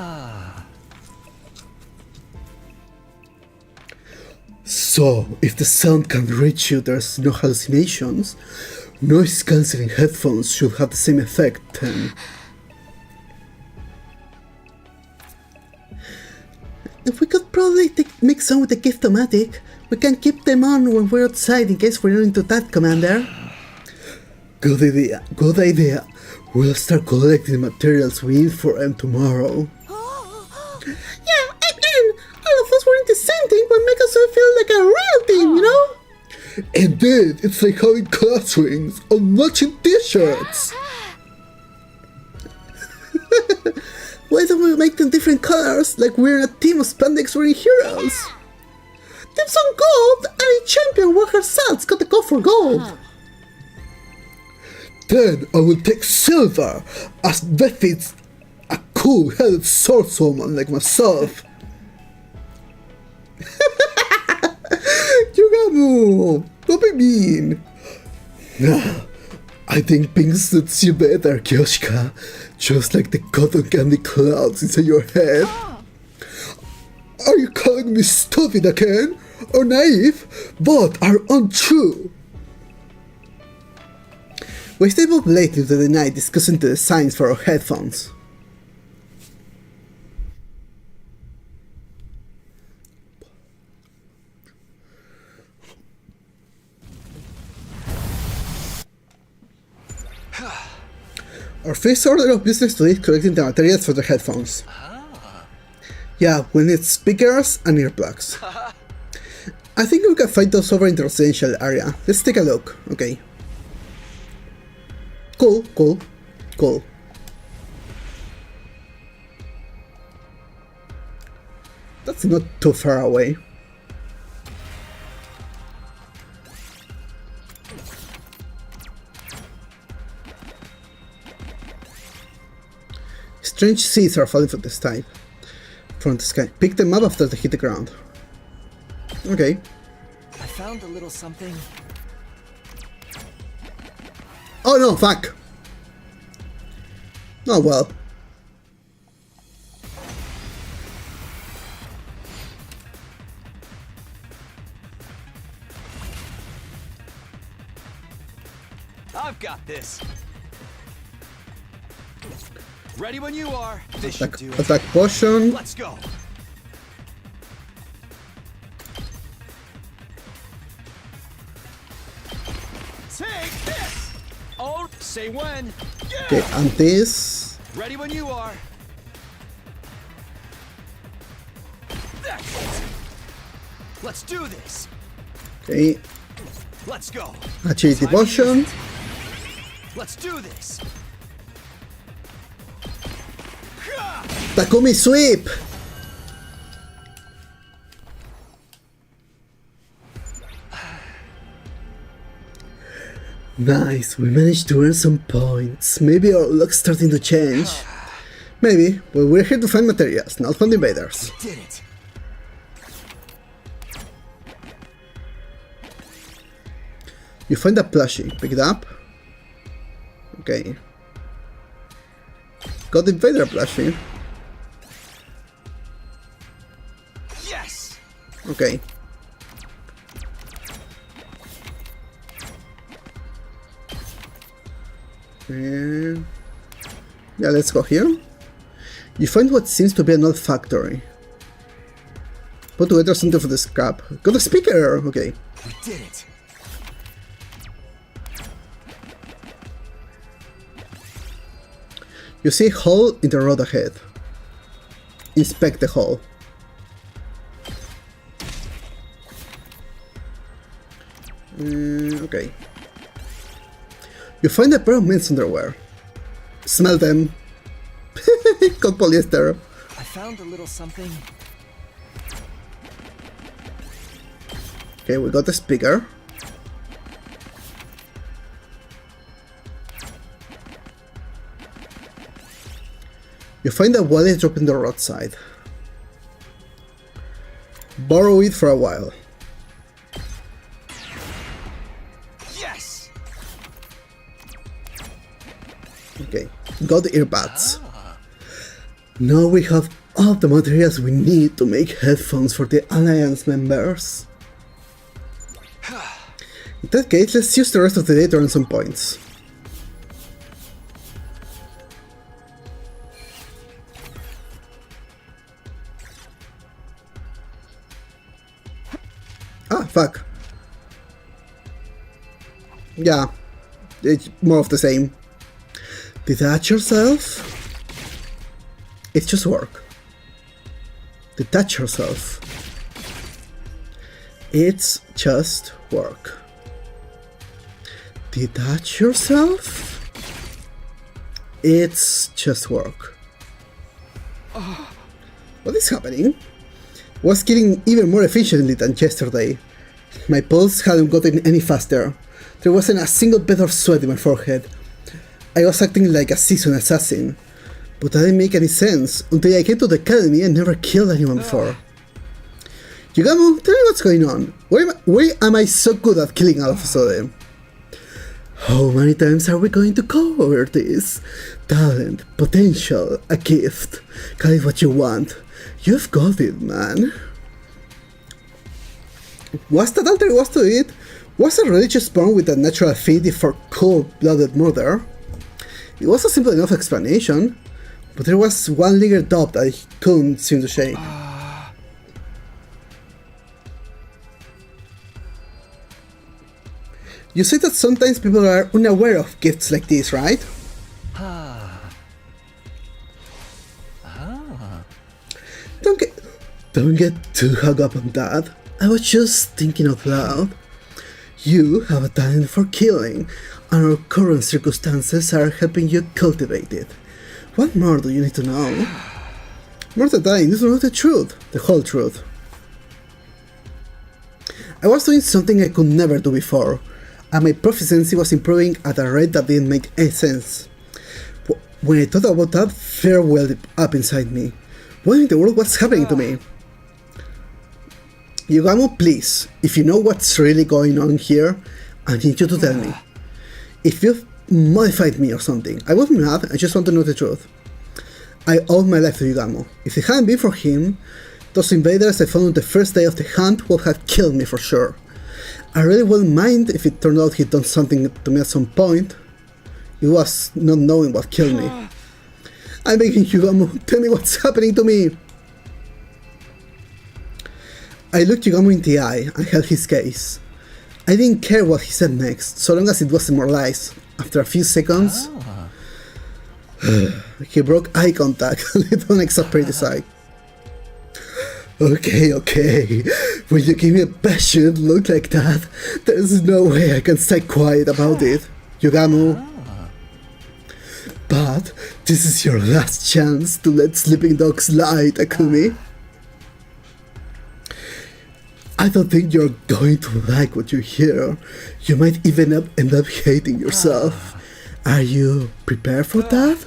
So, if the sound can reach you, there's no hallucinations. Noise-cancelling headphones should have the same effect then. If we could probably make some with the Gift-O-Matic, we can keep them on when we're outside in case we run into that, Commander. Good idea, good idea. We'll start collecting the materials we need for them tomorrow. Yeah, and all of us were in the same thing will make us all feel like a real team, you know? Indeed, it's like having class rings on matching t-shirts. Why don't we make them different colors, like we're in a team of spandex wearing heroes? Teams on gold, and a champion who herself's got to go for gold. Then I will take silver, as befits a cool-headed swordswoman like myself. Yugamu, don't be mean. Nah, I think pink suits you better, Kyoshika. Just like the cotton candy clouds inside your head. Are you calling me stupid again? Or naive? Both are untrue. We stayed up late into the night discussing the designs for our headphones. Our first order of business today is collecting the materials for the headphones. Yeah, we need speakers and earplugs. I think we can find those over in the residential area. Let's take a look, okay. Cool. That's not too far away. Strange seeds are falling from the sky. Pick them up after they hit the ground. Okay.
I found a little something.
Oh no, fuck! Oh well.
I've got this. Ready when you are. This should do it.
Attack potion.
Let's go. Take this. Oh, say when. Yeah.
Okay, and this.
Ready when you are. That's it. Let's do this.
Okay.
Let's go.
Agility potion.
Let's do this.
Takumi sweep. Nice, we managed to earn some points. Maybe our luck's starting to change. Maybe, but we're here to find materials, not hunt invaders.
Did it.
You find a plushie. Pick it up. Okay. Got the invader plushie.
Yes.
Okay. Yeah, let's go here. You find what seems to be an old factory. Put together something for the scrap. Got a speaker! Okay.
We did it.
You see a hole in the road ahead. Inspect the hole. Okay. You find a pair of men's underwear. Smell them. Got polyester.
I found a little something.
Okay, we got the speaker. You find a wallet drop in the roadside. Borrow it for a while.
Yes.
Okay, got the earbuds. Now we have all the materials we need to make headphones for the Alliance members. In that case, let's use the rest of the day to earn some points. Ah, fuck. Yeah, it's more of the same. Detach yourself. It's just work. Detach yourself. It's just work. Detach yourself. It's just work. What is happening? Was getting even more efficiently than yesterday. My pulse hadn't gotten any faster. There wasn't a single bit of sweat in my forehead. I was acting like a seasoned assassin. But that didn't make any sense until I came to the academy and never killed anyone before. Yugamu, tell me what's going on. Why am I so good at killing all of a sudden? How many times are we going to cover this? Talent, potential, a gift. Call it what you want. You've got it, man. Was that all there was to it? Was a religious born with a natural affinity for cold-blooded murder? It was a simple enough explanation, but there was one lingering doubt that I couldn't seem to shake. You say that sometimes people are unaware of gifts like this, right? Don't get too hung up on that. I was just thinking out loud. You have a talent for killing, and our current circumstances are helping you cultivate it. What more do you need to know? More than that, you need to know the truth, the whole truth. I was doing something I could never do before, and my proficiency was improving at a rate that didn't make any sense. When I thought about that, fear welled up inside me. What in the world was happening to me? Yugamu, please, if you know what's really going on here, I need you to tell me. If you've modified me or something, I wasn't mad, I just want to know the truth. I owe my life to Yugamu. If it hadn't been for him, those invaders I found on the first day of the hunt would have killed me for sure. I really wouldn't mind if it turned out he'd done something to me at some point. It was not knowing what killed me. I'm begging Yugamu, tell me what's happening to me. I looked Yugamu in the eye and held his gaze. I didn't care what he said next, so long as it wasn't more lies. After a few seconds, he broke eye contact, a little exasperated sigh. Okay, when you give me a passionate look like that, there's no way I can stay quiet about it, Yugamu. But this is your last chance to let sleeping dogs lie, Takumi. I don't think you're going to like what you hear. You might even end up hating yourself. Are you prepared for that?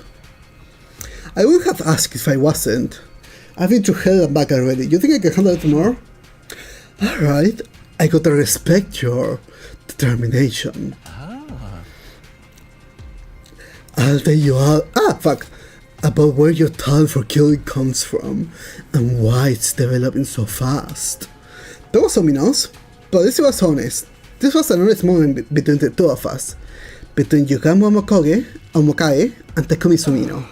I would have asked if I wasn't. I've been through hell and back already. You think I can handle it more? Alright, I gotta respect your determination. I'll tell you all about where your talent for killing comes from and why it's developing so fast. That was ominous, but this was honest. This was an honest moment between the two of us, between Yukamo Omokage and Takumi Sumino.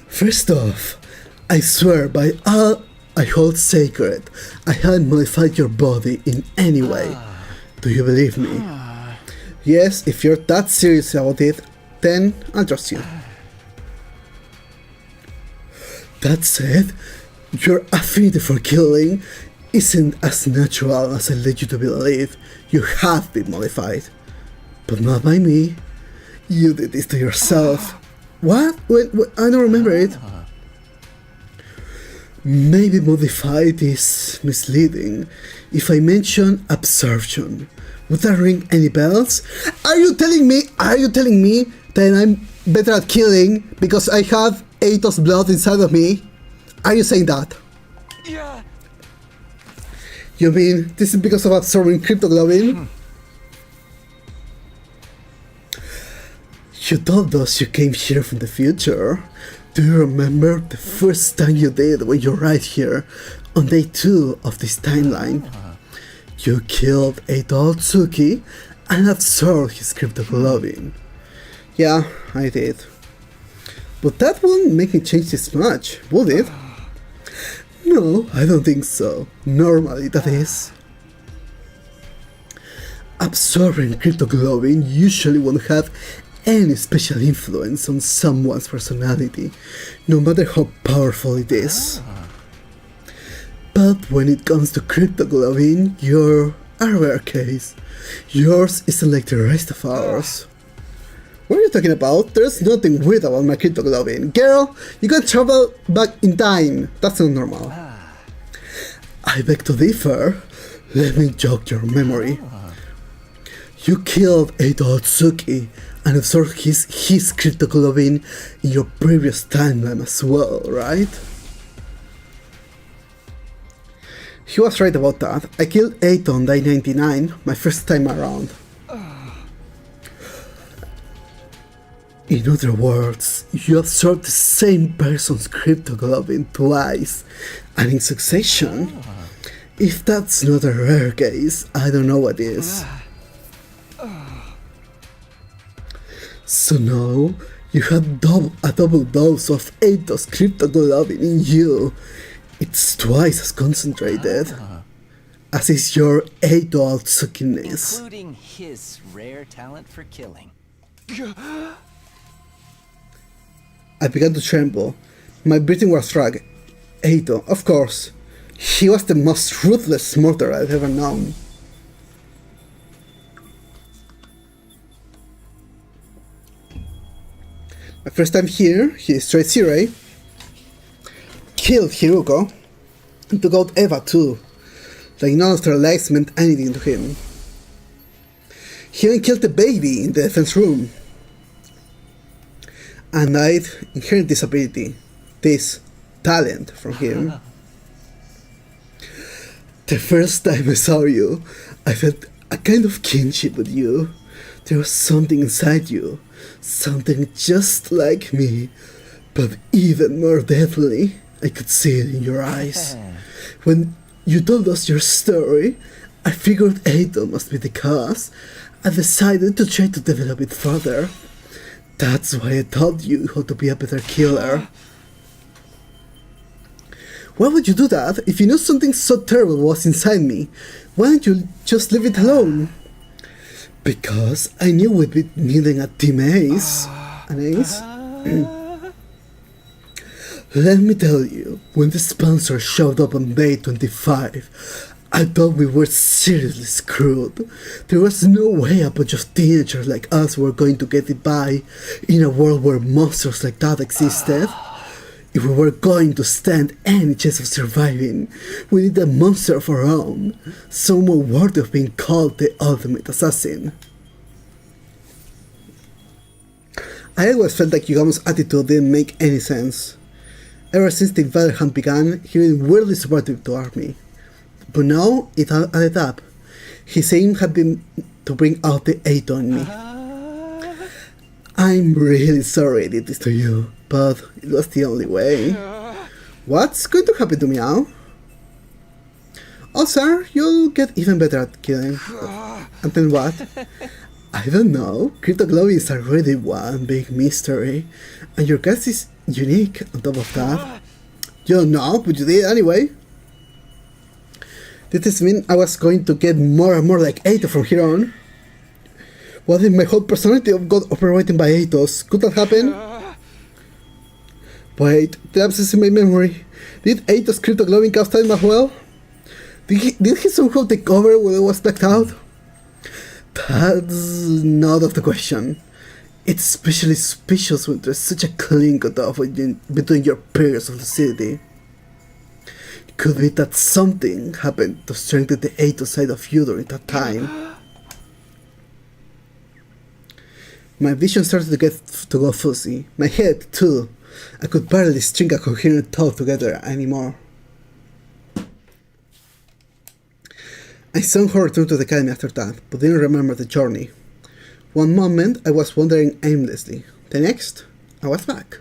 First off, I swear by all I hold sacred, I haven't modified your body in any way. Do you believe me? Yes, if you're that serious about it, then I'll trust you. That said, your affinity for killing isn't as natural as I led you to believe. You have been modified. But not by me. You did this to yourself. What? Wait, I don't remember it. Maybe modified is misleading. If I mention absorption, would that ring any bells? Are you telling me that I'm better at killing because I have Eito's blood inside of me? Are you saying that?
Yeah.
You mean this is because of absorbing cryptoglobin? You told us you came here from the future. Do you remember the first time you did when you arrived here on day 2 of this timeline? You killed Eito Otsuki and absorbed his cryptoglobin. Yeah, I did. But that won't make me change this much, would it? No, I don't think so. Normally, that is. Absorbing cryptoglobin usually won't have any special influence on someone's personality, no matter how powerful it is. But when it comes to cryptoglobin, you're a rare case. Yours isn't like the rest of ours. What are you talking about? There's nothing weird about my cryptoglobin. Girl, you can travel back in time. That's not normal. I beg to differ. Let me jog your memory. You killed Eito Otsuki and absorbed his cryptoglobin in your previous timeline as well, right? He was right about that. I killed Eito on day 99, my first time around. In other words, you absorbed the same person's cryptoglobin twice, and in succession. If that's not a rare case, I don't know what is. So now, you had a double dose of Eito's cryptoglobin in you. It's twice as concentrated, as is your Eito Otsuki-ness.
Including his rare talent for killing.
I began to tremble. My breathing was struck. Eito, of course. He was the most ruthless murderer I've ever known. My first time here, he destroyed Sirei, killed Hiruko, and took out Eva too, like none of their lives meant anything to him. He even killed the baby in the defense room. And I'd inherited this ability, this talent from him. The first time I saw you, I felt a kind of kinship with you. There was something inside you, something just like me, but even more deadly. I could see it in your eyes. When you told us your story, I figured Eito must be the cause. I decided to try to develop it further. That's why I taught you how to be a better killer. Why would you do that if you knew something so terrible was inside me? Why don't you just leave it alone? Because I knew we'd be needing a team ace. An ace? Let me tell you, when the sponsor showed up on day 25, I thought we were seriously screwed. There was no way a bunch of teenagers like us were going to get it by in a world where monsters like that existed. If we were going to stand any chance of surviving, we need a monster of our own, someone worthy of being called the ultimate assassin. I always felt like Yugamo's attitude didn't make any sense. Ever since the invader hunt began, he been weirdly supportive toward me. But now it all added up. His aim had been to bring out the 8 on me. I'm really sorry I did this to you, but it was the only way. What's going to happen to me now? Oh, sir, you'll get even better at killing. And then what? I don't know. Cryptoglowy is already one big mystery, and your guess is unique on top of that. You don't know, but you did anyway. Did this mean I was going to get more and more like Eito from here on? What if my whole personality got operated by Eitos? Could that happen? Wait, the absence in my memory. Did Eitos cryptoglowing cause time as well? Did he somehow take over when I was blacked out? That's not of the question. It's especially suspicious when there's such a clean cutoff between your peers of the city. It could be that something happened to strengthen the Eito side of you during that time. My vision started to go fuzzy. My head, too. I could barely string a coherent thought together anymore. I somehow returned to the academy after that, but didn't remember the journey. One moment I was wandering aimlessly. The next, I was back.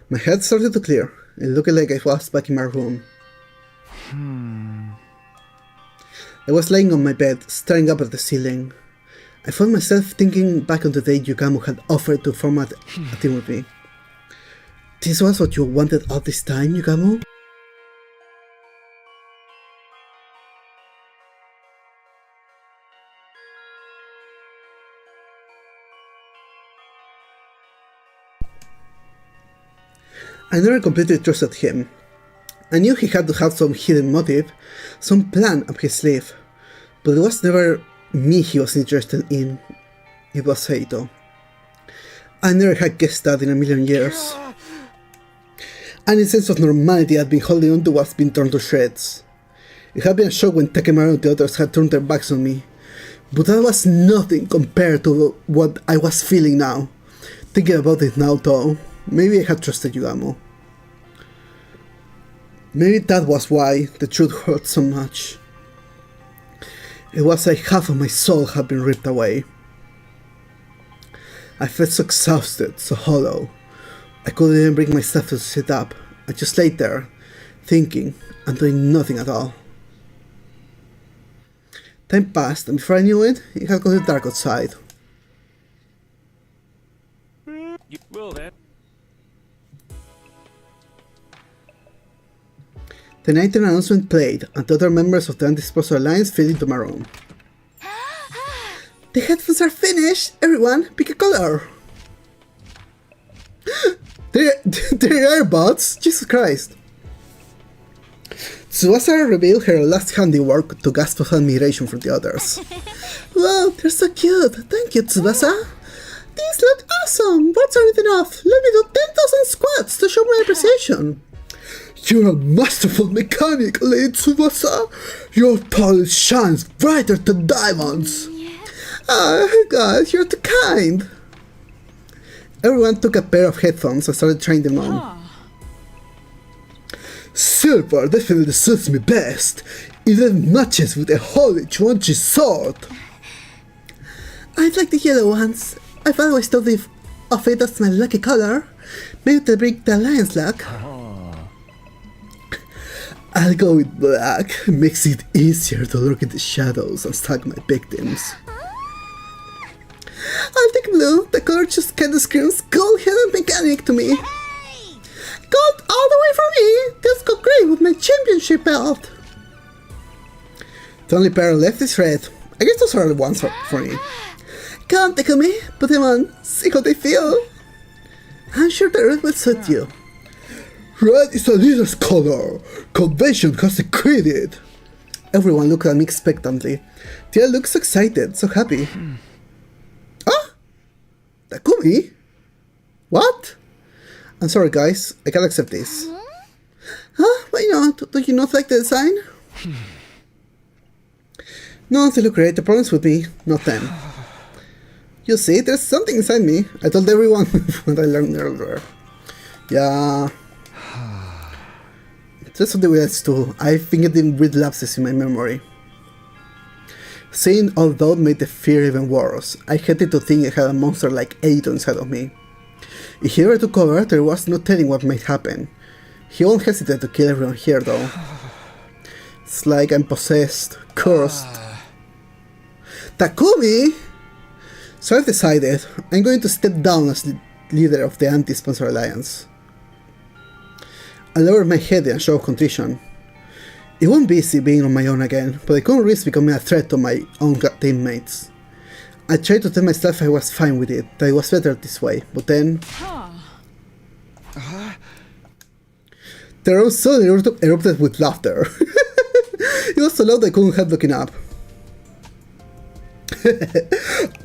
My head started to clear. It looked like I was back in my room. I was lying on my bed, staring up at the ceiling. I found myself thinking back on the day Yugamu had offered to format a team with me. This was what you wanted all this time, Yugamu? I never completely trusted him. I knew he had to have some hidden motive, some plan up his sleeve, but it was never me he was interested in. It was Eito. I never had guessed that in a million years. Any sense of normality I'd been holding on to was being torn to shreds. It had been a shock when Takemaru and the others had turned their backs on me, but that was nothing compared to what I was feeling now. Thinking about it now though, maybe I had trusted Yugamu. Maybe that was why the truth hurt so much. It was like half of my soul had been ripped away. I felt so exhausted, so hollow. I couldn't even bring myself to sit up. I just lay there, thinking and doing nothing at all. Time passed, and before I knew it, it had gotten dark outside.
You will then.
The night announcement played, and the other members of the Undisposed Alliance fell into my room. The headphones are finished! Everyone, pick a color! They're AirBots! Jesus Christ! Tsubasa revealed her last handiwork to gasp of admiration from the others. Wow, they're so cute! Thank you, Tsubasa! These look awesome! Words aren't enough! Let me do 10,000 squats to show my appreciation! You're a masterful mechanic, Lady Tsubasa! Your talent shines brighter than diamonds! Oh God, you're too kind! Everyone took a pair of headphones and started trying them on. Silver definitely suits me best. It even matches with a holy Chuanchi sword. I'd like the yellow ones. I've always thought of it as my lucky color. Maybe they'll bring the Alliance luck. I'll go with black. It makes it easier to lurk in the shadows and stalk my victims. I'll take blue. The color just kinda screams gold-headed mechanic to me. Gold all the way for me! This go great with my championship belt! The only pair left is red. I guess those are the ones for me. Come, Takumi, put them on, see how they feel. I'm sure the red will suit you. Red is a leader's color. Convention has agreed it. Everyone looked at me expectantly. Tia looks excited, so happy. Ah! Takumi? What? I'm sorry guys, I can't accept this. Huh? Why not? Do you not like the design? No, they look great. The problem's with me, not them. You see, there's something inside me. I told everyone what I learned earlier. Yeah. There's something with that too. I think it didn't read lapses in my memory. Seeing all that made the fear even worse. I hated to think I had a monster like Eito inside of me. If he were to cover, there was no telling what might happen. He won't hesitate to kill everyone here though. It's like I'm possessed, cursed. Takumi! So I've decided I'm going to step down as the leader of the anti-sponsor alliance. I lowered my head in a show of contrition. It won't be easy being on my own again, but I couldn't risk becoming a threat to my own teammates. I tried to tell myself I was fine with it, that it was better this way, but then... The room suddenly erupted with laughter. It was so loud I couldn't help looking up.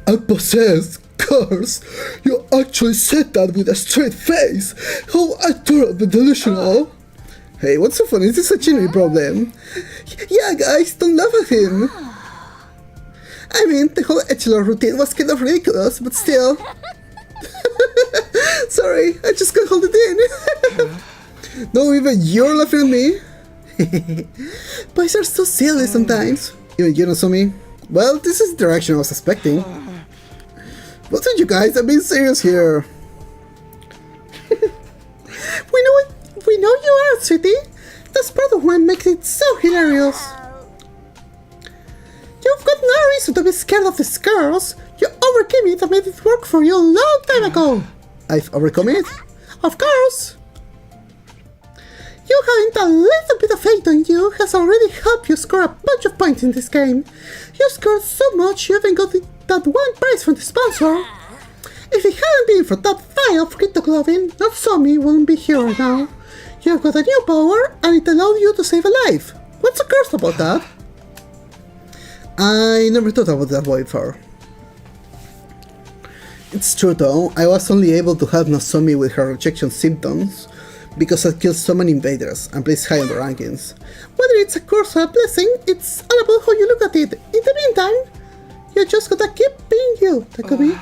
I'm possessed, curse! You actually said that with a straight face! How adorable and delusional! Hey, what's so funny? Is this a genuine problem? Yeah, guys, don't laugh at him! I mean, the whole echelon routine was kind of ridiculous, but still... Sorry, I just can't hold it in! No, even you're laughing at me! Boys are so silly sometimes. Even you know, Sumi. Well, this is the direction I was expecting. What's with you guys? I'm being serious here. We know you are, sweetie. That's part of what makes it so hilarious. You've got no reason to be scared of these girls. You overcame it and made it work for you a long time ago. I've overcome it? Of course. You having a little bit of faith on you has already helped you score a bunch of points in this game. You scored so much you even got that one prize from the sponsor. If it hadn't been for that file of cryptoglovin, not Sumi wouldn't be here right now. You've got a new power and it allowed you to save a life. What's so cursed about that? I never thought about that before. It's true though, I was only able to help Nozomi with her rejection symptoms because I killed so many invaders and placed high on the rankings. Whether it's a curse or a blessing, it's all about how you look at it. In the meantime, you just gotta keep being you, Takumi.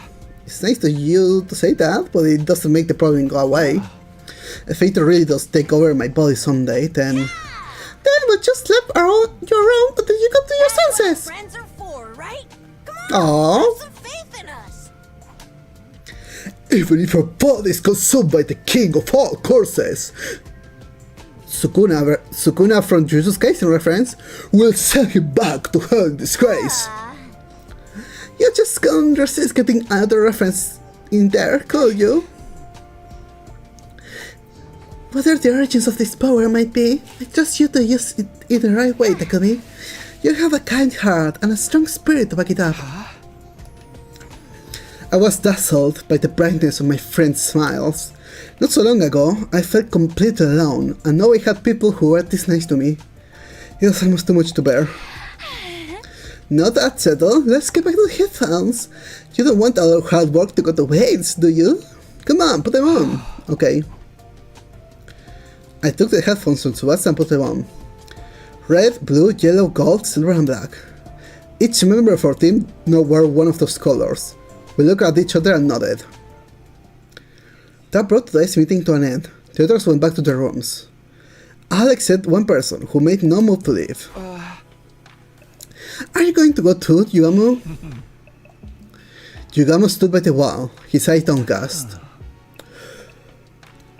It's nice to you to say that, but it doesn't make the problem go away. If it really does take over my body someday, then we'll just let you around until you come to your senses.
Friends are for, right? Come on, have some faith in us.
Even if your body is consumed by the king of all curses, Sukuna from Jujutsu Kaisen reference will send him back to hell in disgrace. You just can't resist getting another reference in there, could you? Whatever the origins of this power might be, I trust you to use it in the right way, Takumi. You have a kind heart and a strong spirit to back it up. I was dazzled by the brightness of my friends' smiles. Not so long ago, I felt completely alone, and now I had people who were this nice to me. It was almost too much to bear. Now that's settled, let's get back to the headphones. You don't want all our hard work to go to waste, do you? Come on, put them on. Okay. I took the headphones from Tsubasa and put them on. Red, blue, yellow, gold, silver and black. Each member of our team now wore one of those colors. We looked at each other and nodded. That brought today's meeting to an end. The others went back to their rooms. All except one person, who made no move to leave. Are you going to go too, Yugamu? Yugamu stood by the wall, his eyes downcast.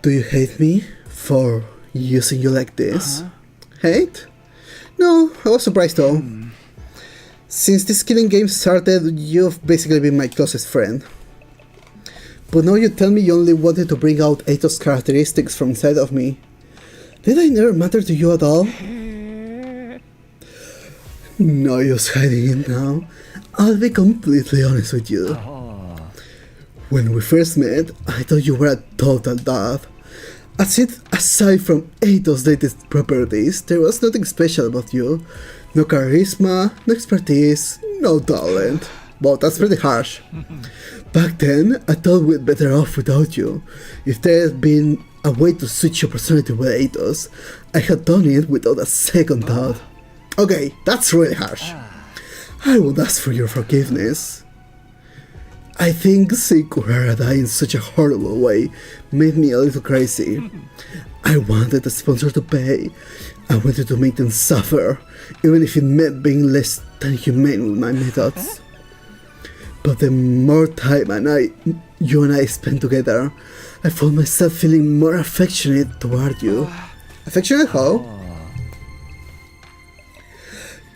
Do you hate me for using you like this? Hate? No, I was surprised though. Since this killing game started, you've basically been my closest friend. But now you tell me you only wanted to bring out Eito's characteristics from inside of me. Did I never matter to you at all? No use hiding it now. I'll be completely honest with you. When we first met, I thought you were a total dud. Aside from Eito's latest properties, there was nothing special about you. No charisma, no expertise, no talent. Well, that's pretty harsh. Back then, I thought we'd better off without you. If there had been a way to switch your personality with Eito's, I had done it without a second thought. Okay, that's really harsh. I won't ask for your forgiveness. I think seeing Kurara die in such a horrible way made me a little crazy. I wanted the sponsor to pay. I wanted to make them suffer, even if it meant being less than humane with my methods. But the more time you and I spent together, I found myself feeling more affectionate toward you. Affectionate how?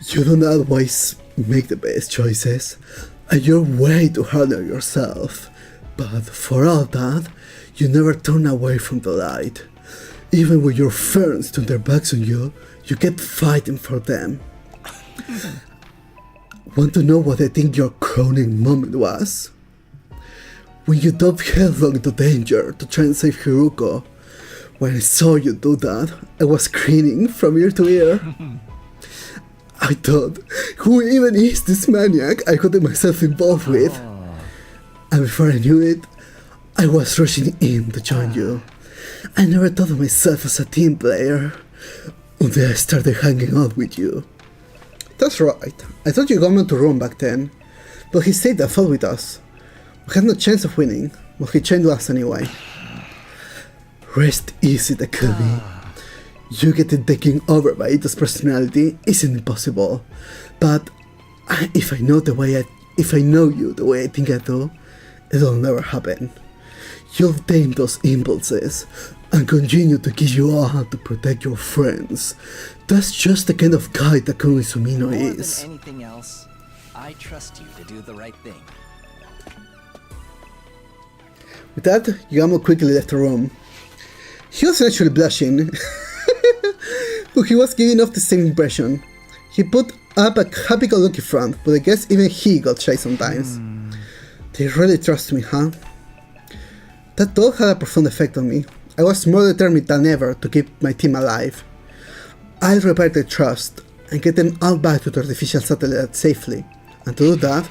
You don't always make the best choices, and you're way too hard on yourself. But for all that, you never turn away from the light. Even when your friends turn their backs on you, you kept fighting for them. Want to know what I think your crowning moment was? When you dove headlong into danger to try and save Hiruko. When I saw you do that, I was grinning from ear to ear. I thought, who even is this maniac I got myself involved with? And before I knew it, I was rushing in to join you. I never thought of myself as a team player until I started hanging out with you. That's right, I thought you got me to run back then, but he stayed and fought with us. We had no chance of winning, but he chained us anyway. Rest easy, Takumi. You getting taken over by Ito's personality isn't impossible, but if I know you the way I think I do, it'll never happen. You'll tame those impulses and continue to give you all to protect your friends. That's just the kind of guy Takumi Sumino is.
More than anything else, I trust you to do the right thing.
With that, Yugamo quickly left the room. He wasn't actually blushing, but he was giving off the same impression. He put up a happy-go-lucky front, but I guess even he got shy sometimes. They really trust me, huh? That thought had a profound effect on me. I was more determined than ever to keep my team alive. I'll repair their trust and get them all back to the artificial satellite safely. And to do that,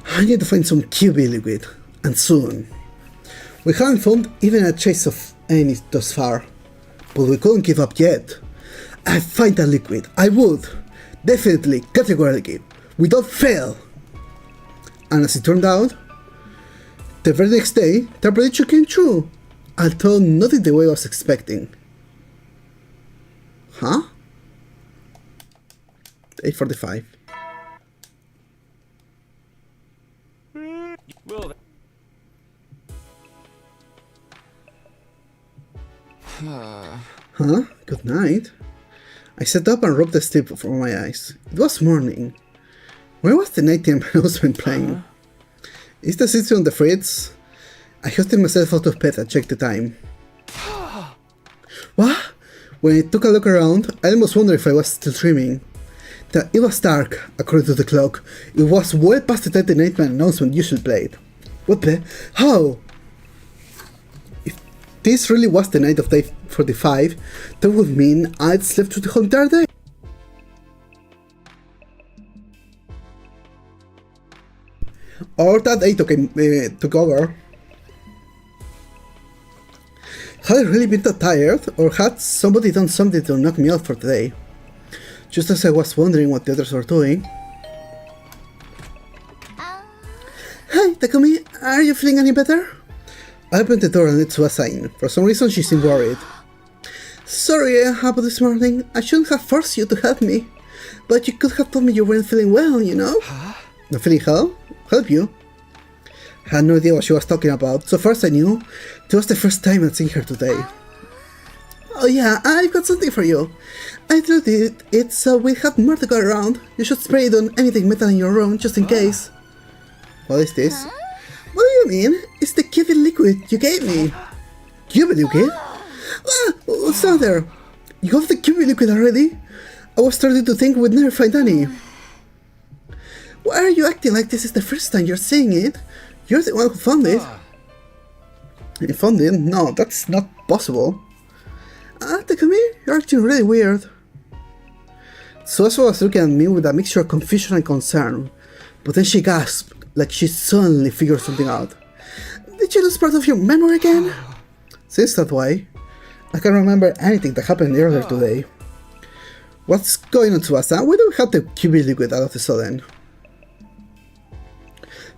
I need to find some QB liquid, and soon. We haven't found even a trace of any thus far, but we couldn't give up yet. I'd find that liquid, I would, definitely, categorically, without fail. And as it turned out, the very next day, the prediction came true, although not in the way I was expecting. Huh? 8:45. Huh? Good night. I sat up and rubbed the sleep from my eyes. It was morning. Where was the nighttime announcement playing? Is the system on the fritz? I hustled myself out of bed and checked the time. What? When I took a look around, I almost wondered if I was still dreaming. It was dark, according to the clock. It was well past the time the nighttime announcement usually played. What the? How? If this really was the night of day 45, that would mean I'd slept through the whole entire day. Or that day took over. Had I really been that tired, or had somebody done something to knock me out for the day? Just as I was wondering what the others were doing. Hi, Takumi, are you feeling any better? I opened the door and let Tsubasa in. For some reason she seemed worried. Sorry about this morning, I shouldn't have forced you to help me. But you could have told me you weren't feeling well, you know? Not feeling how? Help you? I had no idea what she was talking about, so first I knew it was the first time I'd seen her today. Oh yeah, I've got something for you. I thought it so we have more to go around. You should spray it on anything metal in your room, just in case. What is this? What do you mean? It's the QB liquid you gave me. QB liquid? What's that there? You have the QB liquid already? I was starting to think we'd never find any. Why are you acting like this is the first time you're seeing it? You're the one who found it. You found it? No, that's not possible. Takumi, you're acting really weird. Suasu was looking at me with a mixture of confusion and concern, but then she gasped, like she suddenly figured something out. Did you lose part of your memory again? Since that way, I can't remember anything that happened earlier today. What's going on, Tsubasa? Why do we have the QB liquid all of a sudden?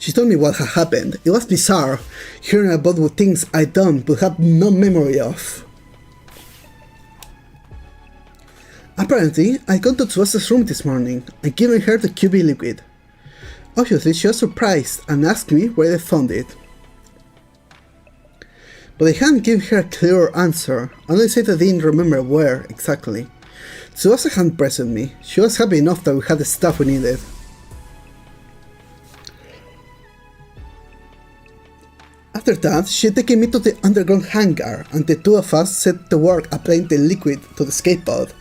She told me what had happened. It was bizarre, hearing about what things I'd done but had no memory of. Apparently, I'd gone to Tsubasa's room this morning and given her the QB liquid. Obviously, she was surprised and asked me where I found it. But I hadn't given her a clear answer, only said I didn't remember where exactly. Tsubasa hadn't pressured me. She was happy enough that we had the stuff we needed. After that, she had taken me to the underground hangar, and the two of us set to work applying the liquid to the escape pod.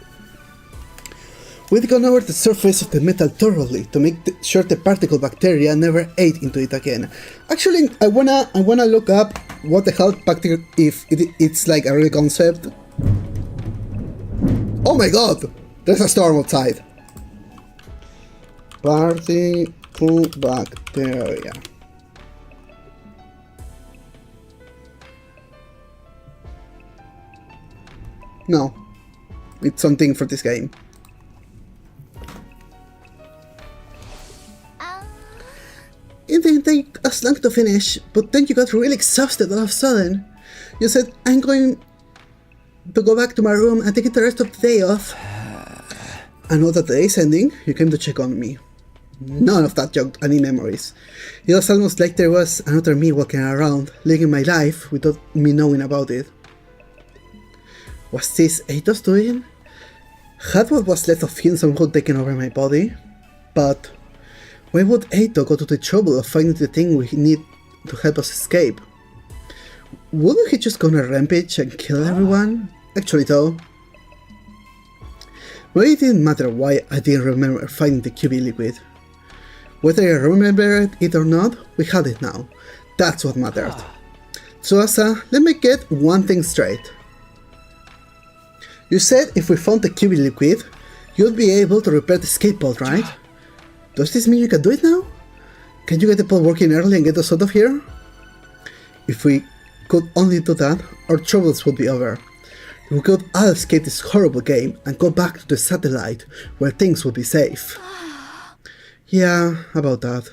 We'd gone over the surface of the metal thoroughly to make sure the particle bacteria never ate into it again. Actually, I wanna look up what the hell bacteria, if it's like a real concept. Oh my god! There's a storm outside! Particle bacteria. No. It's something for this game. It didn't take us long to finish, but then you got really exhausted all of a sudden. You said, I'm going to go back to my room and take the rest of the day off. And now that the day's ending, you came to check on me. None of that jogged any memories. It was almost like there was another me walking around, living my life without me knowing about it. Was this Eito's doing? Had what was left of him somehow taken over my body? But why would Eito go to the trouble of finding the thing we need to help us escape? Wouldn't he just go on a rampage and kill everyone? Actually though, maybe it didn't matter why I didn't remember finding the QB liquid. Whether I remembered it or not, we had it now. That's what mattered. Tsubasa, let me get one thing straight. You said if we found the QB liquid, you'd be able to repair the escape pod, right? Does this mean you can do it now? Can you get the pod working early and get us out of here? If we could only do that, our troubles would be over. We could all escape this horrible game and go back to the satellite where things would be safe. Yeah, about that.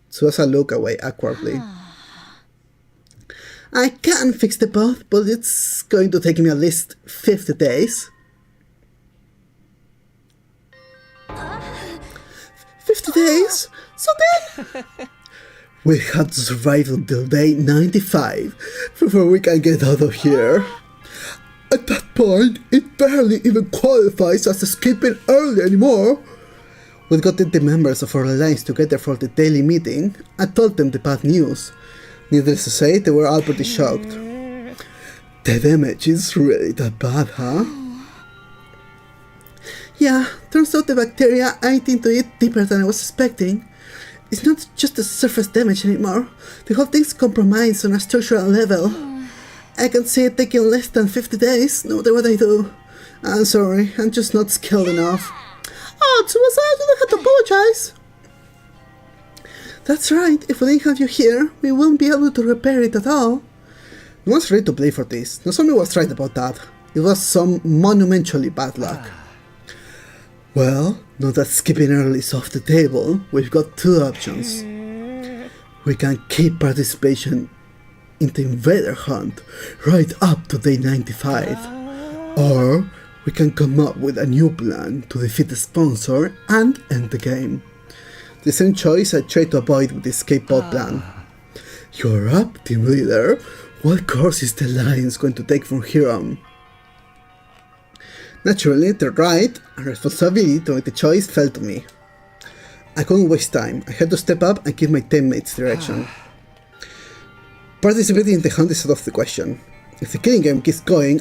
Tsubasa looked away awkwardly. I can fix the pod, but it's going to take me at least 50 days. 50 days? So then we have to survive until day 95 before we can get out of here. At that point, it barely even qualifies as escaping early anymore. We've gotten the members of our alliance together for the daily meeting and told them the bad news. Needless to say, they were all pretty shocked. The damage is really that bad, huh? Yeah, turns out the bacteria ate into it deeper than I was expecting. It's not just the surface damage anymore. The whole thing's compromised on a structural level. I can see it taking less than 50 days, no matter what I do. I'm sorry, I'm just not skilled enough. Oh, Tsubasa, you don't have to apologize. That's right, if we didn't have you here, we wouldn't be able to repair it at all. No one's ready to play for this. Nozomi was right about that. It was some monumentally bad luck. Well, now that skipping early is off the table, we've got two options. We can keep participation in the invader hunt right up to day 95. Or we can come up with a new plan to defeat the sponsor and end the game. The same choice I tried to avoid with the escape pod plan. You're up, team leader. What course is the alliance going to take from here on? Naturally, the right and responsibility to make the choice fell to me. I couldn't waste time. I had to step up and give my teammates direction. Participating in the hunt is out of the question. If the killing game keeps going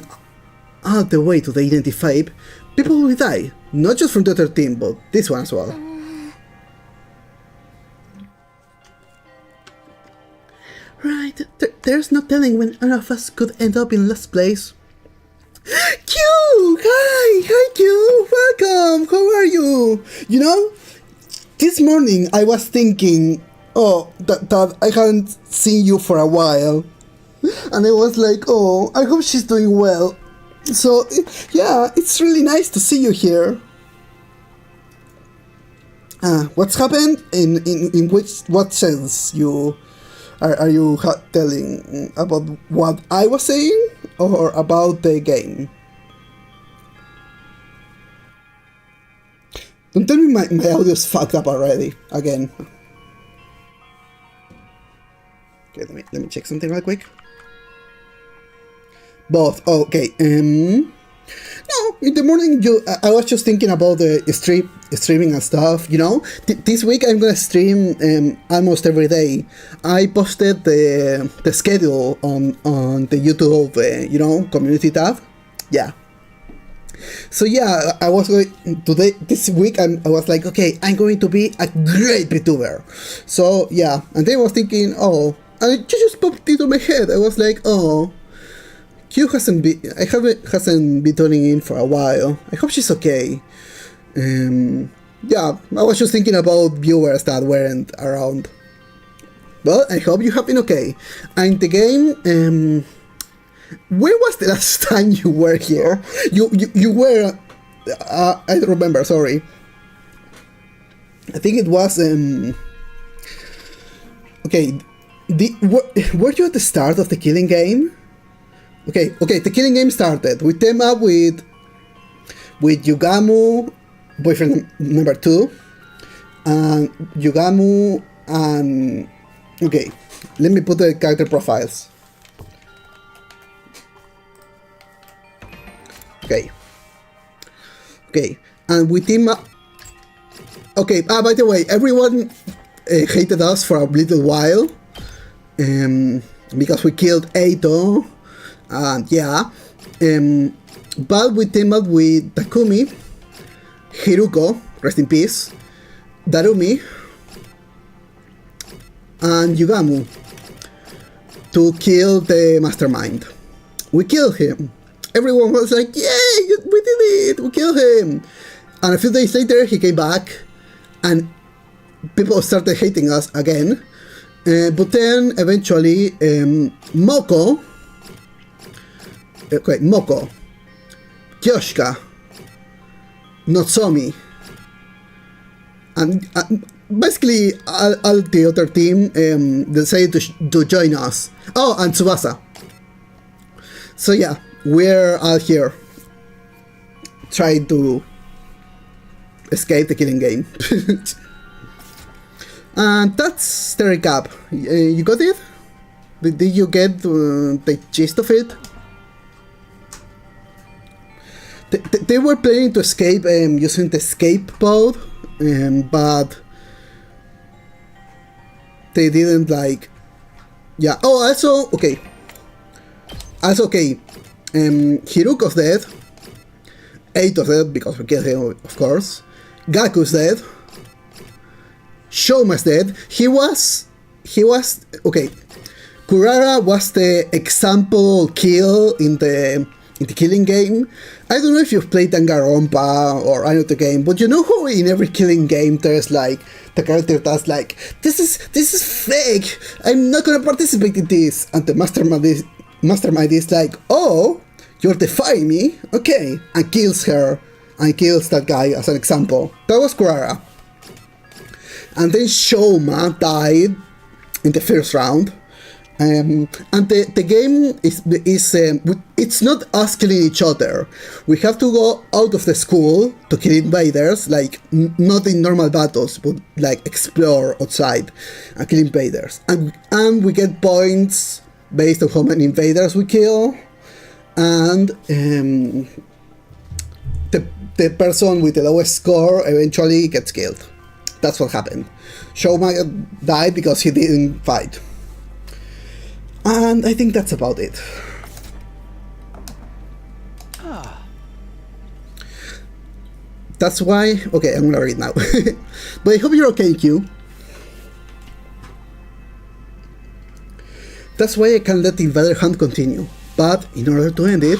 all the way to day 95, people will die. Not just from the other team, but this one as well. Right, there's no telling when any of us could end up in last place. Q! Hi Q! Welcome! How are you? You know, this morning I was thinking, that I hadn't seen you for a while. And I was like, oh, I hope she's doing well. So, yeah, it's really nice to see you here. What's happened? In what sense you are you telling about what I was saying or about the game? Don't tell me my audio's fucked up already again. Okay, let me check something real quick. Both. Okay. No, in the morning I was just thinking about the streaming and stuff, you know. This week I'm gonna stream almost every day. I posted the schedule on the YouTube, you know, community tab. Yeah. So yeah, I was going this week. I was like, okay, I'm going to be a great VTuber. So yeah, and then I was thinking, oh, and it just popped into my head. I was like, oh. Q hasn't been tuning in for a while. I hope she's okay. Yeah, I was just thinking about viewers that weren't around. But I hope you have been okay. And the game, when was the last time you were here? You were, I don't remember, sorry. I think it was, okay, were you at the start of the killing game? Okay, the killing game started. We team up with Yugamu, boyfriend number 2, and Yugamu, and okay, let me put the character profiles. Okay, and we team up. Okay, by the way, everyone hated us for a little while, because we killed Eito. Yeah, but we teamed up with Takumi, Hiruko, rest in peace, Darumi, and Yugamu to kill the mastermind. We killed him. Everyone was like, yay, we did it, we killed him. And a few days later he came back and people started hating us again. But then eventually Moko, Kyoshika, Notsomi, and basically all the other team decided to join us. Oh, and Tsubasa. So yeah, we're all here trying to escape the killing game. And that's the recap. You got it? Did you get the gist of it? They were planning to escape using the escape pod, but they didn't like. Yeah. Oh, also okay. Hiruko's dead. Eito's dead because we killed him, of course. Gaku's dead. Shouma's dead. He was okay. Kurara was the example kill in the killing game. I don't know if you've played Danganronpa or any other game, but you know how in every killing game there's like the character that's like, this is fake. I'm not gonna participate in this, and the mastermind is like, oh, you're defying me, okay, and kills her and kills that guy as an example. That was Kurara. And then Shouma died in the first round. And the game is it's not us killing each other. We have to go out of the school to kill invaders, like not in normal battles, but like explore outside and kill invaders. And we get points based on how many invaders we kill. And the person with the lowest score eventually gets killed. That's what happened. Shouma died because he didn't fight. And I think that's about it. That's why... Okay, I'm gonna read now. But I hope you're okay, Q. That's why I can let the invader hunt continue. But in order to end it,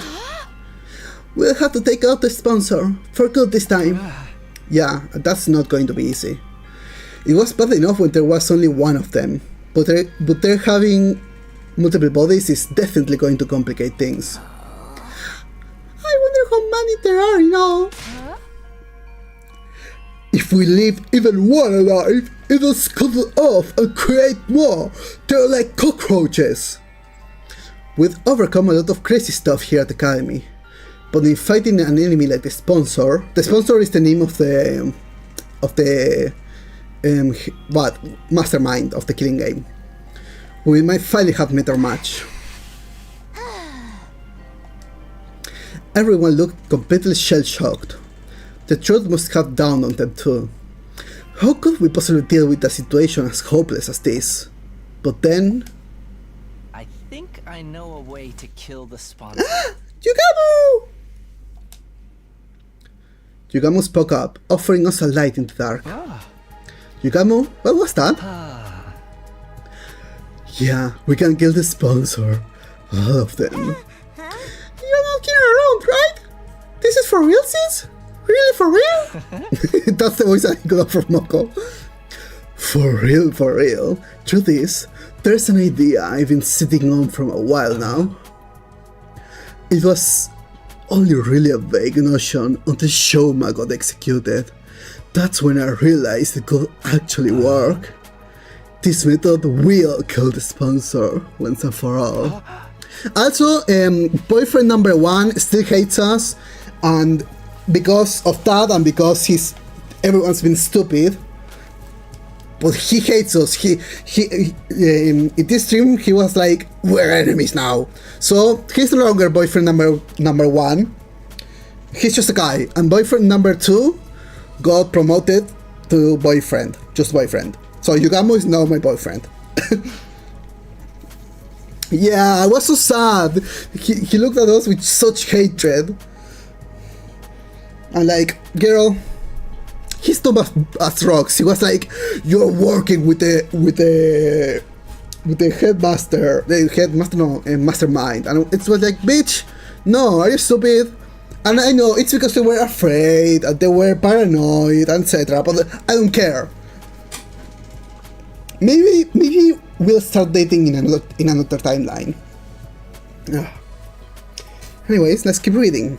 we'll have to take out the sponsor for good this time. Yeah, that's not going to be easy. It was bad enough when there was only one of them, but they're having multiple bodies is definitely going to complicate things. I wonder how many there are in all. If we leave even one alive, it'll scuttle off and create more. They're like cockroaches. We've overcome a lot of crazy stuff here at the Academy, but in fighting an enemy like the sponsor is the name of the mastermind of the killing game, we might finally have met our match. Everyone looked completely shell-shocked. The truth must have dawned on them too. How could we possibly deal with a situation as hopeless as this? But then...
I think I know a way to kill the sponsor.
Yugamu! Yugamu spoke up, offering us a light in the dark. Yugamu, what was that? Yeah, we can kill the sponsor. All of them. You're not kidding around, right? This is for real, sis? Really, for real? That's the voice I got from Moko. For real, for real. Truth is, there's an idea I've been sitting on for a while now. It was only really a vague notion until Shoma got executed. That's when I realized it could actually work. This method will kill the sponsor once and for all. Also, boyfriend number 1 still hates us, and because of that and because everyone's been stupid, but he hates us. In this stream he was like, we're enemies now. So he's no longer boyfriend number 1. He's just a guy, and boyfriend number 2 got promoted to boyfriend, just boyfriend. So Yugamu is now my boyfriend. Yeah, I was so sad. He looked at us with such hatred. And like, girl, he's not as rocks. He was like, you're working with the mastermind. And it was like, bitch, no, are you stupid? And I know it's because they were afraid and they were paranoid, etc. But I don't care. Maybe we'll start dating in another timeline. Anyways, let's keep reading.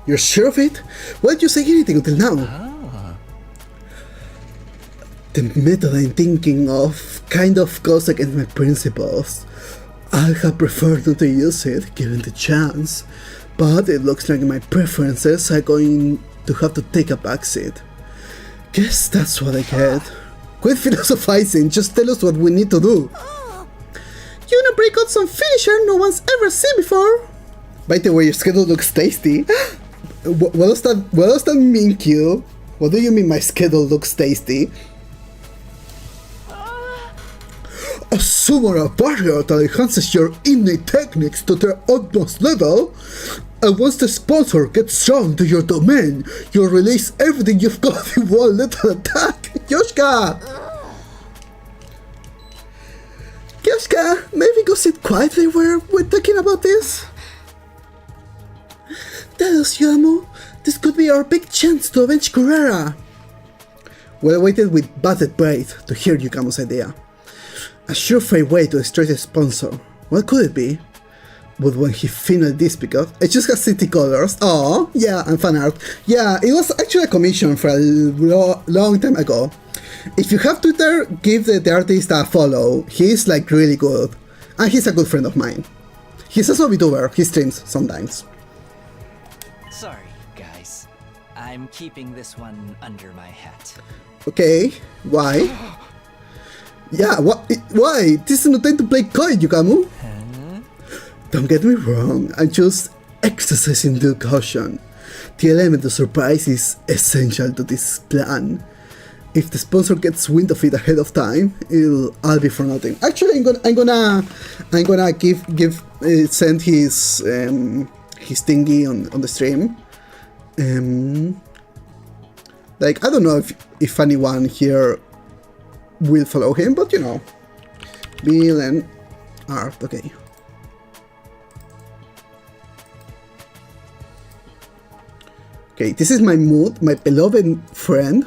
You're sure of it? Why didn't you say anything until now? The method I'm thinking of kind of goes against my principles. I have preferred not to use it, given the chance, but it looks like my preferences are going to have to take a backseat. Guess that's what I get. Quit philosophizing, just tell us what we need to do. You wanna break out some finisher no one's ever seen before? By the way, your schedule looks tasty. What does that mean, Q? What do you mean my schedule looks tasty? A summoner barrier that enhances your innate techniques to their utmost level, and once the sponsor gets drawn to your domain, you'll release everything you've got in one little attack. Yoshka! Yoshka, maybe go sit quietly where we're talking about this? Tell us, Yugamu, this could be our big chance to avenge Kurara. We waited with bated breath to hear Yugamu's idea. A surefire way to destroy the sponsor. What could it be? But when he finally did speak up, it just has city colors. Oh, yeah, and fan art. Yeah, it was actually a commission for a long time ago. If you have Twitter, give the artist a follow. He's like really good. And he's a good friend of mine. He's also a VTuber, he streams sometimes.
Sorry, guys. I'm keeping this one under my hat.
Okay, why? Yeah, why? This is no time to play coy, Yugamu. Don't get me wrong, I'm just exercising due caution. The element of surprise is essential to this plan. If the sponsor gets wind of it ahead of time, it'll all be for nothing. Actually, I'm gonna send his thingy on the stream. Like, I don't know if anyone here will follow him, but you know, Bill and Art. Okay. Okay, this is my mood, my beloved friend.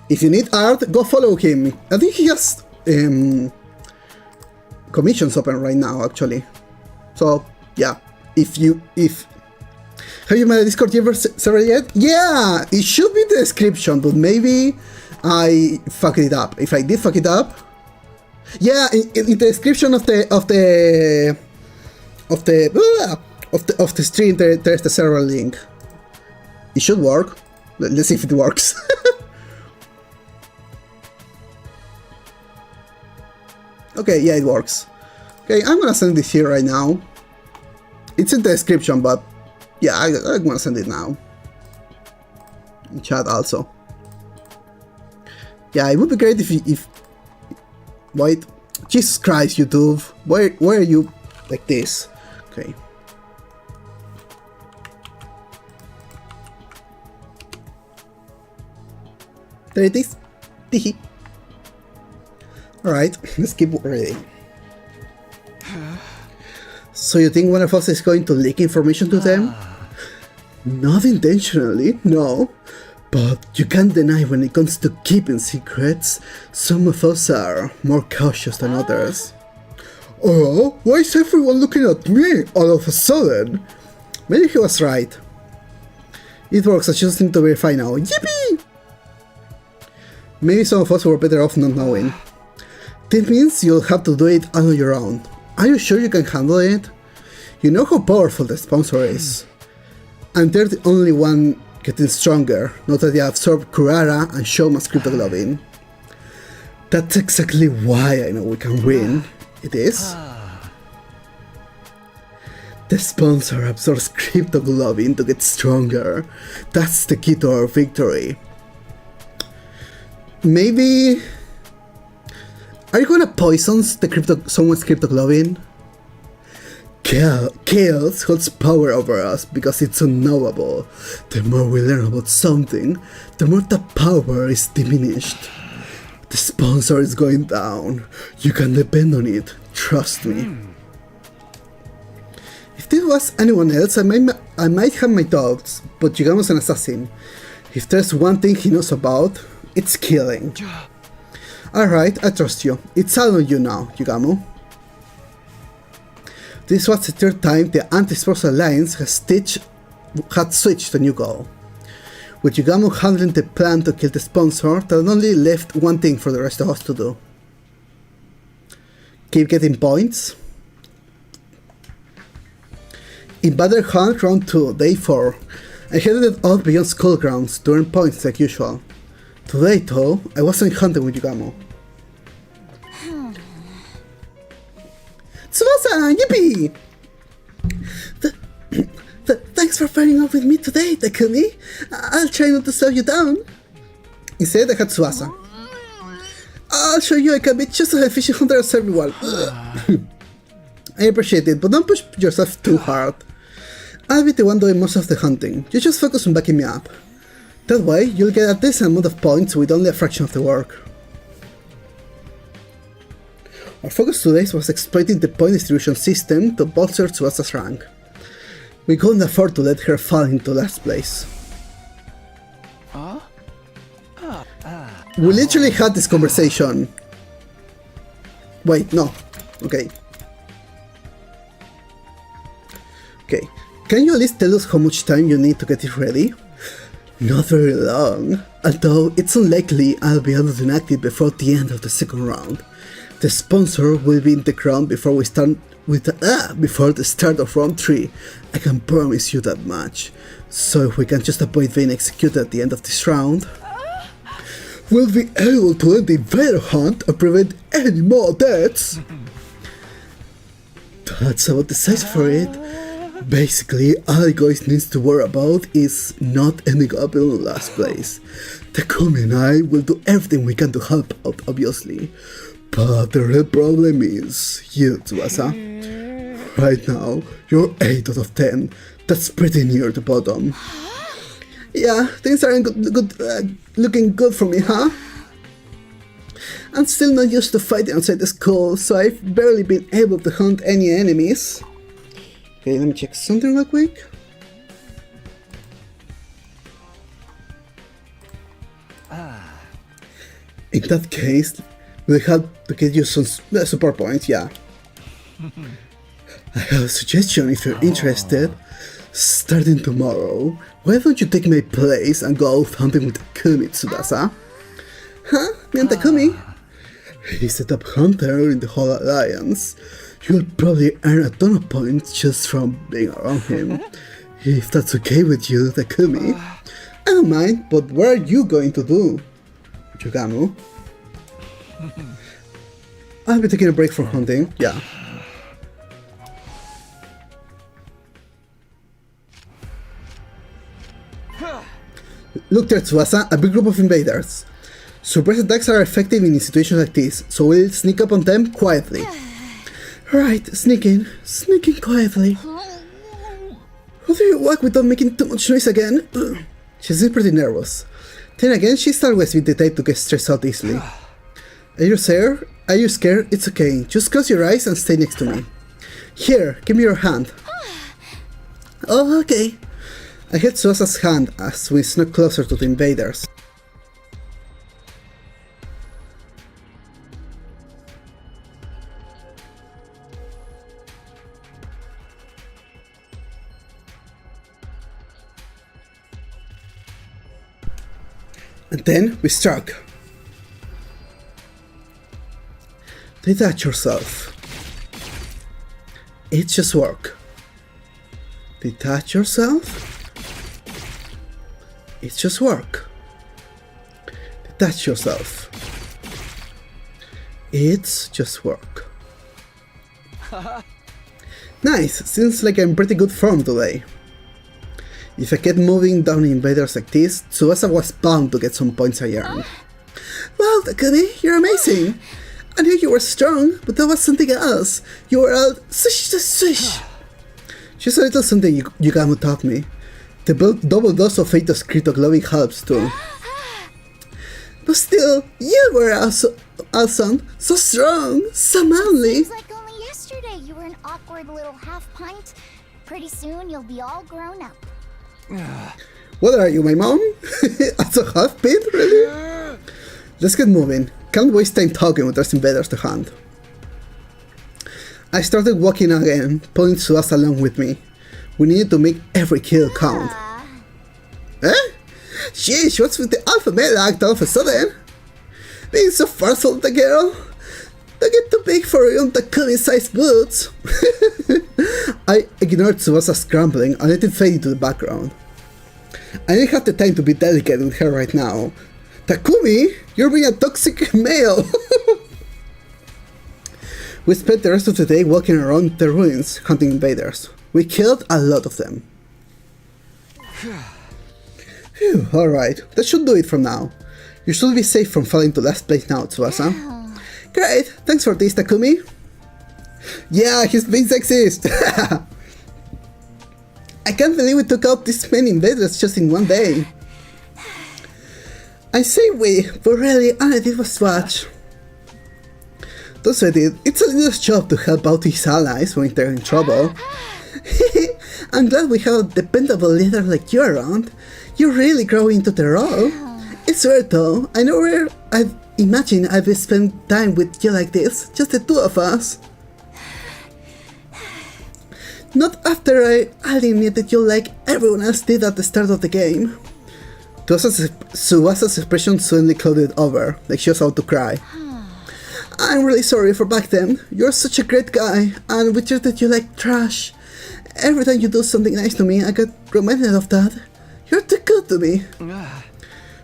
If you need art, go follow him. I think he has commissions open right now, actually. So yeah, if Have you made a Discord server yet? Yeah, it should be in the description, but maybe I fucked it up. If I did fuck it up, yeah, in the description of the stream, there's the server link. It should work. Let's see if it works. Okay, yeah, it works. Okay, I'm gonna send this here right now. It's in the description, but yeah, I'm gonna send it now. In chat also. Yeah, it would be great if wait, Jesus Christ, YouTube, why are you like this? Okay. There it is. Teehee. Alright, let's keep reading. So you think one of us is going to leak information to them? Not intentionally, no. But you can't deny when it comes to keeping secrets, some of us are more cautious than others. Oh, why is everyone looking at me all of a sudden? Maybe he was right. It works, I just need to verify now. Yippee! Maybe some of us were better off not knowing. That means you'll have to do it on your own. Are you sure you can handle it? You know how powerful the sponsor is. And they're the only one getting stronger, not that they absorb Kurara and Shoma's cryptoglobin. That's exactly why I know we can win. It is. The sponsor absorbs cryptoglobin to get stronger. That's the key to our victory. Maybe... Are you gonna poison someone's cryptoglobin? Chaos holds power over us because it's unknowable. The more we learn about something, the more the power is diminished. The sponsor is going down. You can depend on it. Trust me. If this was anyone else, I might have my doubts, but Yugamo's an assassin. If there's one thing he knows about, it's killing. Alright, I trust you. It's all on you now, Yugamo. This was the third time the Anti-Sponsor Alliance had switched a new goal. With Yugamo handling the plan to kill the sponsor, that only left one thing for the rest of us to do. Keep getting points. Invader Hunt Round 2, Day 4. I headed out beyond Skullgrounds to earn points like usual. Today though, I wasn't hunting with Yugamo. Tsubasa! Yippee! Thanks for pairing up with me today, Takumi. I'll try not to slow you down. Instead, I had Tsubasa. I'll show you I can be just as efficient hunter as everyone. I appreciate it, but don't push yourself too hard. I'll be the one doing most of the hunting. You just focus on backing me up. That way, you'll get a decent amount of points with only a fraction of the work. Our focus today was exploiting the point distribution system to bolster Tsubasa's rank. We couldn't afford to let her fall into last place. We literally had this conversation. Wait, no. Okay. Okay. Can you at least tell us how much time you need to get it ready? Not very long, although it's unlikely I'll be able to enact it before the end of the second round. The sponsor will be in the ground before we start before the start of round 3. I can promise you that much. So if we can just avoid being executed at the end of this round, we'll be able to end the invader hunt and prevent any more deaths. That's about the size for it. Basically, all guys needs to worry about is not ending up in the last place. Takumi and I will do everything we can to help out, obviously. But the real problem is you, Tsubasa. Right now, you're 8 out of 10. That's pretty near the bottom. Yeah, things aren't looking good for me, huh? I'm still not used to fighting outside the school, so I've barely been able to hunt any enemies. Okay, let me check something real quick. In that case, we'll have to get you some support points, yeah. I have a suggestion if you're interested. Starting tomorrow, why don't you take my place and go out hunting with Takumi, Tsubasa? Huh? Me and Takumi? He's the top hunter in the whole alliance. You'll probably earn a ton of points just from being around him. If that's okay with you, Takumi. I don't mind, but what are you going to do? Yugamu? I'll be taking a break from hunting, yeah. Look there, Tsubasa, a big group of invaders. Surprise attacks are effective in situations like this, so we'll sneak up on them quietly. Right, sneaking quietly. How do you walk without making too much noise again? She seems pretty nervous. Then again, she's always been the type to get stressed out easily. Are you scared? Are you scared? It's okay. Just close your eyes and stay next to me. Here, give me your hand. Oh, okay. I held Tsubasa's hand as we snuck closer to the invaders. And then we struck. Detach yourself. It's just work. Detach yourself. It's just work. Detach yourself. It's just work. Nice, seems like I'm in pretty good form today. If I kept moving down invaders like this, Tsubasa was bound to get some points I earned. Wow, Takumi, you're amazing! I knew you were strong, but that was something else. You were all swish, swish. Just a little something Yugamu taught me. The double dose of Fato's Krito glowing helps too. But still, you were awesome, so strong, so manly.
Seems like only yesterday you were an awkward little half pint. Pretty soon you'll be all grown up.
What are you, my mom? As a half pint, really? Let's get moving. Can't waste time talking with there's invaders to hunt. I started walking again, pulling Tsubasa along with me. We needed to make every kill count. Eh? Sheesh, what's with the alpha male act all of a sudden? Being so forceful, the girl. Don't get too big for your own Takumi-sized boots. I ignored Tsubasa's grumbling and let it fade into the background. I didn't have the time to be delicate with her right now. Takumi, you're being a toxic male. We spent the rest of the day walking around the ruins, hunting invaders. We killed a lot of them. Phew, alright, that should do it from now. You should be safe from falling to last place now, Tsubasa. Great, thanks for this, Takumi. Yeah, he's being sexist. I can't believe we took out this many invaders just in one day. I say we, but really all I did was watch. Don't sweat it, it's a little job to help out his allies when they're in trouble. I'm glad we have a dependable leader like you around. You really grow into the role. It's weird though, I never imagined I'd spend time with you like this, just the two of us. Not after I alienated you like everyone else did at the start of the game. Tsubasa's expression suddenly clouded over, like she was about to cry. I'm really sorry for back then. You're such a great guy, and we treated you like trash. Every time you do something nice to me, I get reminded of that. You're too good to me.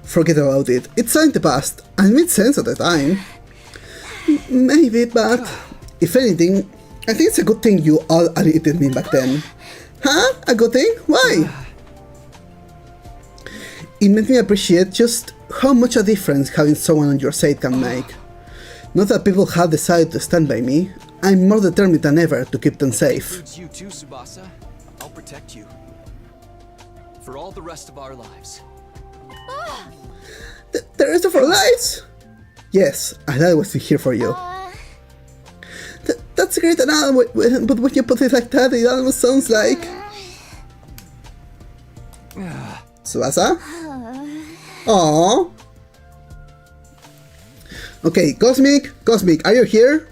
Forget about it. It's all in the past, and it made sense at the time. Maybe, but if anything, I think it's a good thing you all alienated me back then. Huh? A good thing? Why? It made me appreciate just how much a difference having someone on your side can make. Not that people have decided to stand by me, I'm more determined than ever to keep them safe.
Includes you too, Tsubasa. I'll protect you. For all the rest of our lives.
The rest of our lives? Yes, I'll always be here for you. That's great and all, but when you put it like that, it almost sounds like... Tsubasa? Aww. Okay, Cosmic, are you here?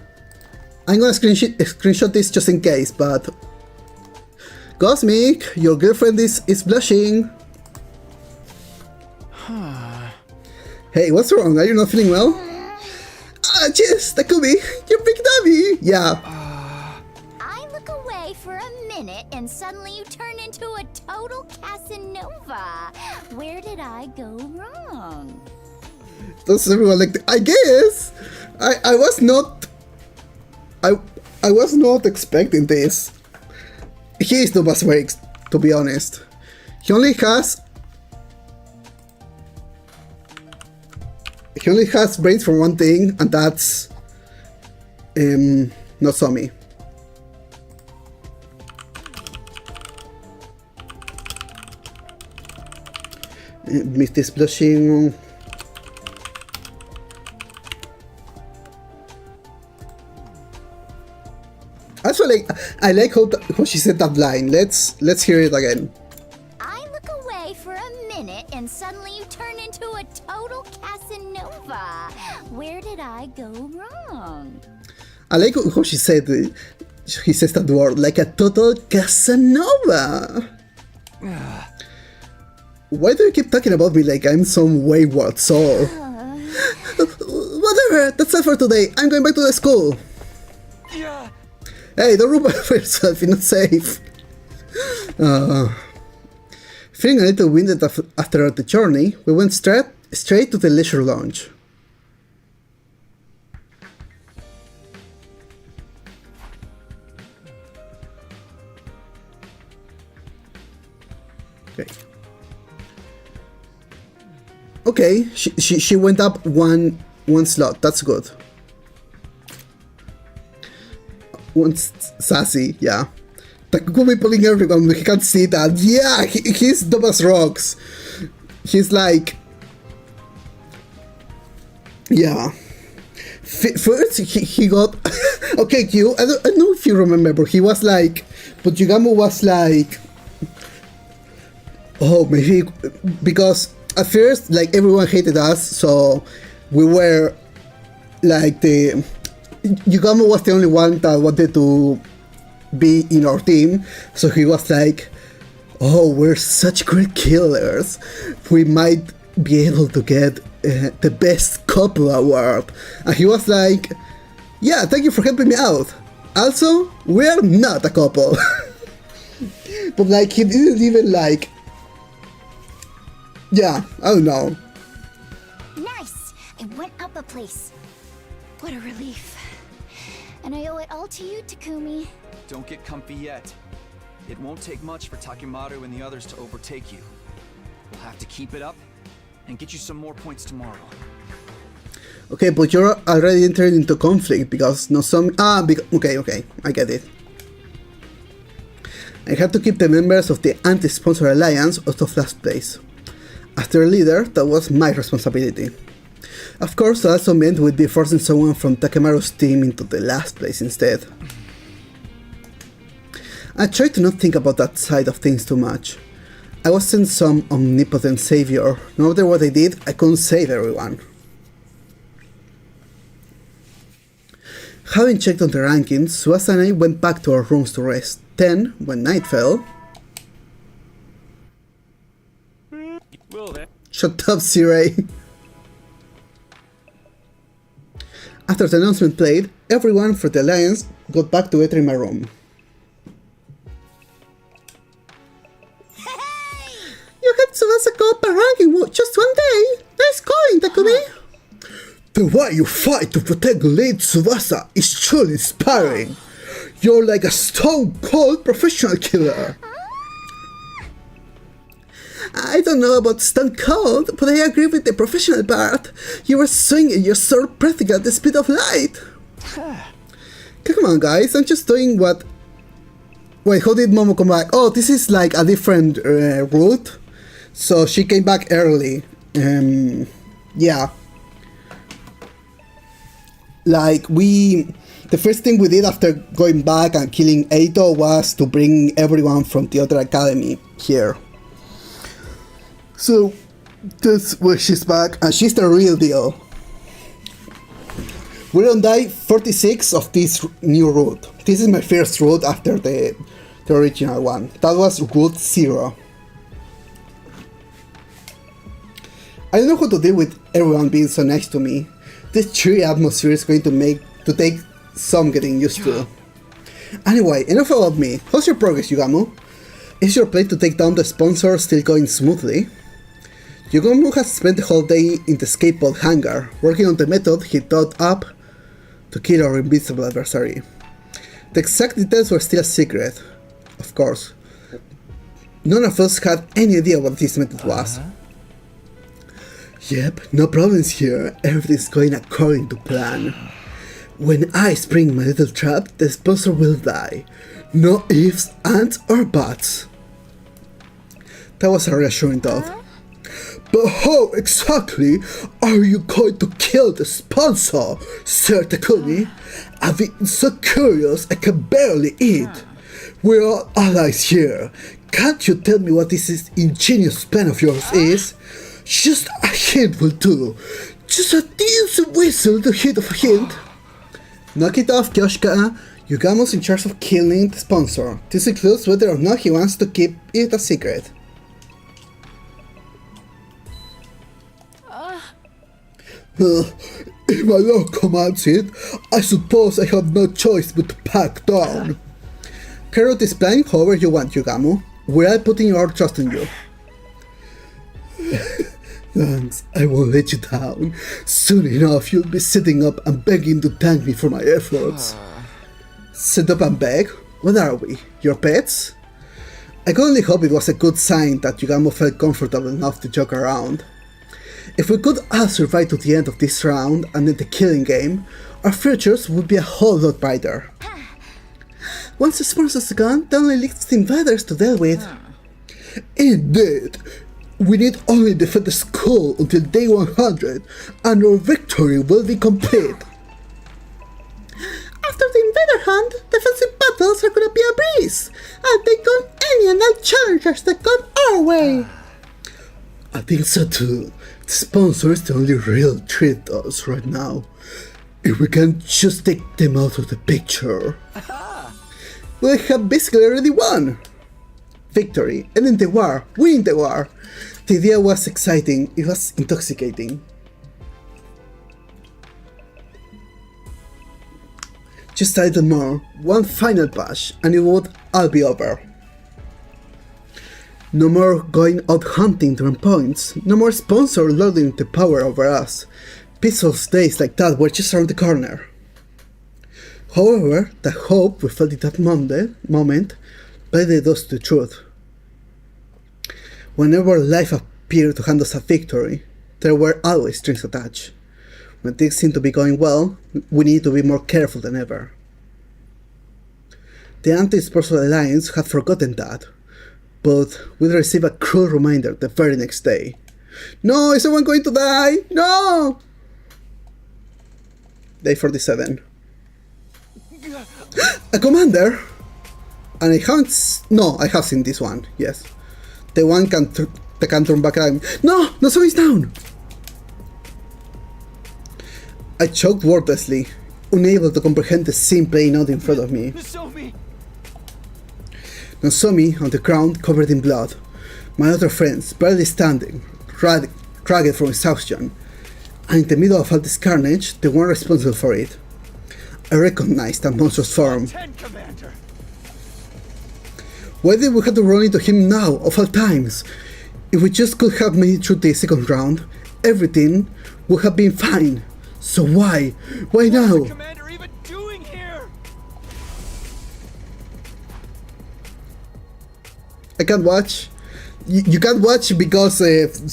I'm gonna screenshot this just in case, but... Cosmic, your girlfriend is blushing. Hey, what's wrong? Are you not feeling well? Yes, Takumi, you're big dummy. Yeah.
I look away for a minute and suddenly you turn into a total Casanova. Where did I go wrong?
Does everyone like I guess I was not I was not expecting this. He is the best way, to be honest. He only has brains for one thing, and that's not Somi. Missed this blushing. Actually, I like how she said that line. Let's hear it again.
I look away for a minute and suddenly you turn into a total Casanova. Where did I go wrong?
I like how she said he says that word, like a total Casanova. Why do you keep talking about me like I'm some wayward soul? Whatever, that's all for today. I'm going back to the school.
Yeah.
Hey, don't ruin for yourself, you're not safe. Feeling a little winded after the journey, we went straight to the leisure lounge. Okay, she went up one slot. That's good. One sassy, yeah. Takumi pulling everyone. He can't see that. Yeah, he's dumb as rocks. He's like, yeah. First, he got okay. Q. I don't know if you remember, but he was like, but Yugamu was like, oh, maybe because. At first, like, everyone hated us, so we were like Yugamo was the only one that wanted to be in our team, so he was like, oh, we're such great killers, we might be able to get the best couple award. And he was like, yeah, thank you for helping me out. Also, we're not a couple. But like, he didn't even like, yeah, I don't know.
Nice! I went up a place. What a relief. And I owe it all to you, Takumi.
Don't get comfy yet. It won't take much for Takemaru and the others to overtake you. We'll have to keep it up and get you some more points tomorrow.
Okay, but you're already entering into conflict because no some okay, I get it. I had to keep the members of the anti-sponsor alliance out of last place. After a leader, that was my responsibility. Of course, that also meant we'd be forcing someone from Takemaru's team into the last place instead. I tried to not think about that side of things too much. I wasn't some omnipotent savior. No matter what I did, I couldn't save everyone. Having checked on the rankings, Suasa and I went back to our rooms to rest. Then, when night fell... Shut up, Sirei. After the announcement played, everyone for the Alliance got back to enter in my room. Hey! You had Tsubasa go up a ranking just one day! Nice going, Takumi! The way you fight to protect late Tsubasa is truly inspiring! You're like a stone-cold professional killer! I don't know about stone cold, but I agree with the professional part. You were swinging your sword practically at the speed of light. Come on, guys, I'm just doing what... Wait, how did Momo come back? Oh, this is like a different route. So she came back early. Yeah. Like, the first thing we did after going back and killing Eito was to bring everyone from the other academy here. So, that's where she's back, and she's the real deal. We're on day 46 of this new route. This is my first route after the original one. That was route 0. I don't know how to deal with everyone being so nice to me. This cheery atmosphere is going to take some getting used to. Anyway, enough about me. How's your progress, Yugamu? Is your plan to take down the sponsor still going smoothly? Yugamu has spent the whole day in the skateboard hangar, working on the method he thought up to kill our invisible adversary. The exact details were still a secret, of course. None of us had any idea what this method was. Yep, no problems here. Everything's going according to plan. When I spring my little trap, the sponsor will die. No ifs, ands, or buts. That was a reassuring thought. But how exactly are you going to kill the sponsor, Sir Takumi? I've been so curious I can barely eat. We're all allies here. Can't you tell me what this ingenious plan of yours is? Just a hint will do. Just a teensy whistle the hint of a hint. Knock it off, Kyoshika. Yugamo's in charge of killing the sponsor. This includes whether or not he wants to keep it a secret. If my law commands it, I suppose I have no choice but to back down. Carry out this plan however you want, Yugamu. We're all putting our trust in you. Thanks, I won't let you down. Soon enough, you'll be sitting up and begging to thank me for my efforts. Sit up and beg? What are we, your pets? I could only hope it was a good sign that Yugamo felt comfortable enough to joke around. If we could all survive to the end of this round and then the killing game, our futures would be a whole lot brighter. Once the sponsor's gone, that only leaves the invaders to deal with. Indeed! We need only defend the school until day 100, and our victory will be complete. After the invader hunt, defensive battles are gonna be a breeze. I'll take on any and all challengers that come our way. I think so too. The sponsor is the only real threat to us right now. If we can just take them out of the picture, we have basically already won. Victory, ending the war, winning the war. The idea was exciting, it was intoxicating. Just a little more, one final push, and it would all be over. No more going out hunting to earn points, no more sponsor lording the power over us. Peaceful days like that were just around the corner. However, the hope we felt at that moment blinded us to the truth. Whenever life appeared to hand us a victory, there were always strings attached. When things seemed to be going well, we needed to be more careful than ever. The anti-sponsor alliance had forgotten that, but we'd receive a cruel reminder the very next day. No, is someone going to die? No! Day 47. A commander? And I have seen this one, yes. The one that can turn back time. No! Nozomi's down! I choked wordlessly, unable to comprehend the scene playing out in front of me. Nozomi on the ground covered in blood. My other friends barely standing, ragged from exhaustion. And in the middle of all this carnage, the one responsible for it. I recognized that monstrous form. Why did we have to run into him now, of all times? If we just could have made it through the second round, everything would have been fine. So why? Why now?
What's the commander even doing here?
I can't watch. You can't watch because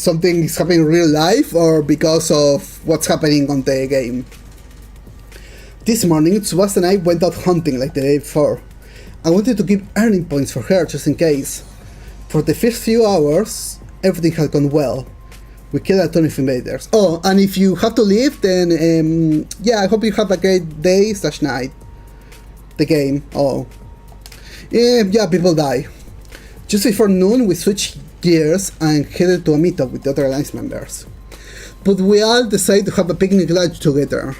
something is happening in real life or because of what's happening on the game. This morning, Tsubasa and I went out hunting like the day before. I wanted to keep earning points for her just in case. For the first few hours, everything had gone well. We killed a ton of invaders. Oh, and if you have to leave, then yeah, I hope you have a great day / night. The game. Oh. Yeah, people die. Just before noon, we switched gears and headed to a meetup with the other alliance members. But we all decided to have a picnic lunch together.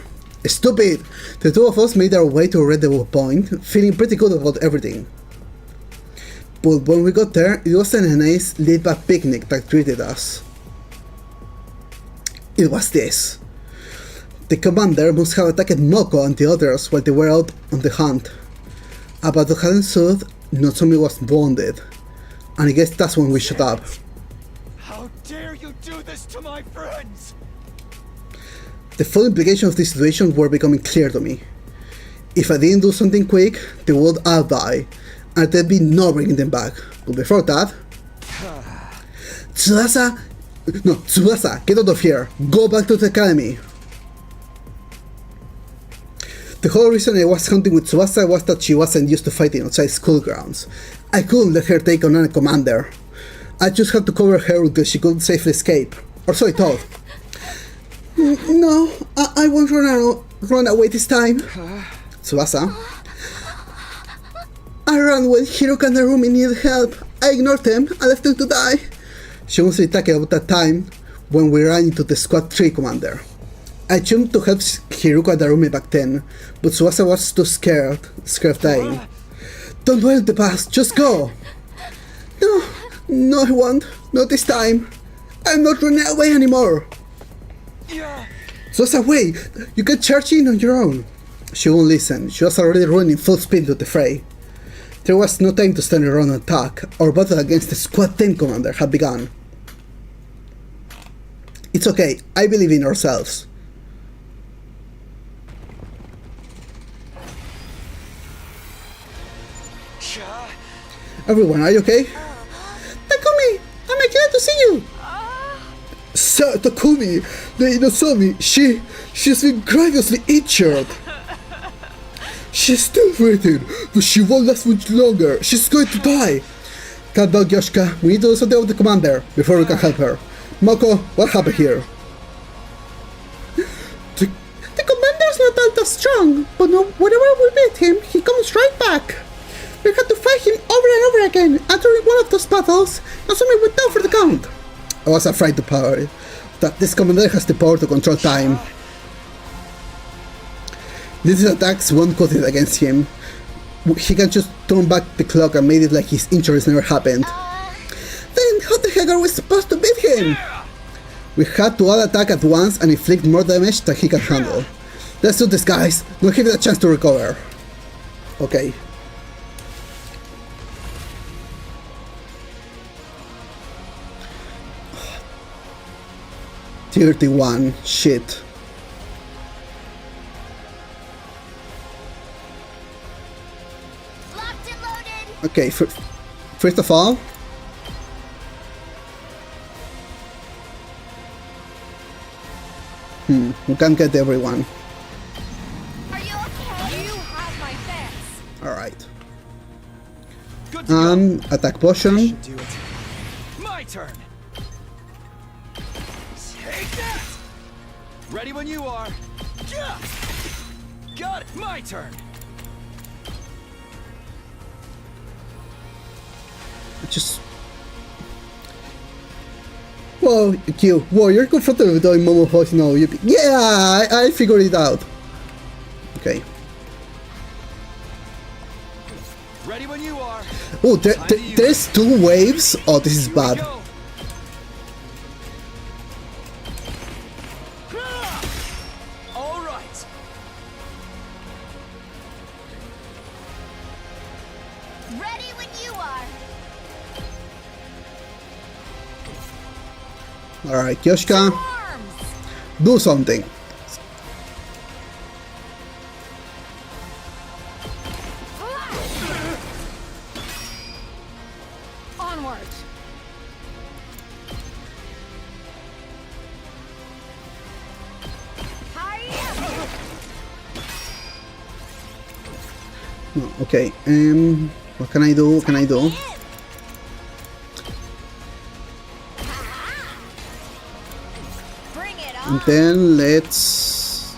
Stupid! The two of us made our way to Red Devil Point, feeling pretty good about everything. But when we got there, it wasn't a nice laid-back picnic that greeted us. It was this. The commander must have attacked Moko and the others while they were out on the hunt. About to have ensued, Nozomi was wounded, and I guess that's when we showed up.
How dare you do this to my friends?
The full implications of this situation were becoming clear to me. If I didn't do something quick, they would all die, and there'd be no bringing them back. But before that... Tsubasa, get out of here. Go back to the academy. The whole reason I was hunting with Tsubasa was that she wasn't used to fighting outside school grounds. I couldn't let her take on a commander. I just had to cover her until she could safely escape. Or so I thought. No, I won't run away this time. Tsubasa. I ran when Hiroka and Narumi needed help. I ignored them and left them to die. She mostly talking about that time when we ran into the Squad 3 commander. I jumped to help Hiroka and Narumi back then, but Tsubasa was too scared of dying. Don't dwell in the past, just go! No I won't, not this time. I'm not running away anymore. Tsubasa, wait, you can charge in on your own. She won't listen, she was already running full speed to the fray. There was no time to stand around and attack. Our battle against the Squad 10 commander had begun. It's okay, I believe in ourselves. Everyone, are you okay? Takumi! I'm glad to see you! Sir, Takumi! The Nozomi, she's been grievously injured! She's still breathing, but she won't last much longer. She's going to die! Calm down, Yoshika. We need to do something with the commander before we can help her. Moko, what happened here? The commander's not all that strong, but whenever we meet him, he comes right back. We had to fight him over and over again, and during one of those battles, Nozomi went down for the count. I was afraid to power it, that this commander has the power to control time. These attacks won't cut it against him. He can just turn back the clock and make it like his injuries never happened. Then how the heck are we supposed to beat him? We had to all attack at once and inflict more damage than he can handle. Let's do this, guys. Don't give it a chance to recover. Okay. $31. Shit.
Locked and loaded.
Okay, first of all, we can't get everyone.
Are you okay?
You have my thanks.
Alright.
Good
Attack potion.
do it. My turn. Take that. Ready when you are. Yeah. Got it. My turn.
Just... Whoa, Q. Whoa, you're confronted with doing Momo voice now. Yeah, I figured it out. Okay.
Ready when you are.
Oh, there's 2 waves? Oh, this is bad.
All right.
Ready when you are.
Alright, Yoshika, do something.
Onward.
No, okay, what can I do? What can I do?
Bring it on.
And then let's...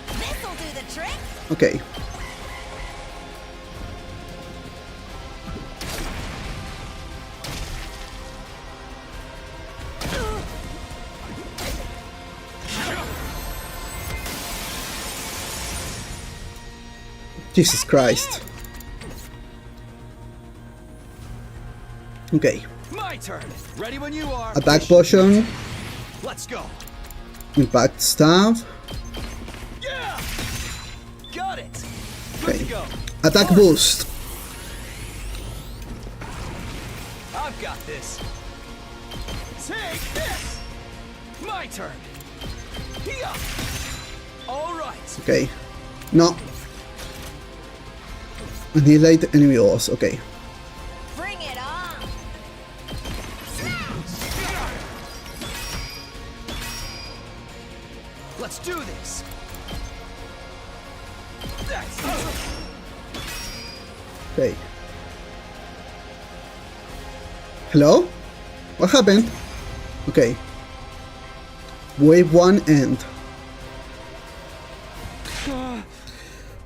This'll do the trick.
Okay. Jesus Christ. Okay.
My turn. Ready when you are.
Attack potion.
Let's go.
Impact staff.
Yeah. Got it. Good
Okay.
to go.
Attack boost.
I've got this. Take this. My turn. Here. All right.
Okay. No. Annihilate enemy walls. Okay.
Bring it on.
Let's do this. That's
Okay. Hello? What happened? Okay. Wave 1 end.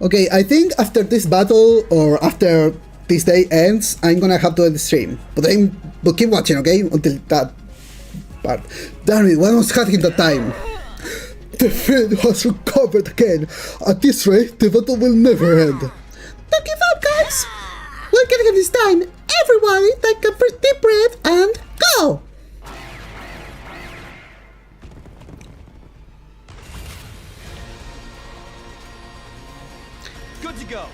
Okay, I think after this battle, or after this day ends, I'm gonna have to end the stream. But keep watching, okay? Until that part. Damn it, what was happening that time? The field has recovered again. At this rate, the battle will never end. Don't give up, guys! We're getting it this time. Everybody take a deep breath and go!
good to go.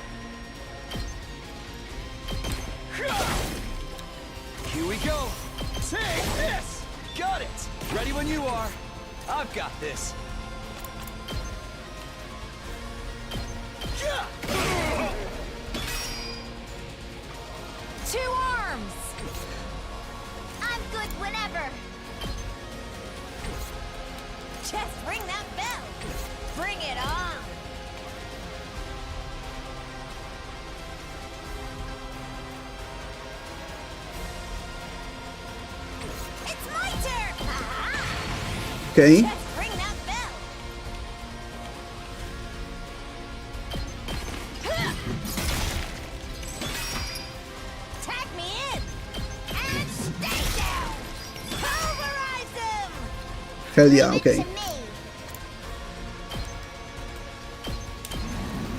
Here we go. Take this. Got it. Ready when you are. I've got this. Yeah.
Two arms! I'm good whenever.
Just ring that bell. Bring it on.
It's my turn!
Okay.
Just ring that bell. Tag me in.
And stay down!
Pulverize them.
Hell yeah,
Leave it
okay.
to me.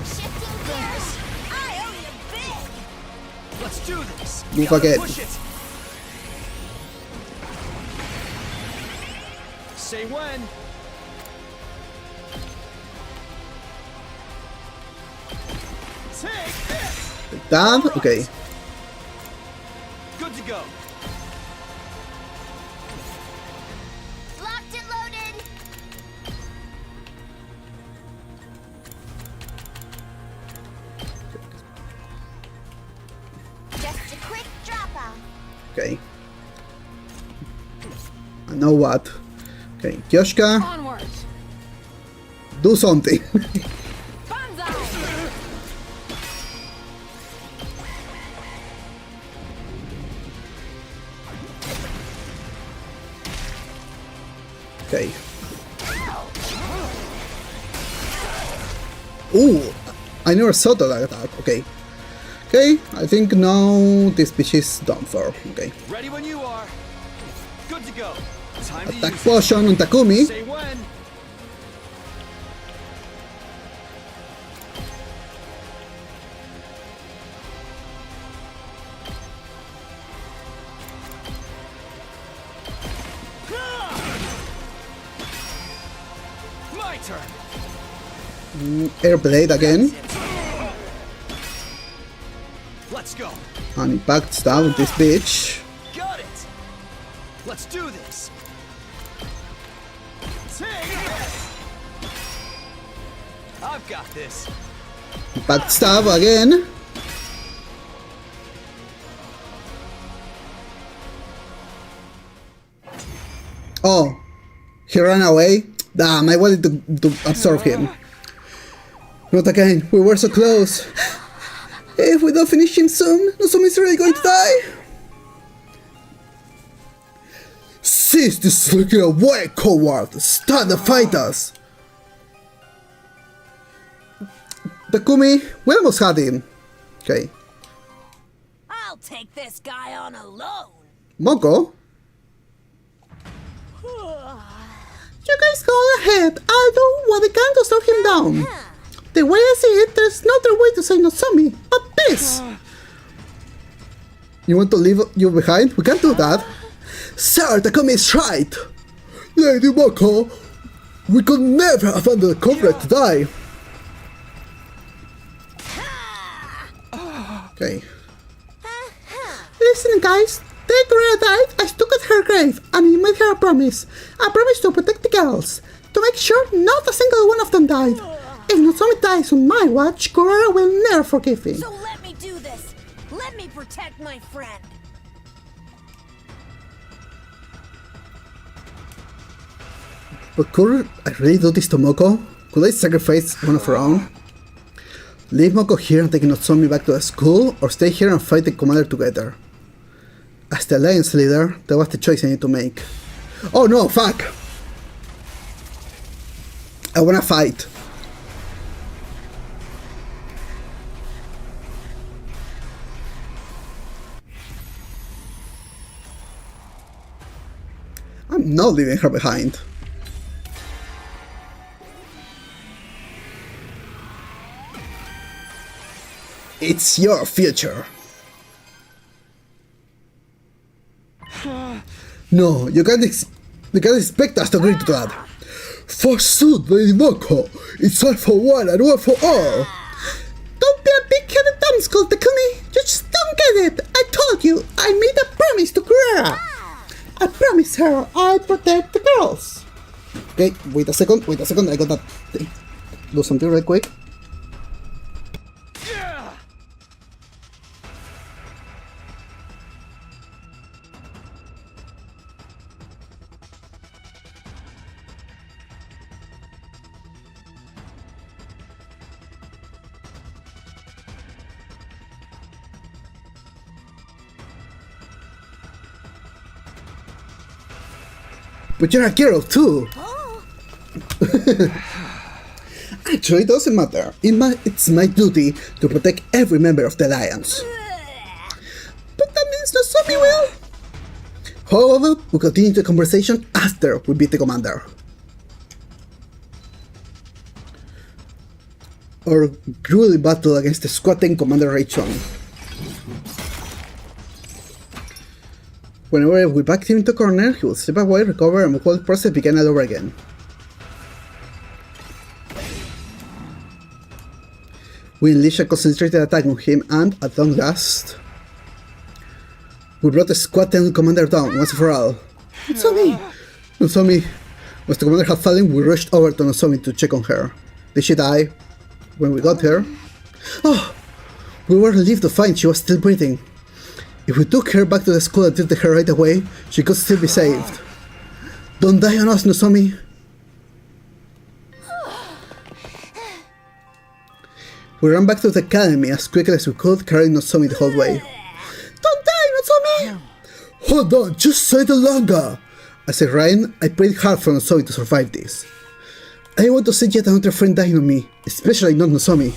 Shifting gears.
I owe you big.
Let's do this.
Move
Gotta
again.
Push it. Say when. Take this.
That? Okay.
Good to go.
Locked and loaded. Just a quick drop off.
Okay. I know what. Okay, Kyoshka,
Onward.
do something.
Banzai.
Okay. Ooh, I never saw that attack. Okay. Okay, I think now this bitch is done for. Okay.
Ready when you are. Good to go. Time to
Attack
use
potion on Takumi.
it. Say when. My turn.
Airblade again.
Let's go.
And impact stab on this bitch.
Got it. Let's do this. Take this. I've got this.
Impact stab again. Oh, he ran away? Damn, I wanted to absorb him. Not again, we were so close. If we don't finish him soon, Nozomi is really going to die. Cease this looking away, coward! Stand and fight us! Takumi, we almost had him. Okay.
I'll take this guy on alone.
Moko? You guys go ahead. I'll do what I can to slow him down. The way I see it, there's no other way to say Nozomi but this. You want to leave you behind? We can't do that. Sir, Takumi is right. Lady Mako, we could never abandon the comrade to die. Okay. Listen, guys. The day Korea died, I stood at her grave and I made her a promise. A promise to protect the girls. To make sure not a single one of them died. If Nozomi dies on my watch, Korea will never forgive him.
So let me do this. Let me protect my friend.
But could I really do this to Moko? Could I sacrifice one of her own? Leave Moko here and take Nozomi back to the school, or stay here and fight the commander together? As the alliance leader, that was the choice I need to make. Oh no, fuck! I wanna fight. I'm not leaving her behind. It's your future. No, you can't expect us to agree to that. Forsooth, Lady Moko, it's all for one and one for all. Don't be a big-headed numbskull, Takumi. You just don't get it. I told you, I made a promise to Kurara. I promised her I'd protect the girls. Okay, wait a second, I got that thing. Do something real quick. But you're a girl too! Actually, it doesn't matter. It's my duty to protect every member of the Alliance. But that means Nozomi will! However, we'll continue the conversation after we beat the commander. Or grueling battle against the squatting Commander Rachon. Whenever we backed him into a corner, he will slip away, recover, and the whole process begin all over again. We unleashed a concentrated attack on him, and, at long last, we brought the squatting commander down, once and for all. Nozomi! Once the commander had fallen, we rushed over to Nozomi to check on her. Did she die? When we got her? Oh! We were relieved to find she was still breathing. If we took her back to the school and treated her right away, she could still be saved. Don't die on us, Nozomi! We ran back to the academy as quickly as we could, carrying Nozomi the whole way. Don't die, Nozomi! Hold on, just a little longer! As I ran, I prayed hard for Nozomi to survive this. I didn't want to see yet another friend dying on me, especially not Nozomi.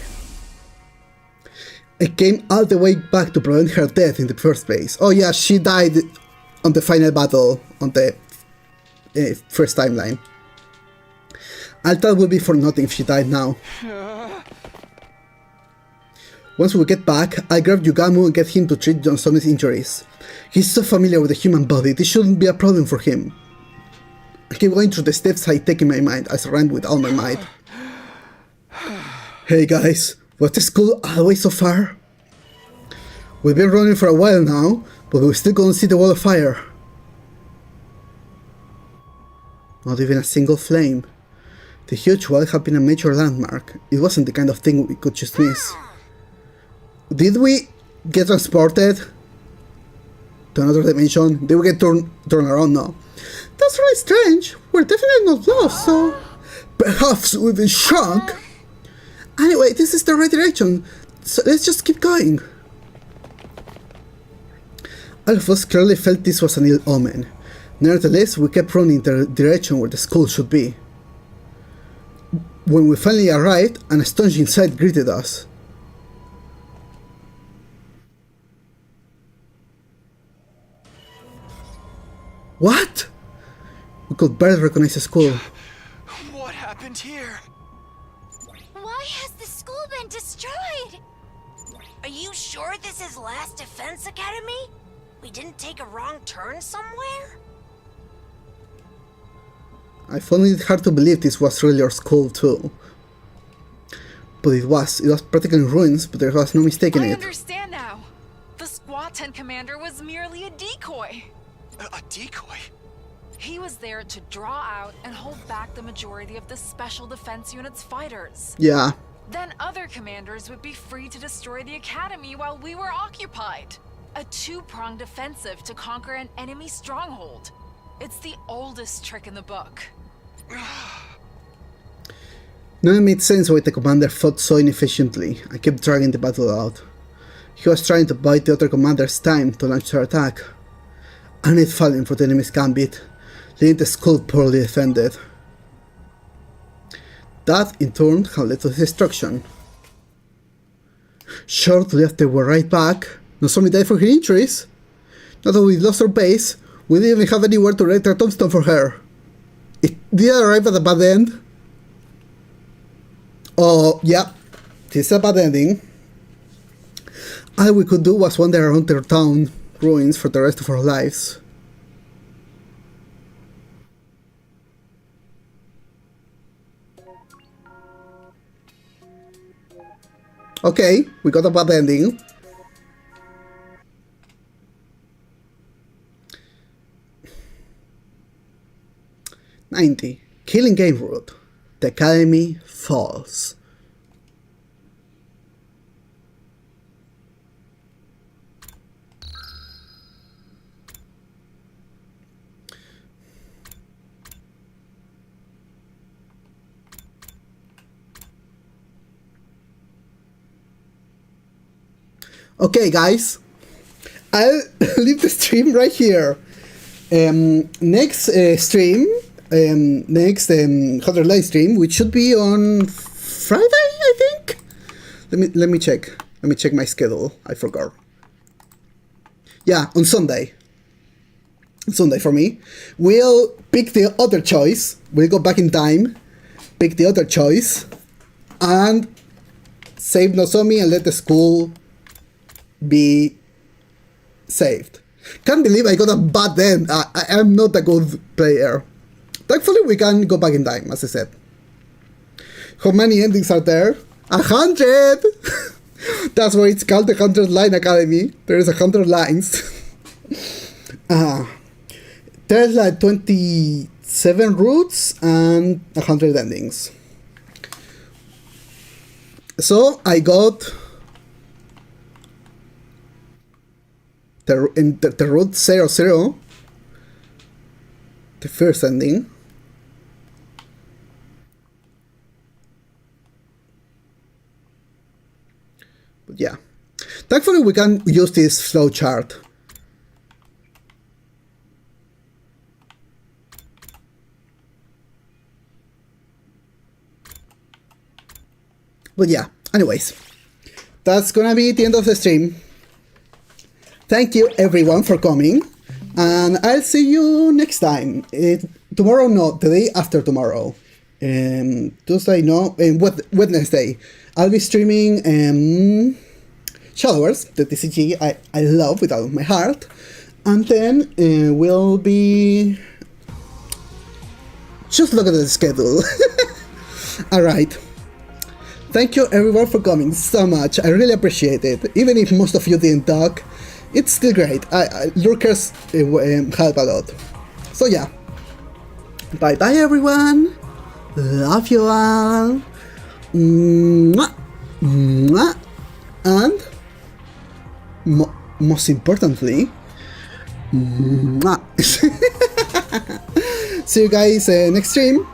I came all the way back to prevent her death in the first place. Oh yeah, she died on the final battle on the first timeline. I thought it would be for nothing if she died now. Once we get back, I grabbed Yugamu and get him to treat Nozomi's injuries. He's so familiar with the human body, this shouldn't be a problem for him. I keep going through the steps I take in my mind as I ran with all my might. Hey guys, was the school all the way so far? We've been running for a while now, but we still couldn't see the wall of fire. Not even a single flame. The huge wall had been a major landmark. It wasn't the kind of thing we could just miss. Did we get transported to another dimension? Did we get turned around? No. That's really strange. We're definitely not lost, so... Perhaps we've been shrunk? Anyway, this is the right direction, so let's just keep going. All of us clearly felt this was an ill omen. Nevertheless, we kept running in the direction where the school should be. When we finally arrived, an astonishing sight greeted us. What? We could barely recognize the school.
What happened here?
Why has the school been destroyed? Are you sure this is Last Defense Academy? We didn't take a wrong turn somewhere?
I found it hard to believe this was really our school too. But it was practically in ruins, but there was no mistake in
I
it.
understand now. The Squatan commander was merely a decoy.
A decoy?
He was there to draw out and hold back the majority of the Special Defense Unit's fighters.
Yeah.
Then other commanders would be free to destroy the academy while we were occupied. A two-pronged offensive to conquer an enemy stronghold. It's the oldest trick in the book.
Now it made sense why the commander fought so inefficiently and kept dragging the battle out. He was trying to bide the other commander's time to launch their attack, and it falling for the enemy's gambit, leaving the school poorly defended. That, in turn, had led to his destruction. Shortly after we're right back, Nozomi died from her injuries. Now that we lost our base, we didn't even have anywhere to write our tombstone for her. It did arrive at a bad end. Oh, yeah, this is a bad ending. All we could do was wander around their town ruins for the rest of our lives. Okay, we got a bad ending. Killing Game Route. The Academy falls. Okay, guys, I'll leave the stream right here. Next stream, next other live stream, which should be on Friday, I think. Let me check. Let me check my schedule. I forgot. Yeah, on Sunday. Sunday for me. We'll pick the other choice. We'll go back in time, pick the other choice, and save Nozomi and let the school be saved. Can't believe I got a bad end. I am not a good player. Thankfully we can go back in time, as I said. How many endings are there? 100! That's why it's called the 100 Line Academy. There is 100 lines. There's like 27 routes and 100 endings. So I got the route 00, the first ending. But yeah, thankfully we can use this flowchart. But yeah, anyways, that's gonna be the end of the stream. Thank you everyone for coming, and I'll see you next time. Tomorrow, no, the day after tomorrow. Tuesday, no, Wednesday. I'll be streaming Shadowers, the TCG I love with all of my heart. And then we'll be... Just look at the schedule. Alright. Thank you everyone for coming so much. I really appreciate it. Even if most of you didn't talk, it's still great. Lurkers help a lot. So yeah. Bye bye everyone. Love you all. Mwah. Mwah. And most importantly, mwah. See you guys next stream.